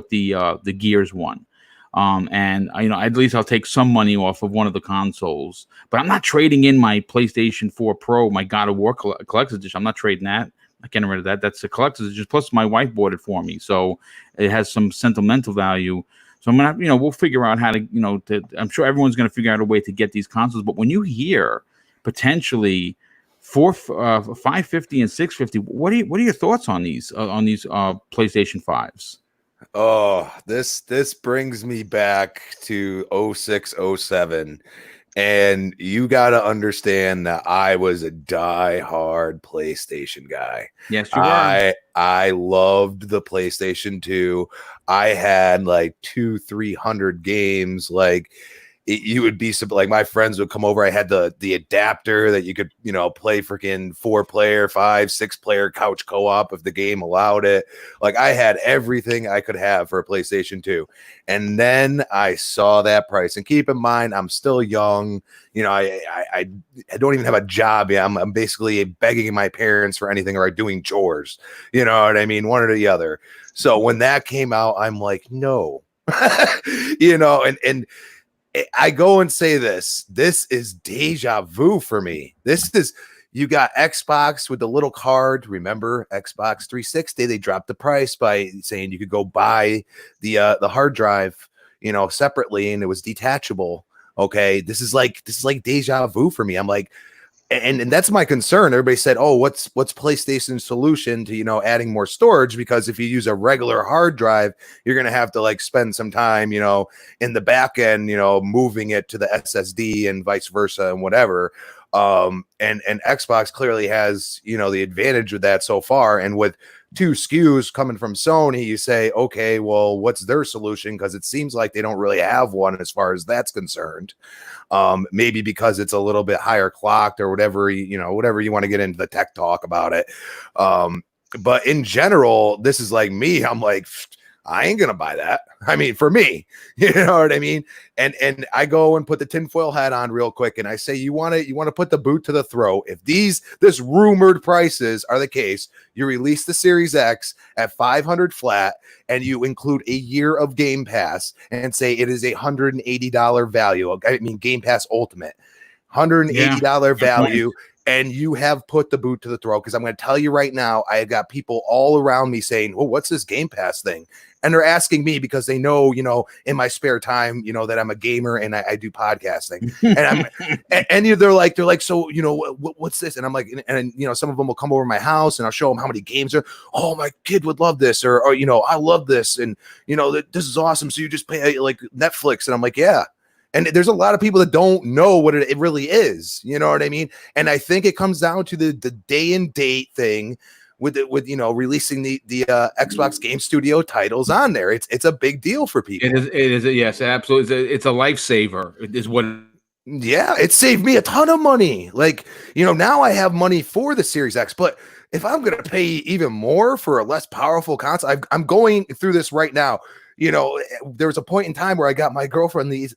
the Gears one. And at least I'll take some money off of one of the consoles. But I'm not trading in my PlayStation 4 Pro, my God of War collector's edition. I'm not trading that. I can't get rid of that. That's a collector's edition. Plus, my wife bought it for me, so it has some sentimental value. So I'm gonna, we'll figure out how to, I'm sure everyone's gonna figure out a way to get these consoles. But when you hear potentially 550 and 650, what are your thoughts on these PlayStation 5s? Oh, this brings me back to 06, 07. And you got to understand that I was a die-hard PlayStation guy. Yes, you were. I loved the PlayStation 2. I had like 200-300 games. Like you would be like, my friends would come over. I had the adapter that you could, play freaking 4-player, 5, 6-player couch co-op if the game allowed it. Like I had everything I could have for a PlayStation 2. And then I saw that price. And keep in mind, I'm still young. I don't even have a job yet. I'm basically begging my parents for anything or doing chores. You know what I mean? One or the other. So when that came out, I'm like, no, and I go and say this is deja vu for me. You got Xbox with the little card. Remember Xbox 360? They dropped the price by saying you could go buy the hard drive, separately, and it was detachable. Okay, this is like deja vu for me. I'm like, and that's my concern. Everybody said, "Oh, what's PlayStation's solution to adding more storage?" Because if you use a regular hard drive, you're gonna have to like spend some time, in the back end, moving it to the SSD and vice versa and whatever. And Xbox clearly has the advantage of that so far. And with 2 SKUs coming from Sony, you say, okay, well, what's their solution? Because it seems like they don't really have one as far as that's concerned. Maybe because it's a little bit higher clocked or whatever, whatever you want to get into the tech talk about it. But in general, this is like me. I'm like, I ain't gonna buy that. I mean, for me, you know what I mean? And I go and put the tinfoil hat on real quick, and I say, you want to put the boot to the throat. If this rumored prices are the case, you release the Series X at 500 flat, and you include a year of Game Pass, and say it is $180 value. I mean, Game Pass Ultimate, $180 value. And you have put the boot to the throat, because I'm going to tell you right now, I have got people all around me saying, "Oh, what's this Game Pass thing?" And they're asking me because they know, in my spare time, that I'm a gamer and I do podcasting. And they're like, so, what's this? And I'm like, and some of them will come over to my house and I'll show them how many games are. Oh, my kid would love this, or I love this, and this is awesome. So you just pay like Netflix, and I'm like, yeah. And there's a lot of people that don't know what it really is. You know what I mean? And I think it comes down to the day and date thing with releasing the Xbox Game Studio titles on there. It's a big deal for people. It is. Yes, absolutely. It's a lifesaver. It is what. Yeah, it saved me a ton of money. Like, now I have money for the Series X, but if I'm going to pay even more for a less powerful console, I'm going through this right now. There was a point in time where I got my girlfriend the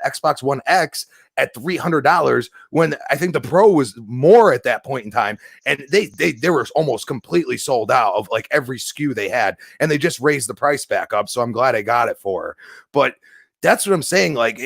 Xbox One X at $300 when I think the Pro was more at that point in time, and they were almost completely sold out of like every SKU they had, and they just raised the price back up. So I'm glad I got it for her. But that's what I'm saying. Like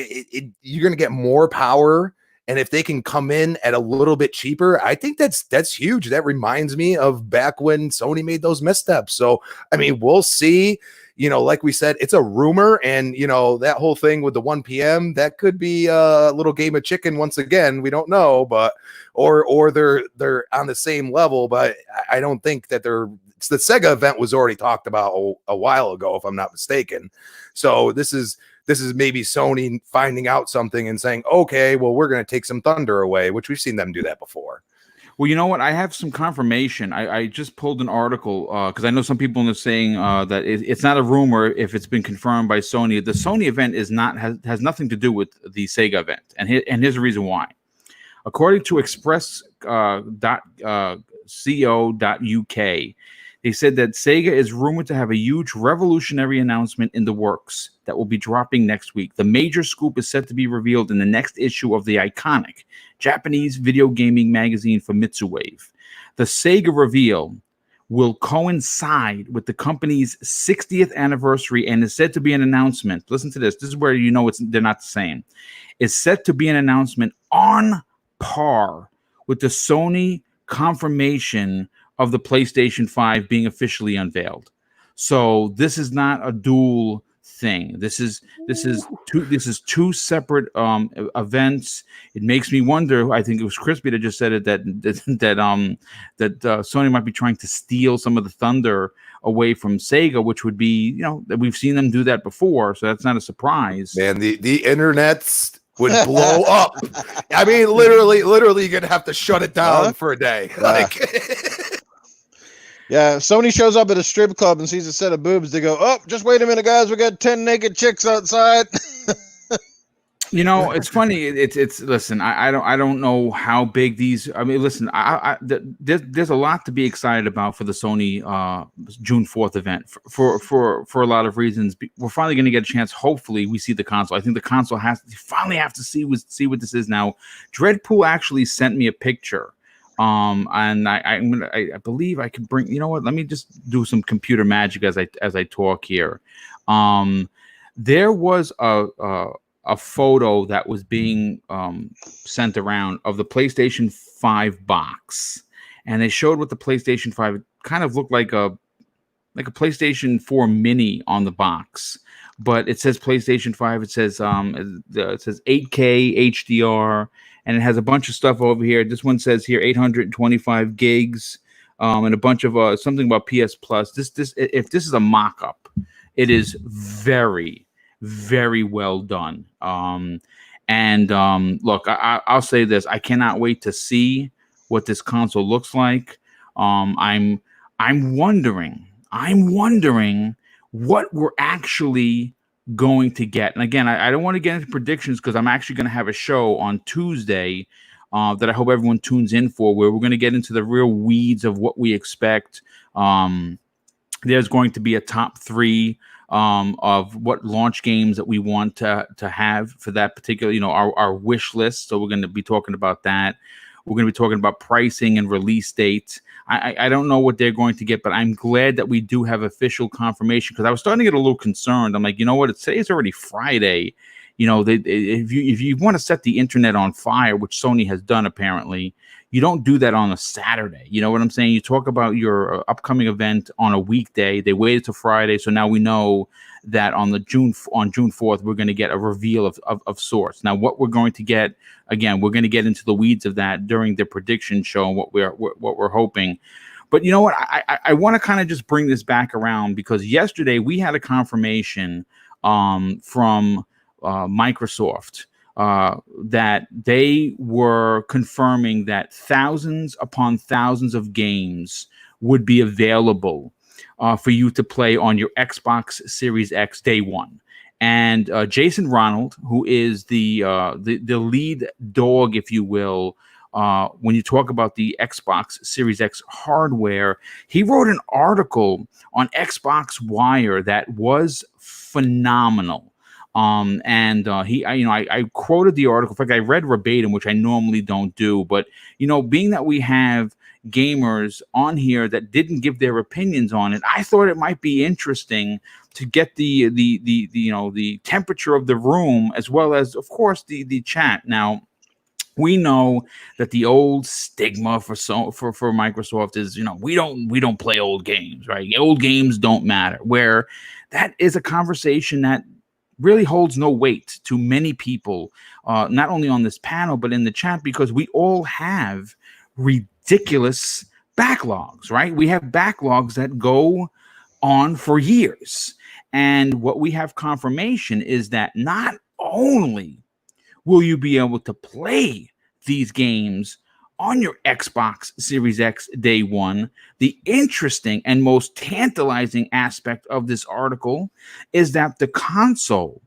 you're gonna get more power, and if they can come in at a little bit cheaper, I think that's huge. That reminds me of back when Sony made those missteps. So I mean, we'll see. Like we said, it's a rumor, and that whole thing with the 1 p.m. that could be a little game of chicken once again. We don't know, but or they're on the same level, but I don't think that the Sega event was already talked about a while ago, if I'm not mistaken. So this is maybe Sony finding out something and saying, okay, well, we're going to take some thunder away, which we've seen them do that before. Well, you know what? I have some confirmation. I just pulled an article because I know some people are saying that it's not a rumor if it's been confirmed by Sony. The Sony event has nothing to do with the Sega event, and here's the reason why. According to Express.co.uk, they said that Sega is rumored to have a huge revolutionary announcement in the works that will be dropping next week. The major scoop is set to be revealed in the next issue of the iconic Japanese video gaming magazine Famitsu Wave. The Sega reveal will coincide with the company's 60th anniversary and is said to be an announcement. Listen to this. This is where you know they're not the same. It's set to be an announcement on par with the Sony confirmation of the PlayStation 5 being officially unveiled. So this is not a dual thing. This is two separate events. It makes me wonder. I think it was Crispy that just said it that Sony might be trying to steal some of the thunder away from Sega, which would be, that we've seen them do that before, so that's not a surprise. Man, the internet's would blow up. I mean, literally, you're gonna have to shut it down for a day. Like, yeah, if Sony shows up at a strip club and sees a set of boobs, they go, "Oh, just wait a minute, guys, we got 10 naked chicks outside." It's funny. It's listen. I don't know how big these. I mean, listen. There's a lot to be excited about for the Sony June 4th event for a lot of reasons. We're finally going to get a chance. Hopefully, we see the console. I think the console finally have to see what this is now. Dreadpool actually sent me a picture. And I believe I can bring. You know what? Let me just do some computer magic as I talk here. There was a photo that was being sent around of the PlayStation 5 box, and they showed what the PlayStation 5 kind of looked like a PlayStation 4 Mini on the box, but it says PlayStation 5. It says 8K HDR, and it has a bunch of stuff over here. This one says here 825 gigs, and a bunch of something about PS Plus. If this is a mock-up, it is very, very well done. Look, I'll say this: I cannot wait to see what this console looks like. I'm wondering what we're actually going to get. And again, I don't want to get into predictions because I'm actually going to have a show on Tuesday that I hope everyone tunes in for, where we're going to get into the real weeds of what we expect. There's going to be a top 3 of what launch games that we want to have for that particular, our wish list. So we're going to be talking about that. We're going to be talking about pricing and release dates. I don't know what they're going to get, but I'm glad that we do have official confirmation, because I was starting to get a little concerned. I'm like, you know what? Today's already Friday. If you want to set the internet on fire, which Sony has done apparently, you don't do that on a Saturday. You know what I'm saying? You talk about your upcoming event on a weekday. They waited till Friday, so now we know that on June 4th we're going to get a reveal of sorts. Now, what we're going to get, again, we're going to get into the weeds of that during the prediction show and what we're hoping. But you know what? I want to kind of just bring this back around, because yesterday we had a confirmation from Microsoft that they were confirming that thousands upon thousands of games would be available for you to play on your Xbox Series X day one. And Jason Ronald, who is the lead dog, if you will, when you talk about the Xbox Series X hardware, he wrote an article on Xbox Wire that was phenomenal. I quoted the article. In fact, I read verbatim, which I normally don't do, but being that we have gamers on here that didn't give their opinions on it, I thought it might be interesting to get the temperature of the room, as well as, of course, the chat. Now, we know that the old stigma for Microsoft is, we don't play old games, right? Old games don't matter. Where that is a conversation that really holds no weight to many people, not only on this panel, but in the chat, because we all have ridiculous backlogs, right? We have backlogs that go on for years. And what we have confirmation is that not only will you be able to play these games on your Xbox Series X day one, the interesting and most tantalizing aspect of this article is that the console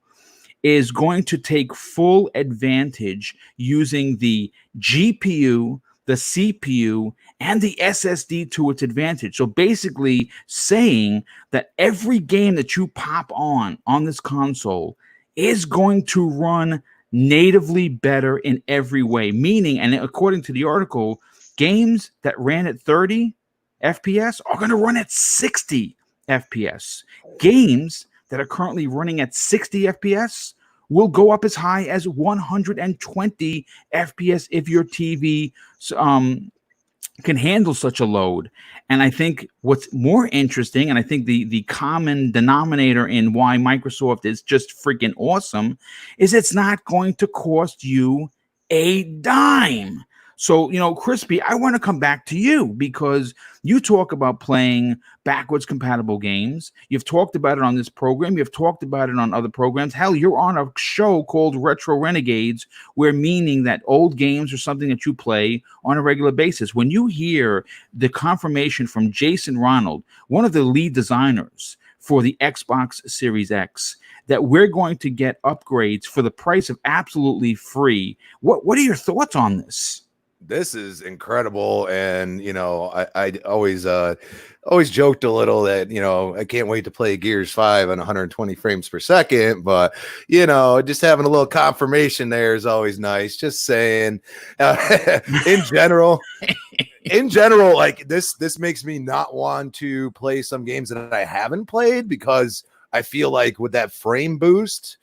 is going to take full advantage using the GPU, the CPU, and the SSD to its advantage. So basically saying that every game that you pop on this console is going to run natively better in every way, meaning, and according to the article, games that ran at 30 FPS are going to run at 60 FPS. Games that are currently running at 60 FPS will go up as high as 120 FPS if your TV can handle such a load. And I think what's more interesting, and I think the common denominator in why Microsoft is just freaking awesome, is it's not going to cost you a dime. So, Crispy, I want to come back to you because you talk about playing backwards compatible games. You've talked about it on this program. You've talked about it on other programs. Hell, you're on a show called Retro Renegades, where meaning that old games are something that you play on a regular basis. When you hear the confirmation from Jason Ronald, one of the lead designers for the Xbox Series X, that we're going to get upgrades for the price of absolutely free, what are your thoughts on this? This is incredible, and I always joked a little that I can't wait to play Gears 5 on 120 frames per second, but just having a little confirmation there is always nice. Just saying, in general, like this makes me not want to play some games that I haven't played because I feel like with that frame boost,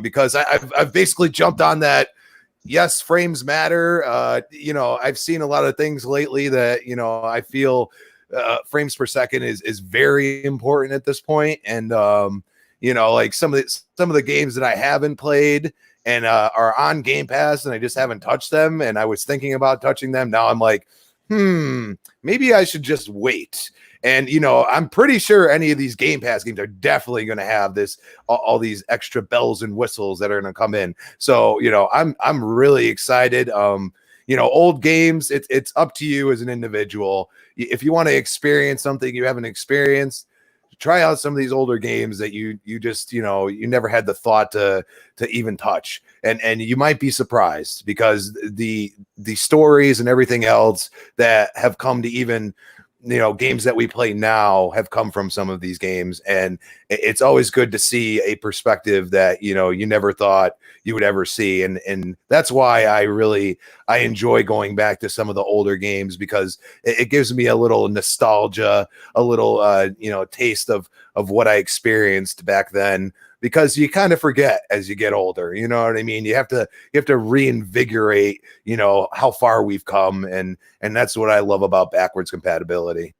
because I've basically jumped on that. Yes, frames matter. I've seen a lot of things lately that, I feel frames per second is very important at this point. And, like some of the games that I haven't played and are on Game Pass and I just haven't touched them. And I was thinking about touching them. Now I'm like, maybe I should just wait. And, I'm pretty sure any of these Game Pass games are definitely going to have all these extra bells and whistles that are going to come in. So, I'm really excited. Old games, it's up to you as an individual. If you want to experience something you haven't experienced, try out some of these older games that you just, you never had the thought to even touch. And you might be surprised because the stories and everything else that have come to even games that we play now have come from some of these games, and it's always good to see a perspective that you never thought you would ever see, and that's why I enjoy going back to some of the older games because it gives me a little nostalgia, a little taste of what I experienced back then. Because you kind of forget as you get older, you know what I mean? You have to reinvigorate, how far we've come, and that's what I love about backwards compatibility.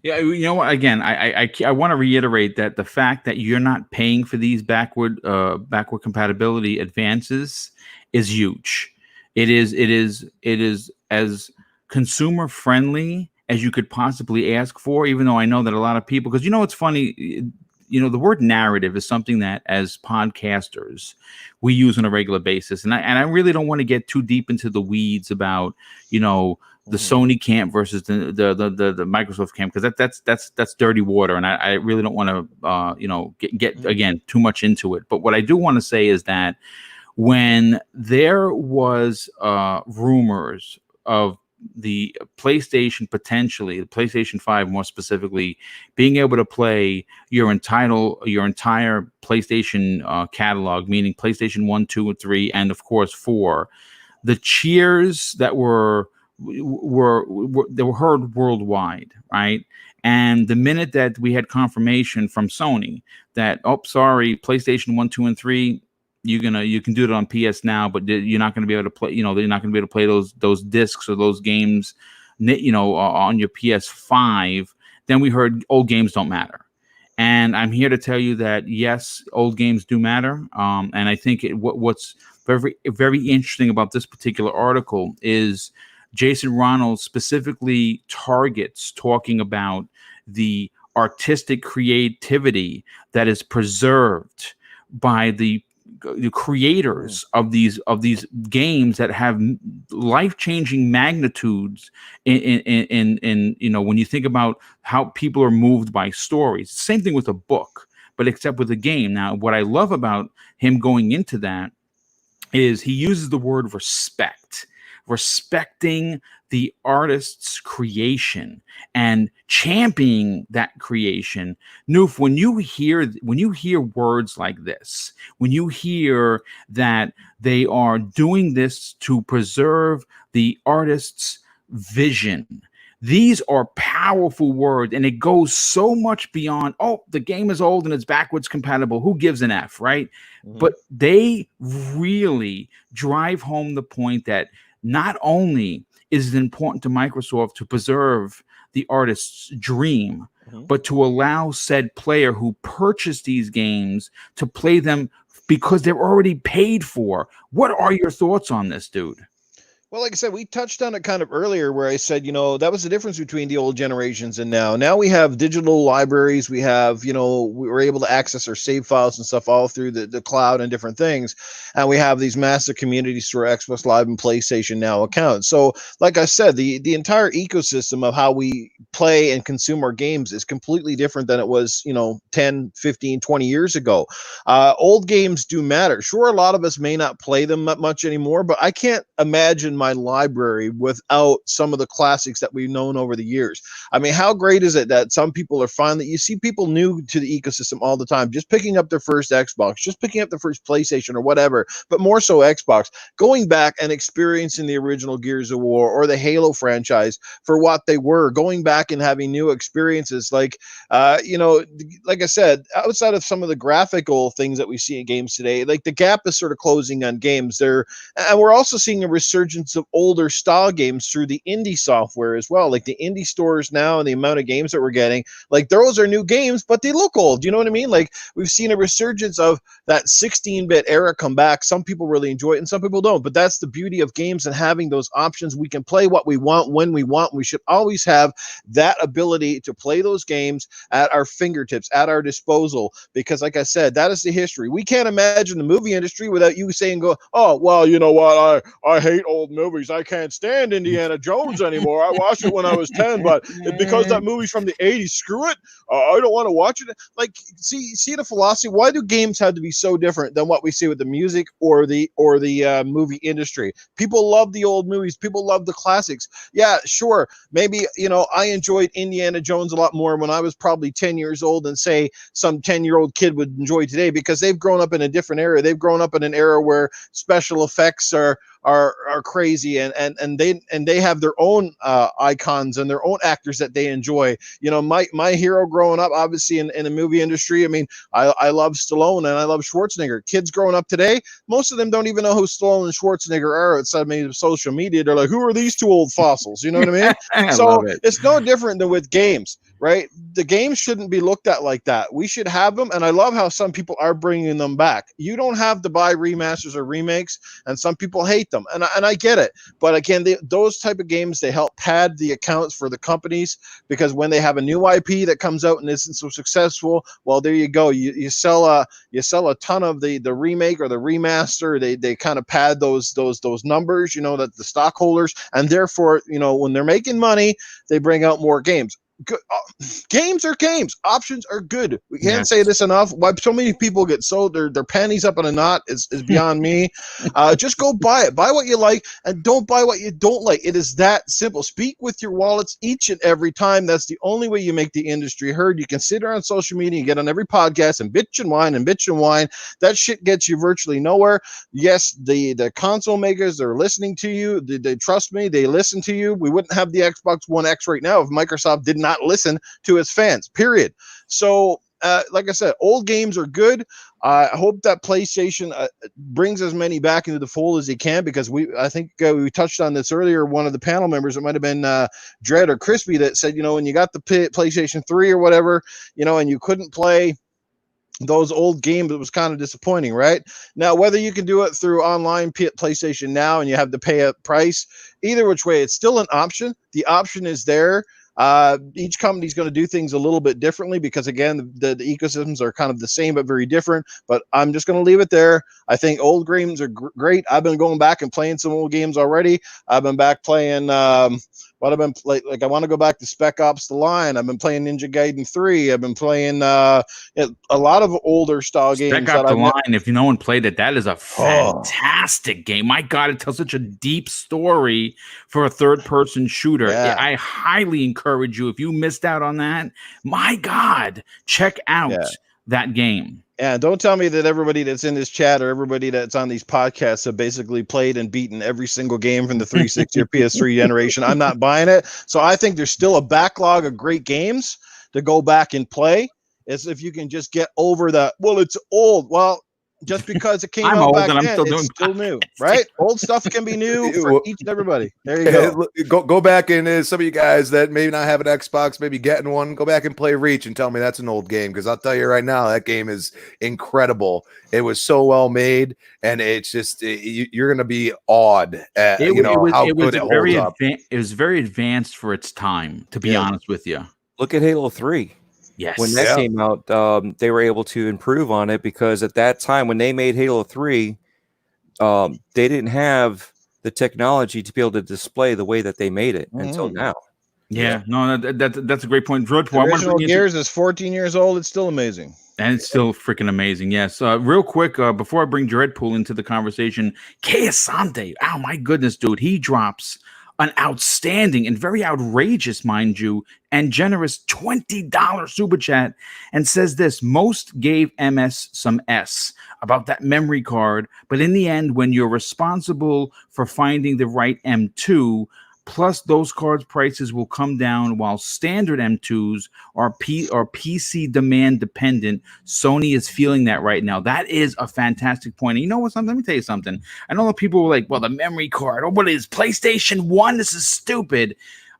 Yeah, you know what? Again, I want to reiterate that the fact that you're not paying for these backward compatibility advances is huge. It is as consumer friendly as you could possibly ask for. Even though I know that a lot of people, because it's funny. The word narrative is something that as podcasters we use on a regular basis. And I really don't want to get too deep into the weeds about, the Sony camp versus the Microsoft camp, because that's dirty water. And I really don't want to, get again, too much into it. But what I do want to say is that when there was rumors of the PlayStation, potentially the PlayStation 5 more specifically, being able to play your entire PlayStation catalog, meaning PlayStation 1, 2, and 3, and of course 4, the cheers that were heard worldwide, right? And the minute that we had confirmation from Sony that, sorry, PlayStation 1, 2, and 3, you can do it on PS Now, but you're not going to be able to play. They're not going to be able to play those discs or those games, on your PS5. Then we heard old games don't matter, and I'm here to tell you that yes, old games do matter. And I think what's very very interesting about this particular article is Jason Ronald specifically targets talking about the artistic creativity that is preserved by the creators of these games that have life-changing magnitudes in when you think about how people are moved by stories. Same thing with a book, but except with a game. Now, what I love about him going into that is he uses the word respecting the artist's creation and championing that creation. Noof, when you hear words like this, when you hear that they are doing this to preserve the artist's vision, These are powerful words, and it goes so much beyond, oh, the game is old and it's backwards compatible. Who gives an F, right? But they really drive home the point that not only is it important to Microsoft to preserve the artist's dream, but to allow said player who purchased these games to play them because they're already paid for. What are your thoughts on this, dude? Well, like I said, we touched on it kind of earlier where I said, that was the difference between the old generations and now. Now we have digital libraries. We have, we're able to access our save files and stuff all through the cloud and different things. And we have these massive communities through our Xbox Live and PlayStation Now accounts. So like I said, the entire ecosystem of how we play and consume our games is completely different than it was, 10, 15, 20 years ago. Old games do matter. Sure, a lot of us may not play them that much anymore, but I can't imagine my library without some of the classics that we've known over the years. I mean, how great is it that some people are finally, you see people new to the ecosystem all the time, just picking up their first Xbox, just picking up their first PlayStation or whatever, but more so Xbox, going back and experiencing the original Gears of War or the Halo franchise for what they were, going back and having new experiences. Like, like I said, outside of some of the graphical things that we see in games today, like the gap is sort of closing on games there. And we're also seeing a resurgence of older style games through the indie software as well. Like the indie stores now and the amount of games that we're getting, like those are new games, but they look old. You know what I mean? Like we've seen a resurgence of that 16-bit era come back. Some people really enjoy it and some people don't, but that's the beauty of games and having those options. We can play what we want when we want. We should always have that ability to play those games at our fingertips, at our disposal, because like I said, that is the history. We can't imagine the movie industry without you saying, oh, well, you know what? I hate old movies. I can't stand Indiana Jones anymore. I watched it when I was 10, but because that movie's from the 80s, screw it. I don't want to watch it. Like, see the philosophy. Why do games have to be so different than what we see with the music or the movie industry? People love the old movies. People love the classics. Yeah, sure. Maybe, I enjoyed Indiana Jones a lot more when I was probably 10 years old than say some 10-year-old kid would enjoy today, because they've grown up in a different era. They've grown up in an era where special effects are crazy and they have their own icons and their own actors that they enjoy. My hero growing up, obviously in the movie industry, I mean, I love Stallone and I love Schwarzenegger. Kids growing up today, most of them don't even know who Stallone and Schwarzenegger are outside maybe social media. They're like, who are these two old fossils? You know what I mean? So it's no different than with games, right? The games shouldn't be looked at like that. We should have them, and I love how some people are bringing them back. You don't have to buy remasters or remakes, and some people hate them, and I get it. But again, those type of games, they help pad the accounts for the companies, because when they have a new IP that comes out and isn't so successful, well, there you go. You sell a ton of the remake or the remaster. They kind of pad those numbers, that the stockholders, and therefore, when they're making money, they bring out more games. Good. Games are games. Options are good. We can't say this enough. Why so many people get sold their panties up in a knot is beyond me. Just go buy it. Buy what you like and don't buy what you don't like. It is that simple. Speak with your wallets each and every time. That's the only way you make the industry heard. You can sit around social media and get on every podcast and bitch and whine and bitch and whine. That shit gets you virtually nowhere. Yes, the console makers are listening to you. They trust me. They listen to you. We wouldn't have the Xbox One X right now if Microsoft did not listen to its fans, period. So like I said, old games are good. I hope that PlayStation brings as many back into the fold as they can, because I think we touched on this earlier. One of the panel members, it might have been Dredd or Crispy, that said, when you got the PlayStation 3 or whatever, and you couldn't play those old games, it was kind of disappointing, right? Now, whether you can do it through online PlayStation Now and you have to pay a price, either which way, it's still an option. The option is there. Each company's going to do things a little bit differently, because again, the ecosystems are kind of the same but very different. But I'm just going to leave it there. I think old games are great. I've been going back and playing some old games already. I've been back playing what I've been like I want to go back to Spec Ops: The Line. I've been playing Ninja Gaiden 3. I've been playing a lot of older style games. Spec Ops: The Line, if no one played it, that is a fantastic game. My God, it tells such a deep story for a third-person shooter. Yeah. I highly encourage you, if you missed out on that, my God, check out that game. Yeah, don't tell me that everybody that's in this chat or everybody that's on these podcasts have basically played and beaten every single game from the 360 or PS3 generation. I'm not buying it. So I think there's still a backlog of great games to go back and play. As if you can just get over that, well, it's old. Well, just because it came I'm out old back and I'm then, still it's doing still new, right? Old stuff can be new for each and everybody. There you go. Go back and some of you guys that maybe not have an Xbox, maybe getting one, go back and play Reach and tell me that's an old game, because I'll tell you right now, that game is incredible. It was so well made, and it's just you're going to be awed at how good it holds up. It was very advanced for its time, to be honest with you. Look at Halo 3. Yes. When that came out, they were able to improve on it, because at that time when they made Halo 3, they didn't have the technology to be able to display the way that they made it until now. Yeah, no, that's a great point. The original Gears is 14 years old. It's still amazing. And it's still freaking amazing. Yes. Real quick, before I bring Dreadpool into the conversation, Asante, oh my goodness, dude, he drops an outstanding and very outrageous, mind you, and generous $20 super chat and says this: most gave MS some S about that memory card, but in the end, when you're responsible for finding the right M2, plus those cards prices will come down, while standard M2s are PC demand dependent. Sony is feeling that right now. That is a fantastic point. And you know what? Let me tell you something. I know that people were like, well, the memory card, what is PlayStation 1? This is stupid.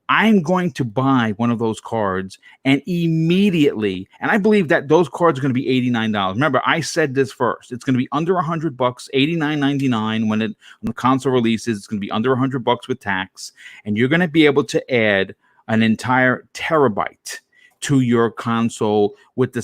I'm going to buy one of those cards and immediately, and I believe that those cards are going to be $89. Remember, I said this first. It's going to be under $100, $89.99 when the console releases. It's going to be under $100 with tax, and you're going to be able to add an entire terabyte to your console with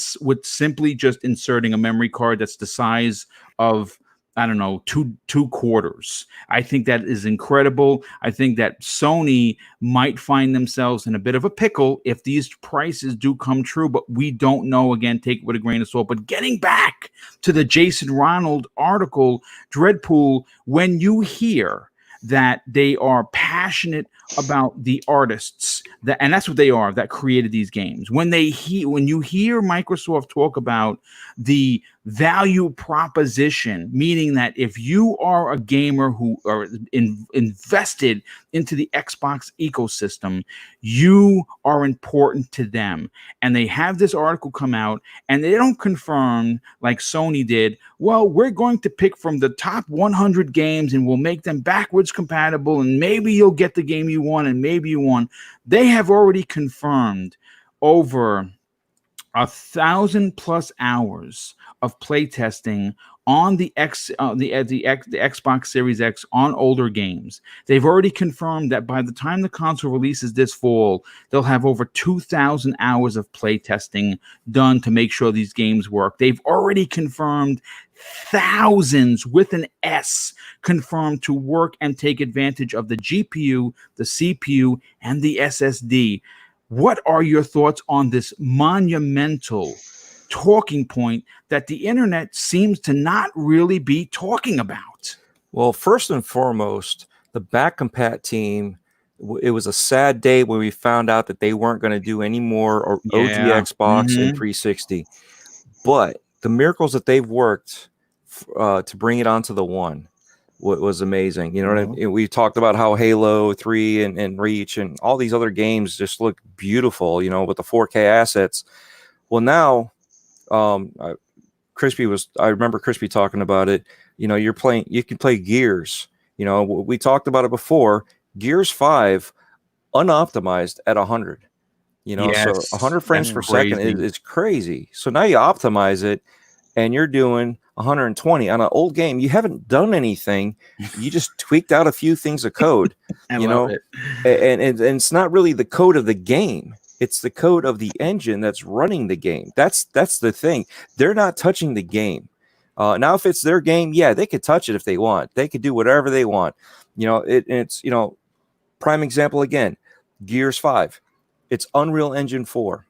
simply just inserting a memory card that's the size of, I don't know, two quarters. I think that is incredible. I think that Sony might find themselves in a bit of a pickle if these prices do come true, but we don't know. Again, take it with a grain of salt. But getting back to the Jason Ronald article, Dreadpool, when you hear that they are passionate about the artists, and that's what they are, that created these games. When you hear Microsoft talk about the value proposition, meaning that if you are a gamer who are invested into the Xbox ecosystem, you are important to them. And they have this article come out, and they don't confirm like Sony did, well, we're going to pick from the top 100 games and we'll make them backwards compatible, and maybe you'll get the game you want and maybe you won't. They have already confirmed over 1,000+ hours of playtesting on the Xbox Series X on older games. They've already confirmed that by the time the console releases this fall, they'll have over 2,000 hours of playtesting done to make sure these games work. They've already confirmed thousands with an S confirmed to work and take advantage of the GPU, the CPU, and the SSD. What are your thoughts on this monumental talking point that the internet seems to not really be talking about? Well, first and foremost, the back compat team, it was a sad day when we found out that they weren't going to do any more OG Xbox and 360. But the miracles that they've worked to bring it onto the One was amazing. You know what I mean? We talked about how Halo 3 and Reach and all these other games just look beautiful, you know, with the 4K assets. Well, now, I remember Crispy talking about it. You know, you can play Gears. You know, we talked about it before. Gears 5 unoptimized at 100. You know, so 100 frames per second is crazy. So now you optimize it, and you're doing 120 on an old game. You haven't done anything. You just tweaked out a few things of code. And it's not really the code of the game. It's the code of the engine that's running the game. That's the thing. They're not touching the game. Now, if it's their game, yeah, they could touch it if they want. They could do whatever they want. You know, it's, you know, prime example again, Gears 5. It's Unreal Engine 4.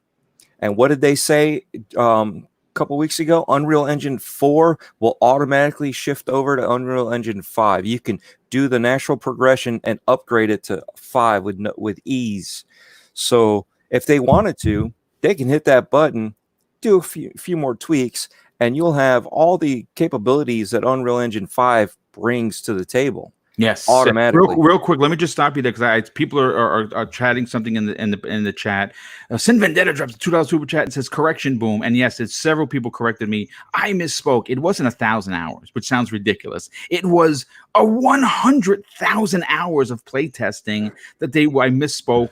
And what did they say a couple weeks ago? Unreal Engine 4 will automatically shift over to Unreal Engine 5. You can do the natural progression and upgrade it to 5 with ease. So if they wanted to, they can hit that button do a few more tweaks, and you'll have all the capabilities that Unreal Engine 5 brings to the table. Yes, automatically. Real quick, let me just stop you there because people are chatting something in the chat. Sin Vendetta drops a $2 super chat and says correction boom, and yes, it's several people corrected me. I misspoke. It wasn't 1,000 hours, which sounds ridiculous. It was a 100,000 hours of playtesting that I misspoke.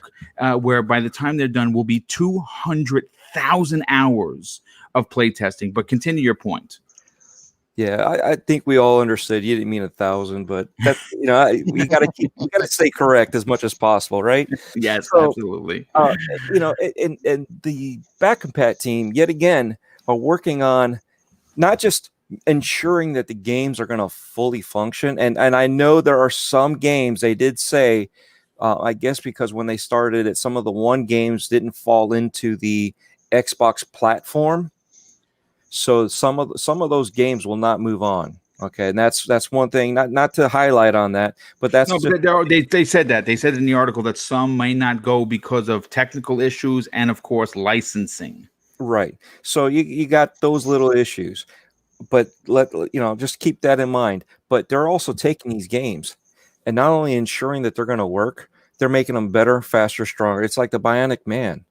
Where by the time they're done, will be 200,000 hours of playtesting. But continue your point. Yeah, I think we all understood. You didn't mean 1,000, but that we gotta stay correct as much as possible, right? Yes, so, absolutely. And the back compat team yet again are working on not just ensuring that the games are going to fully function, and I know there are some games they did say, I guess because when they started it, some of the one games didn't fall into the Xbox platform. So some of those games will not move on. Okay, and that's one thing. Not to highlight on that, but that's they said that. They said in the article that some may not go because of technical issues and of course licensing. Right. So you got those little issues, but just keep that in mind. But they're also taking these games and not only ensuring that they're going to work, they're making them better, faster, stronger. It's like the Bionic Man.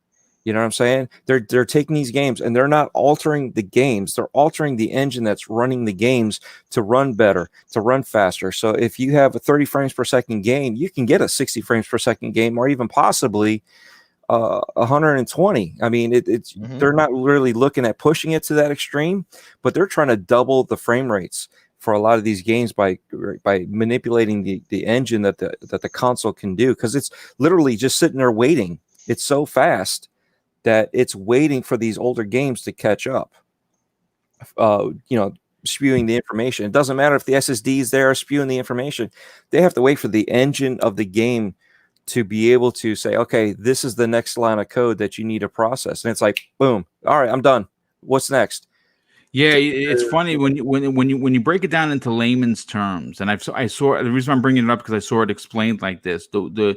You know what I'm saying? They're taking these games and they're not altering the games. They're altering the engine that's running the games to run better, to run faster. So if you have a 30 frames per second game, you can get a 60 frames per second game, or even possibly 120. I mean, they're not really looking at pushing it to that extreme, but they're trying to double the frame rates for a lot of these games by manipulating the engine that the console can do, because it's literally just sitting there waiting. It's so fast that it's waiting for these older games to catch up, spewing the information. It doesn't matter if the SSD is there spewing the information. They have to wait for the engine of the game to be able to say, okay, this is the next line of code that you need to process. And it's like, boom, all right, I'm done. What's next? Yeah, it's funny when you break it down into layman's terms, and I saw the reason I'm bringing it up because I saw it explained like this. The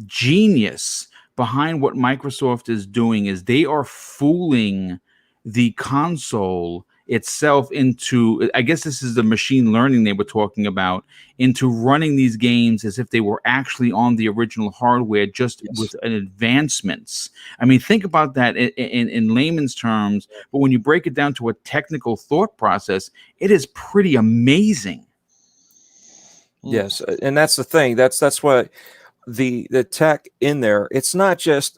genius behind what Microsoft is doing is they are fooling the console itself into, I guess this is the machine learning they were talking about, into running these games as if they were actually on the original hardware, just with advancements. I mean, think about that in layman's terms, but when you break it down to a technical thought process, it is pretty amazing. Yes, and that's the thing. That's what the tech in there. It's not just,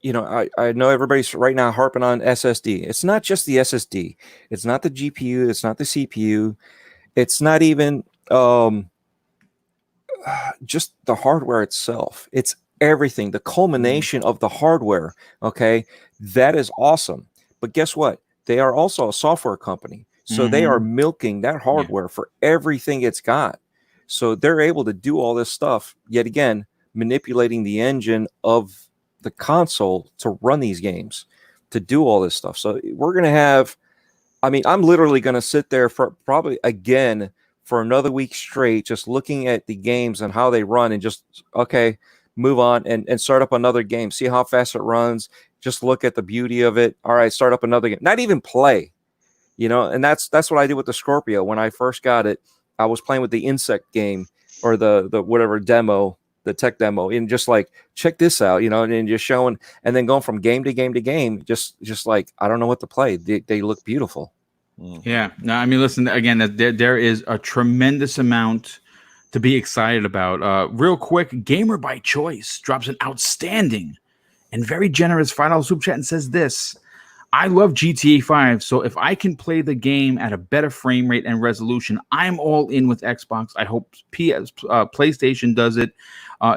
I know everybody's right now harping on SSD. It's not just the SSD. It's not the GPU. It's not the CPU. It's not even just the hardware itself. It's everything. The culmination of the hardware. Okay, that is awesome. But guess what? They are also a software company, so they are milking that hardware for everything it's got. So they're able to do all this stuff yet again, manipulating the engine of the console to run these games, to do all this stuff. So we're going to have, I'm literally going to sit there for probably again for another week straight, just looking at the games and how they run and just, okay, move on and start up another game, see how fast it runs. Just look at the beauty of it. All right, start up another game, not even play, and that's what I did with the Scorpio. When I first got it, I was playing with the insect game or the whatever demo, the tech demo, and just like, check this out, and just showing, and then going from game to game to game, just like, I don't know what to play. They look beautiful. Yeah. No, listen, again, there is a tremendous amount to be excited about. Real quick, Gamer by Choice drops an outstanding and very generous $5 super chat and says this: I love GTA 5, so if I can play the game at a better frame rate and resolution, I'm all in with Xbox. I hope PlayStation does it.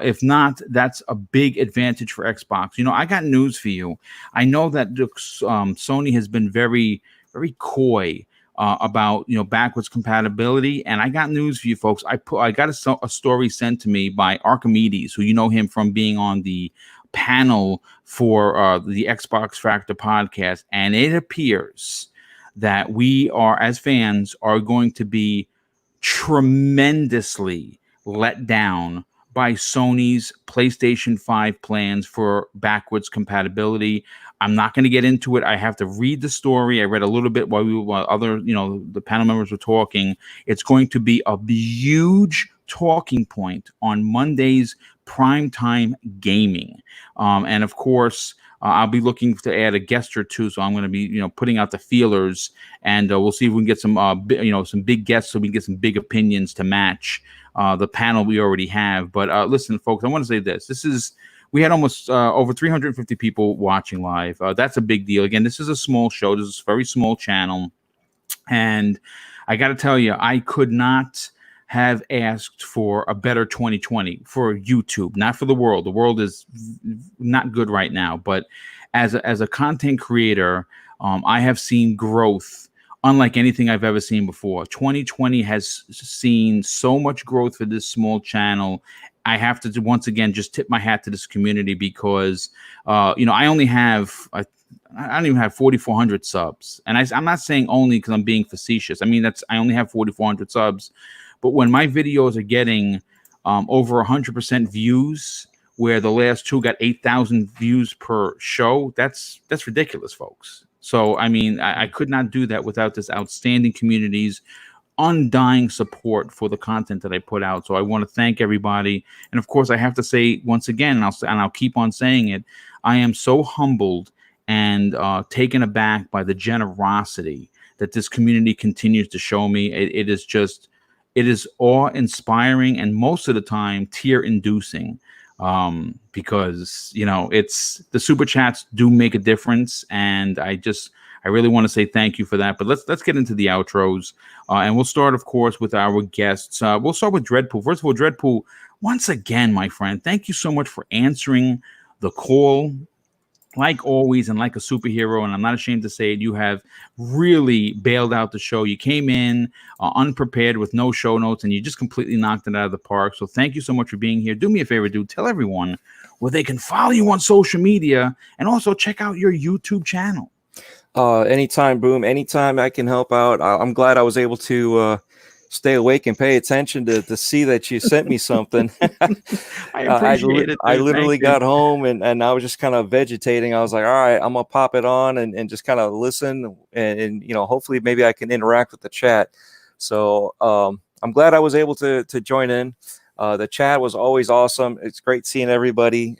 If not, that's a big advantage for Xbox. I got news for you. I know that Sony has been very, very coy about backwards compatibility, and I got news for you folks. I got a story sent to me by Archimedes, who you know him from being on the panel for the Xbox Factor podcast, and it appears that we are, as fans, are going to be tremendously let down by Sony's PlayStation 5 plans for backwards compatibility. I'm not going to get into it. I have to read the story. I read a little bit while other, the panel members were talking. It's going to be a huge talking point on Monday's primetime gaming. And of course, I'll be looking to add a guest or two. So I'm going to be, putting out the feelers, and we'll see if we can get some, some big guests so we can get some big opinions to match the panel we already have. But listen, folks, I want to say this. We had almost over 350 people watching live. That's a big deal. Again, this is a small show. This is a very small channel. And I got to tell you, I could not have asked for a better 2020 for YouTube, not for the world. The world is not good right now. But as a content creator, I have seen growth unlike anything I've ever seen before. 2020 has seen so much growth for this small channel. I have to once again just tip my hat to this community because, I only have I don't even have 4,400 subs, and I'm not saying only because I'm being facetious. I mean I only have 4,400 subs, but when my videos are getting over 100% views, where the last two got 8,000 views per show, that's ridiculous, folks. So I mean, I could not do that without this outstanding community's undying support for the content that I put out. So I want to thank everybody. And of course, I have to say once again, and I'll keep on saying it, I am so humbled and taken aback by the generosity that this community continues to show me. It is awe-inspiring and most of the time tear-inducing, because it's the super chats do make a difference, and I really want to say thank you for that. But let's get into the outros, and we'll start, of course, with our guests. We'll start with Dreadpool. First of all, Dreadpool, once again, my friend, thank you so much for answering the call. Like always, and like a superhero, and I'm not ashamed to say it, you have really bailed out the show. You came in unprepared with no show notes, and you just completely knocked it out of the park. So thank you so much for being here. Do me a favor, dude. Tell everyone where they can follow you on social media, and also check out your YouTube channel. Anytime, Boom. Anytime I can help out. I'm glad I was able to stay awake and pay attention to see that you sent me something. I appreciate it. I literally got home and I was just kind of vegetating. I was like, all right, I'm gonna pop it on and just kind of listen and hopefully maybe I can interact with the chat. So I'm glad I was able to join in. The chat was always awesome. It's great seeing everybody,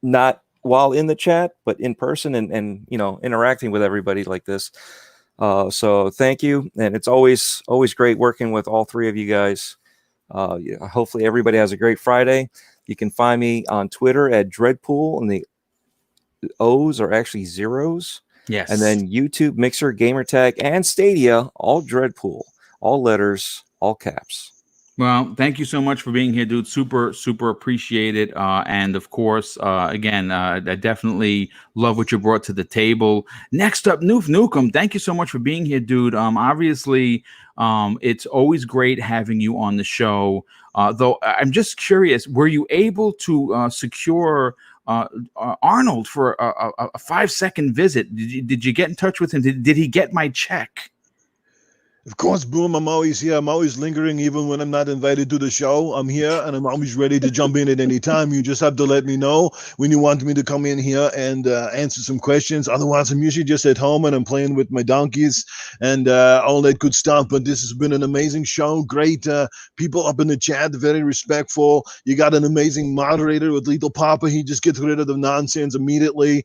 not while in the chat, but in person and interacting with everybody like this. So thank you, and it's always great working with all three of you guys. Hopefully everybody has a great Friday. You can find me on Twitter at Dreadpool, and the O's are actually zeros. Yes. And then YouTube, Mixer, Gamertag, and Stadia, all Dreadpool, all letters, all caps. Well, thank you so much for being here, dude. Super, super appreciate it. And of course, again, I definitely love what you brought to the table. Next up, Noof Nukem. Thank you so much for being here, dude. Obviously, it's always great having you on the show. Though I'm just curious, were you able to secure Arnold for a 5-second visit? Did you get in touch with him? Did he get my check? Of course, Boom, I'm always here. I'm always lingering even when I'm not invited to the show. I'm here and I'm always ready to jump in at any time. You just have to let me know when you want me to come in here and answer some questions. Otherwise, I'm usually just at home and I'm playing with my donkeys and all that good stuff. But this has been an amazing show. Great people up in the chat, very respectful. You got an amazing moderator with Lethal Papa. He just gets rid of the nonsense immediately.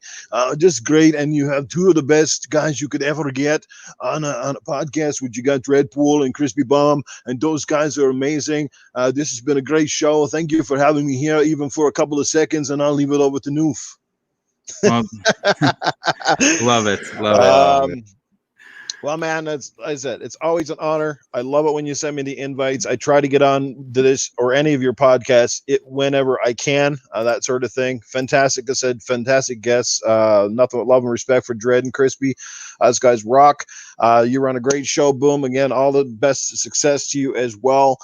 Just great. And you have two of the best guys you could ever get on a podcast, which you got Dreadpool and Crispy Bomb, and those guys are amazing. This has been a great show. Thank you for having me here, even for a couple of seconds, and I'll leave it over to Noof. Well, love it. Well, man, as I said, it's always an honor. I love it when you send me the invites. I try to get on to this or any of your podcasts whenever I can, that sort of thing. Fantastic, I said, fantastic guests. Nothing but love and respect for Dread and Crispy. Those guys rock. You run a great show, Boom. Again, all the best success to you as well.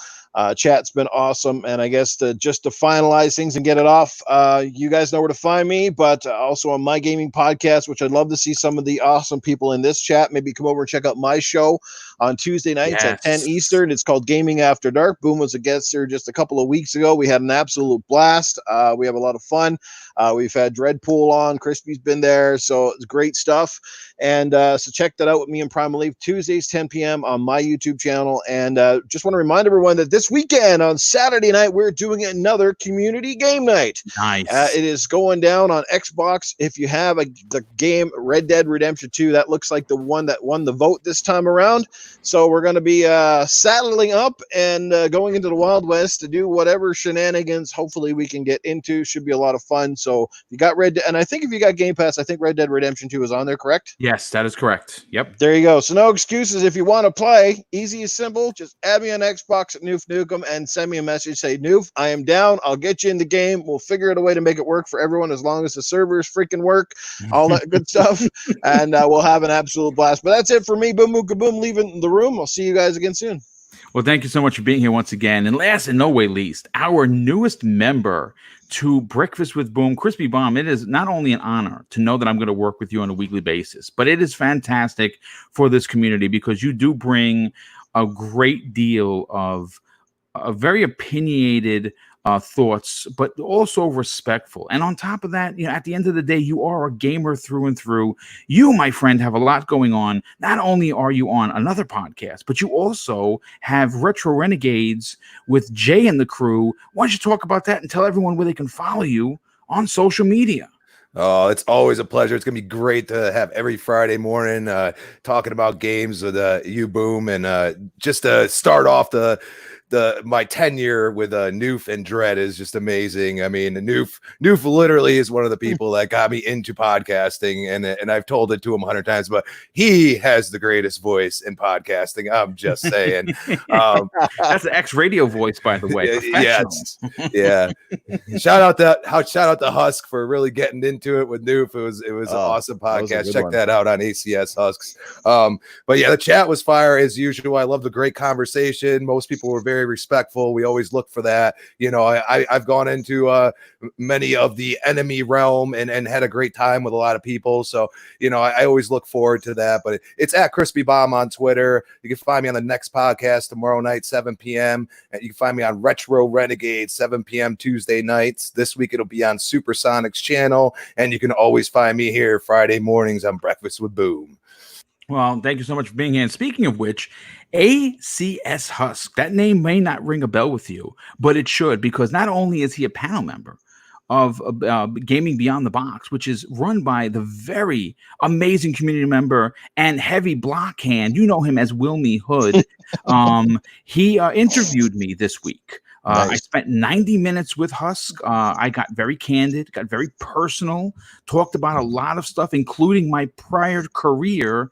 Chat's been awesome, and I guess just to finalize things and get it off, you guys know where to find me, but also on my gaming podcast, which I'd love to see some of the awesome people in this chat maybe come over and check out my show on Tuesday nights at 10 Yes. Eastern. It's called Gaming After Dark. Boom was a guest here just a couple of weeks ago. We had an absolute blast. We have a lot of fun. We've had Dreadpool on. Crispy's been there. So it's great stuff. And so check that out with me and Primal Leaf Tuesdays, 10 p.m. on my YouTube channel. And just want to remind everyone that this weekend on Saturday night, we're doing another community game night. Nice. It is going down on Xbox. If you have the game Red Dead Redemption 2, that looks like the one that won the vote this time around. So we're going to be saddling up and going into the Wild West to do whatever shenanigans hopefully we can get into. Should be a lot of fun. So you got and I think if you got Game Pass, I think Red Dead Redemption 2 is on there, correct? Yes, that is correct. Yep. There you go. So no excuses if you want to play. Easy as simple. Just add me on Xbox at Noof Nukem and send me a message. Say, Noof, I am down. I'll get you in the game. We'll figure out a way to make it work for everyone as long as the servers freaking work. All that good stuff. And we'll have an absolute blast. But that's it for me. Boom, boom, kaboom, leaving the room. I'll see you guys again soon. Well, thank you so much for being here once again. And last and no way least, our newest member to Breakfast with Boom, Crispy Bomb. It is not only an honor to know that I'm going to work with you on a weekly basis, but it is fantastic for this community because you do bring a great deal of very opinionated thoughts, but also respectful. And on top of that, you know, at the end of the day, you are a gamer through and through. You, my friend, have a lot going on. Not only are you on another podcast, but you also have Retro Renegades with Jay and the crew. Why don't you talk about that and tell everyone where they can follow you on social media? Oh, it's always a pleasure. It's gonna be great to have every Friday morning talking about games with you, Boom, and just to start off my tenure with Noof and Dread is just amazing. I mean, Noof literally is one of the people that got me into podcasting, and I've told it to him 100 times, but he has the greatest voice in podcasting. I'm just saying. That's the X-Radio voice, by the way. Yeah. Shout out to Husk for really getting into it with Noof. It was an awesome podcast. Check that out on ACS Husks. But yeah, the chat was fire as usual. I love the great conversation. Most people were very respectful. We always look for that. You know, I've gone into many of the enemy realm and had a great time with a lot of people. So, you know, I always look forward to that. But it's at Crispy Bomb on Twitter. You can find me on the next podcast tomorrow night, 7 p.m. And you can find me on Retro Renegade, 7 p.m. Tuesday nights. This week it'll be on Supersonic's channel. And you can always find me here Friday mornings on Breakfast with Boom. Well, thank you so much for being here. And speaking of which, ACS Husk, that name may not ring a bell with you, but it should, because not only is he a panel member of Gaming Beyond the Box, which is run by the very amazing community member and heavy block hand. You know him as Wilmy Hood. He interviewed me this week. Nice. I spent 90 minutes with Husk. I got very candid, got very personal, talked about a lot of stuff, including my prior career,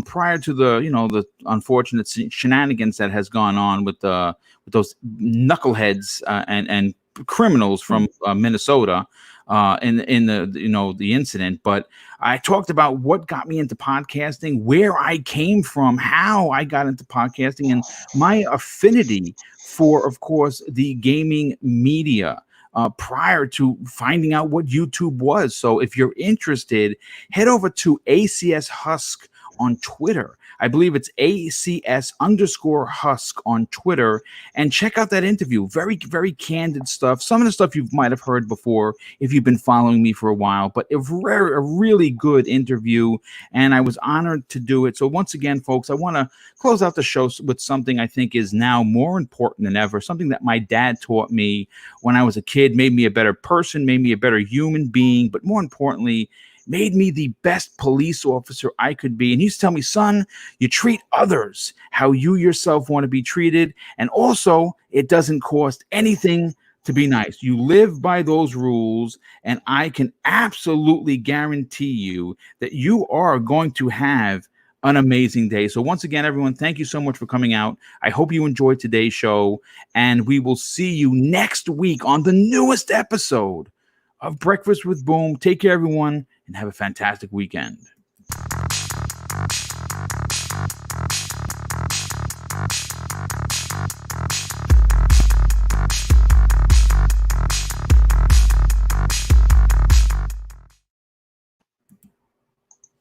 prior to the unfortunate shenanigans that has gone on with those knuckleheads and criminals from Minnesota in the incident. But I talked about what got me into podcasting, where I came from, how I got into podcasting, and my affinity for, of course, the gaming media prior to finding out what YouTube was. So if you're interested, head over to ACS Husk on Twitter. I believe it's ACS_Husk on Twitter, and check out that interview. Very, very candid stuff. Some of the stuff you might have heard before if you've been following me for a while, but a really good interview, and I was honored to do it. So once again, folks, I want to close out the show with something I think is now more important than ever, something that my dad taught me when I was a kid, made me a better person, made me a better human being, but more importantly, made me the best police officer I could be. And he used to tell me, son, you treat others how you yourself want to be treated. And also, it doesn't cost anything to be nice. You live by those rules, and I can absolutely guarantee you that you are going to have an amazing day. So once again, everyone, thank you so much for coming out. I hope you enjoyed today's show, and we will see you next week on the newest episode of Breakfast with Boom. Take care, everyone, and have a fantastic weekend.